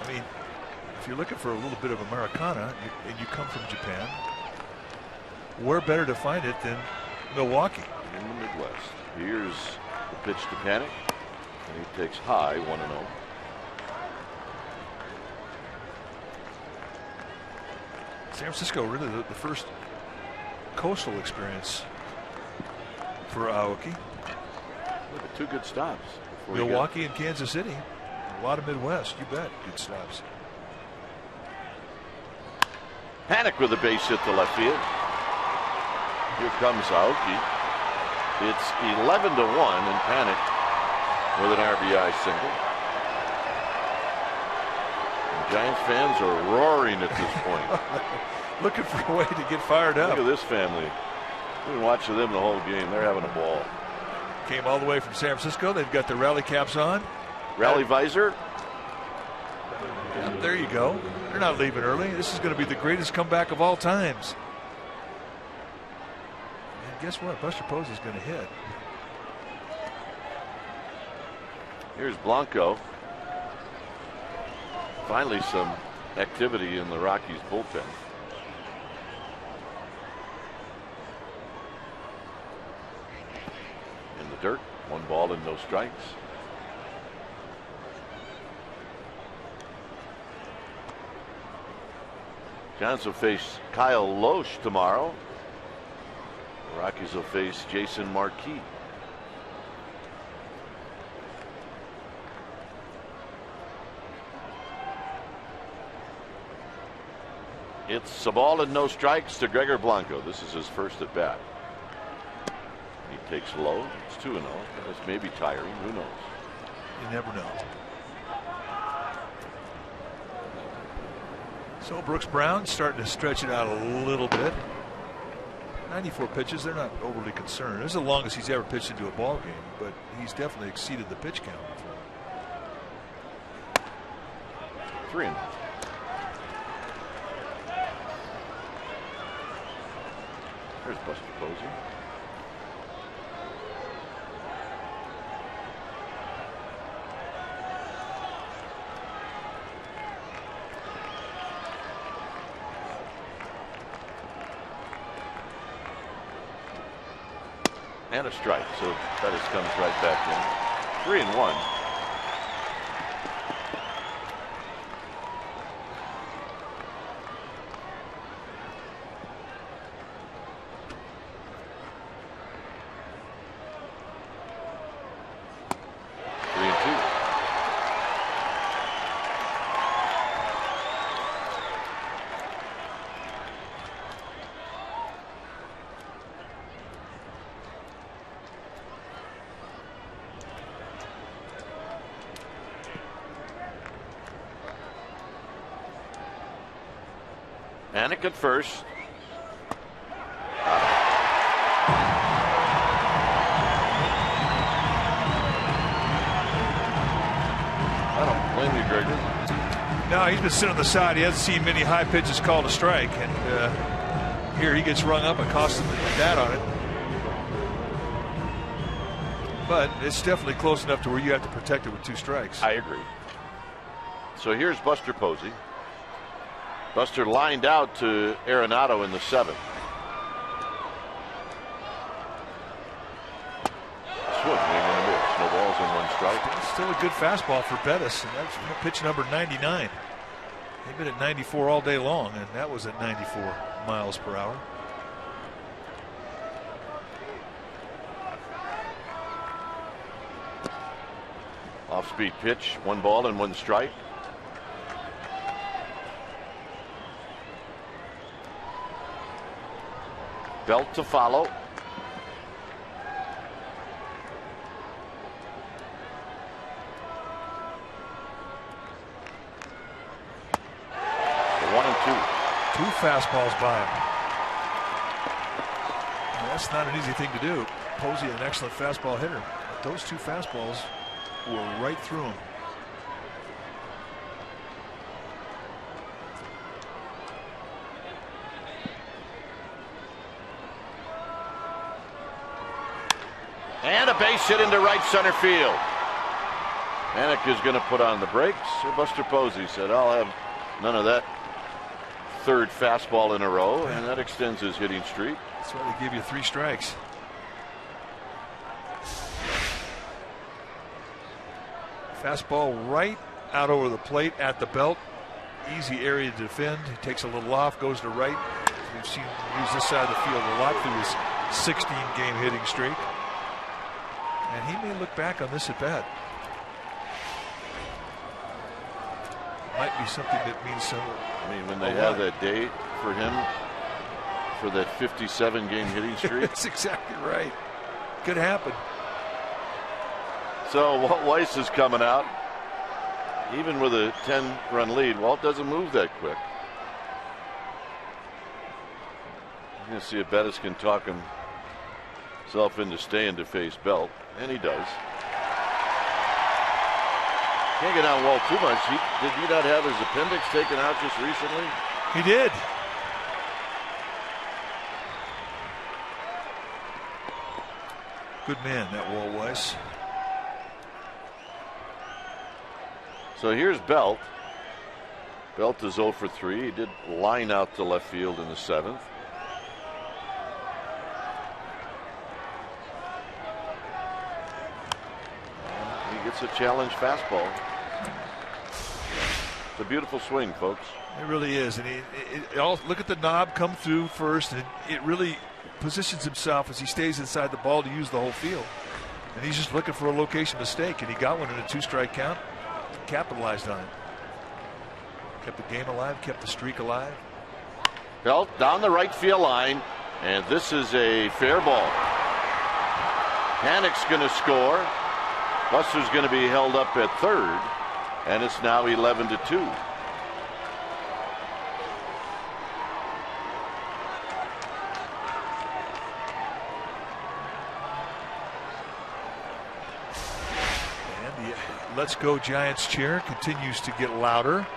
I mean, if you're looking for a little bit of Americana and you come from Japan, where better to find it than Milwaukee? In the Midwest. Here's the pitch to Panic, and he takes high, 1-0. San Francisco, really the first coastal experience for Aoki. Look at 2 good stops. Milwaukee and Kansas City. A lot of Midwest, you bet. Good stops. Panic with a base hit to left field. Here comes Aoki. It's 11-1, and Panic with an RBI single. And Giants fans are roaring at this point. Looking for a way to get fired up. Look at this family. We've been watching them the whole game. They're having a ball. Came all the way from San Francisco. They've got their rally caps on. Rally visor. Yeah, there you go. They're not leaving early. This is going to be the greatest comeback of all times. And guess what? Buster Posey's going to hit. Here's Blanco. Finally some activity in the Rockies bullpen. In the dirt, 1 ball and no strikes. Giants will face Kyle Loesch tomorrow. The Rockies will face Jason Marquis. It's a ball and no strikes to Gregor Blanco. This is his first at bat. He takes low. It's 2-0. This may be tiring. Who knows? You never know. So Brooks Brown starting to stretch it out a little bit. 94 pitches. They're not overly concerned. This is the longest he's ever pitched into a ball game, but he's definitely exceeded the pitch count before. 3-0. There's Buster Posey. and a strike. So Bettis comes right back in. 3-1. Anik at first. I don't blame you, Gregory. No, he's been sitting on the side. He hasn't seen many high pitches called a strike, and here he gets rung up and costs him that on it. But it's definitely close enough to where you have to protect it with 2 strikes. I agree. So here's Buster Posey. Buster lined out to Arenado in the 7th. Swing and a miss. No balls and 1 strike. It's still a good fastball for Bettis, and that's pitch number 99. They've been at 94 all day long, and that was at 94 miles per hour. Off-speed pitch, 1 ball and 1 strike. Belt to follow. The 1-2. 2 fastballs by him. Well, that's not an easy thing to do. Posey, an excellent fastball hitter. But those 2 fastballs were right through him. And a base hit into right center field. Anik is going to put on the brakes. Buster Posey said, I'll have none of that 3rd fastball in a row, and that extends his hitting streak. That's why they give you 3 strikes. Fastball right out over the plate at the belt. Easy area to defend. He takes a little off, goes to right. We've seen him use this side of the field a lot through his 16-game hitting streak. And he may look back on this at bat. Might be something that means so. I mean, when they have that day for him for that 57-game hitting streak. That's exactly right. Could happen. So Walt Weiss is coming out. Even with a 10-run lead, Walt doesn't move that quick. You're going to see if Bettis can talk himself into staying to face Belt. And he does. Can't get on Walt too much. Did he not have his appendix taken out just recently? He did. Good man, that Walt Weiss. So here's Belt. Belt is 0 for 3. He did line out to left field in the 7th. It's a challenge fastball. It's a beautiful swing, folks. It really is. And look at the knob come through first, and it really positions himself as he stays inside the ball to use the whole field. And he's just looking for a location mistake, and he got one in a 2-strike count. Capitalized on it. Kept the game alive, kept the streak alive. Belt down the right field line, and this is a fair ball. Panic's going to score. Buster's going to be held up at 3rd, and it's now 11-2. And the Let's Go Giants cheer continues to get louder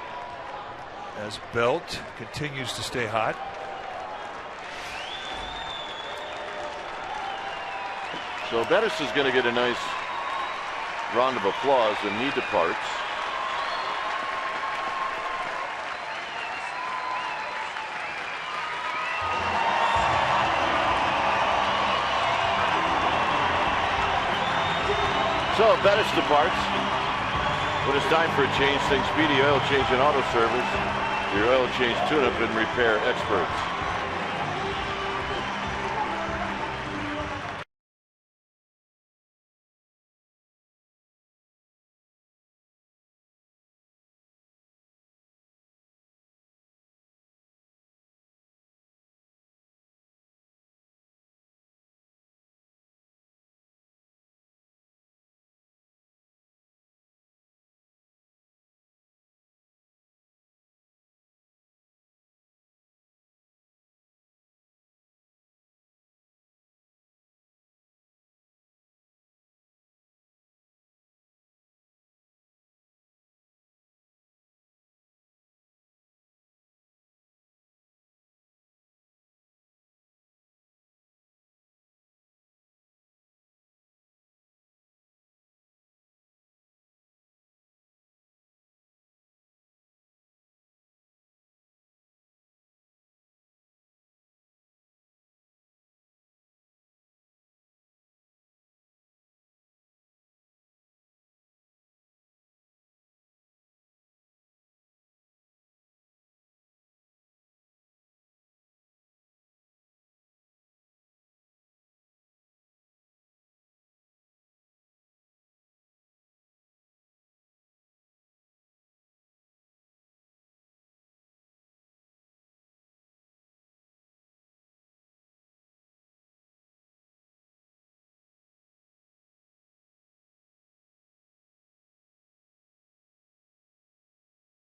as Belt continues to stay hot. So Bettis is going to get a nice round of applause when he departs. So Bettis departs. When it's time for a change, think Speedy Oil Change and Auto Service. Your oil change tune-up and repair experts.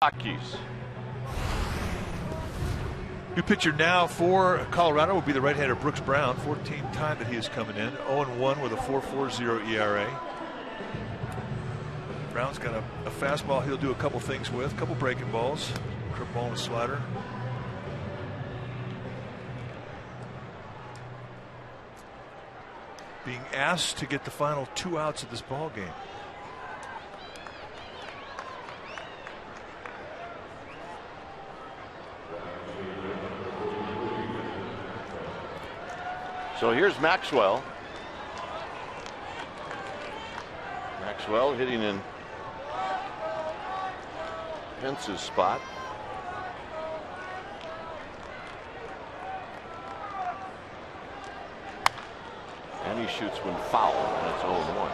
Rockies. New pitcher now for Colorado will be the right-hander Brooks Brown. 14th time that he is coming in. 0-1 with a 4.40 ERA. Brown's got a fastball he'll do a couple things with. A couple breaking balls. Curveball and a slider. Being asked to get the final 2 outs of this ball game. So here's Maxwell. Maxwell hitting in Pence's spot. And he shoots when fouled, and it's 0-1.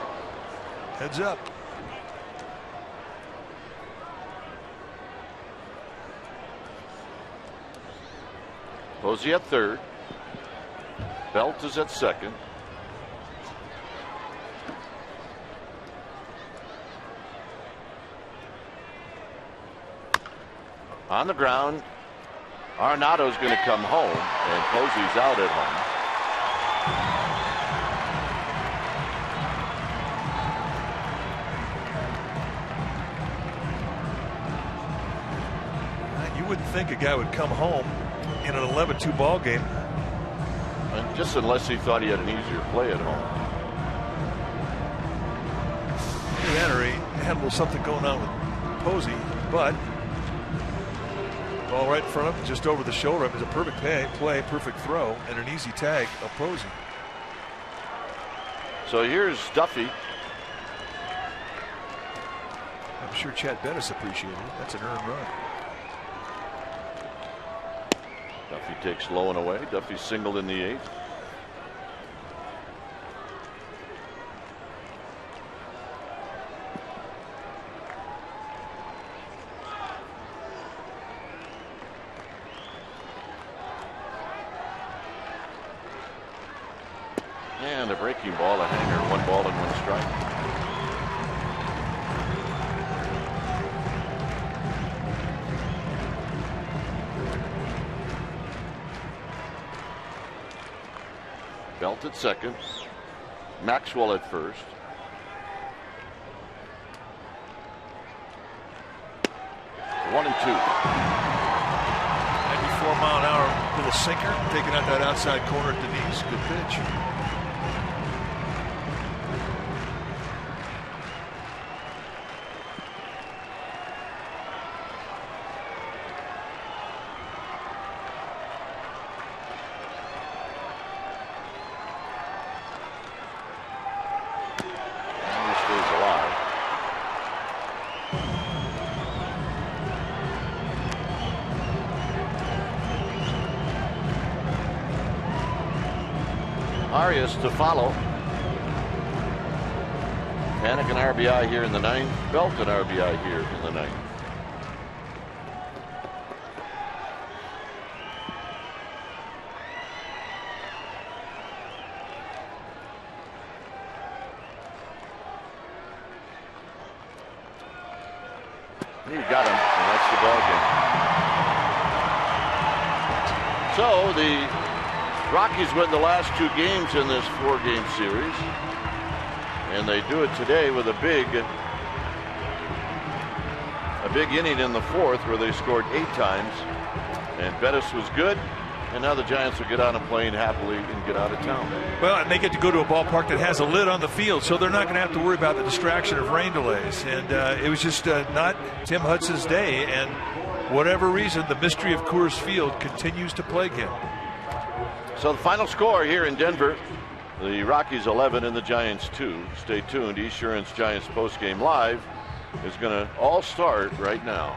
Heads up. Posey at third. Belt is at second. On the ground, Arenado's going to come home, and Posey's out at home. You wouldn't think a guy would come home in an 11-2 ball game. Just unless he thought he had an easier play at home. Either he had a little something going on with Posey, but ball right in front of him, just over the shoulder of him, is a perfect play, perfect throw, and an easy tag of Posey. So here's Duffy. I'm sure Chad Bettis appreciated it. That's an earned run. Duffy takes low and away. Duffy singled in the 8th. And a breaking ball, a hanger, 1 ball and 1 strike. Belt at second. Maxwell at first. One and 2. 94-mile-an-hour little sinker, taking out that outside corner at the knees. Good pitch. Arias to follow. Panik an RBI here in the ninth. Belt an RBI here in the ninth. He got him, and that's the ball game. So the Rockies win the last 2 games in this 4-game series, and they do it today with a big inning in the 4th where they scored 8 times, and Bettis was good. And now the Giants will get on a plane happily and get out of town. Well, and they get to go to a ballpark that has a lid on the field, so they're not going to have to worry about the distraction of rain delays. And it was just not Tim Hudson's day, and whatever reason, the mystery of Coors Field continues to plague him. So the final score here in Denver, the Rockies 11 and the Giants 2. Stay tuned. Esurance Giants postgame live is going to all start right now.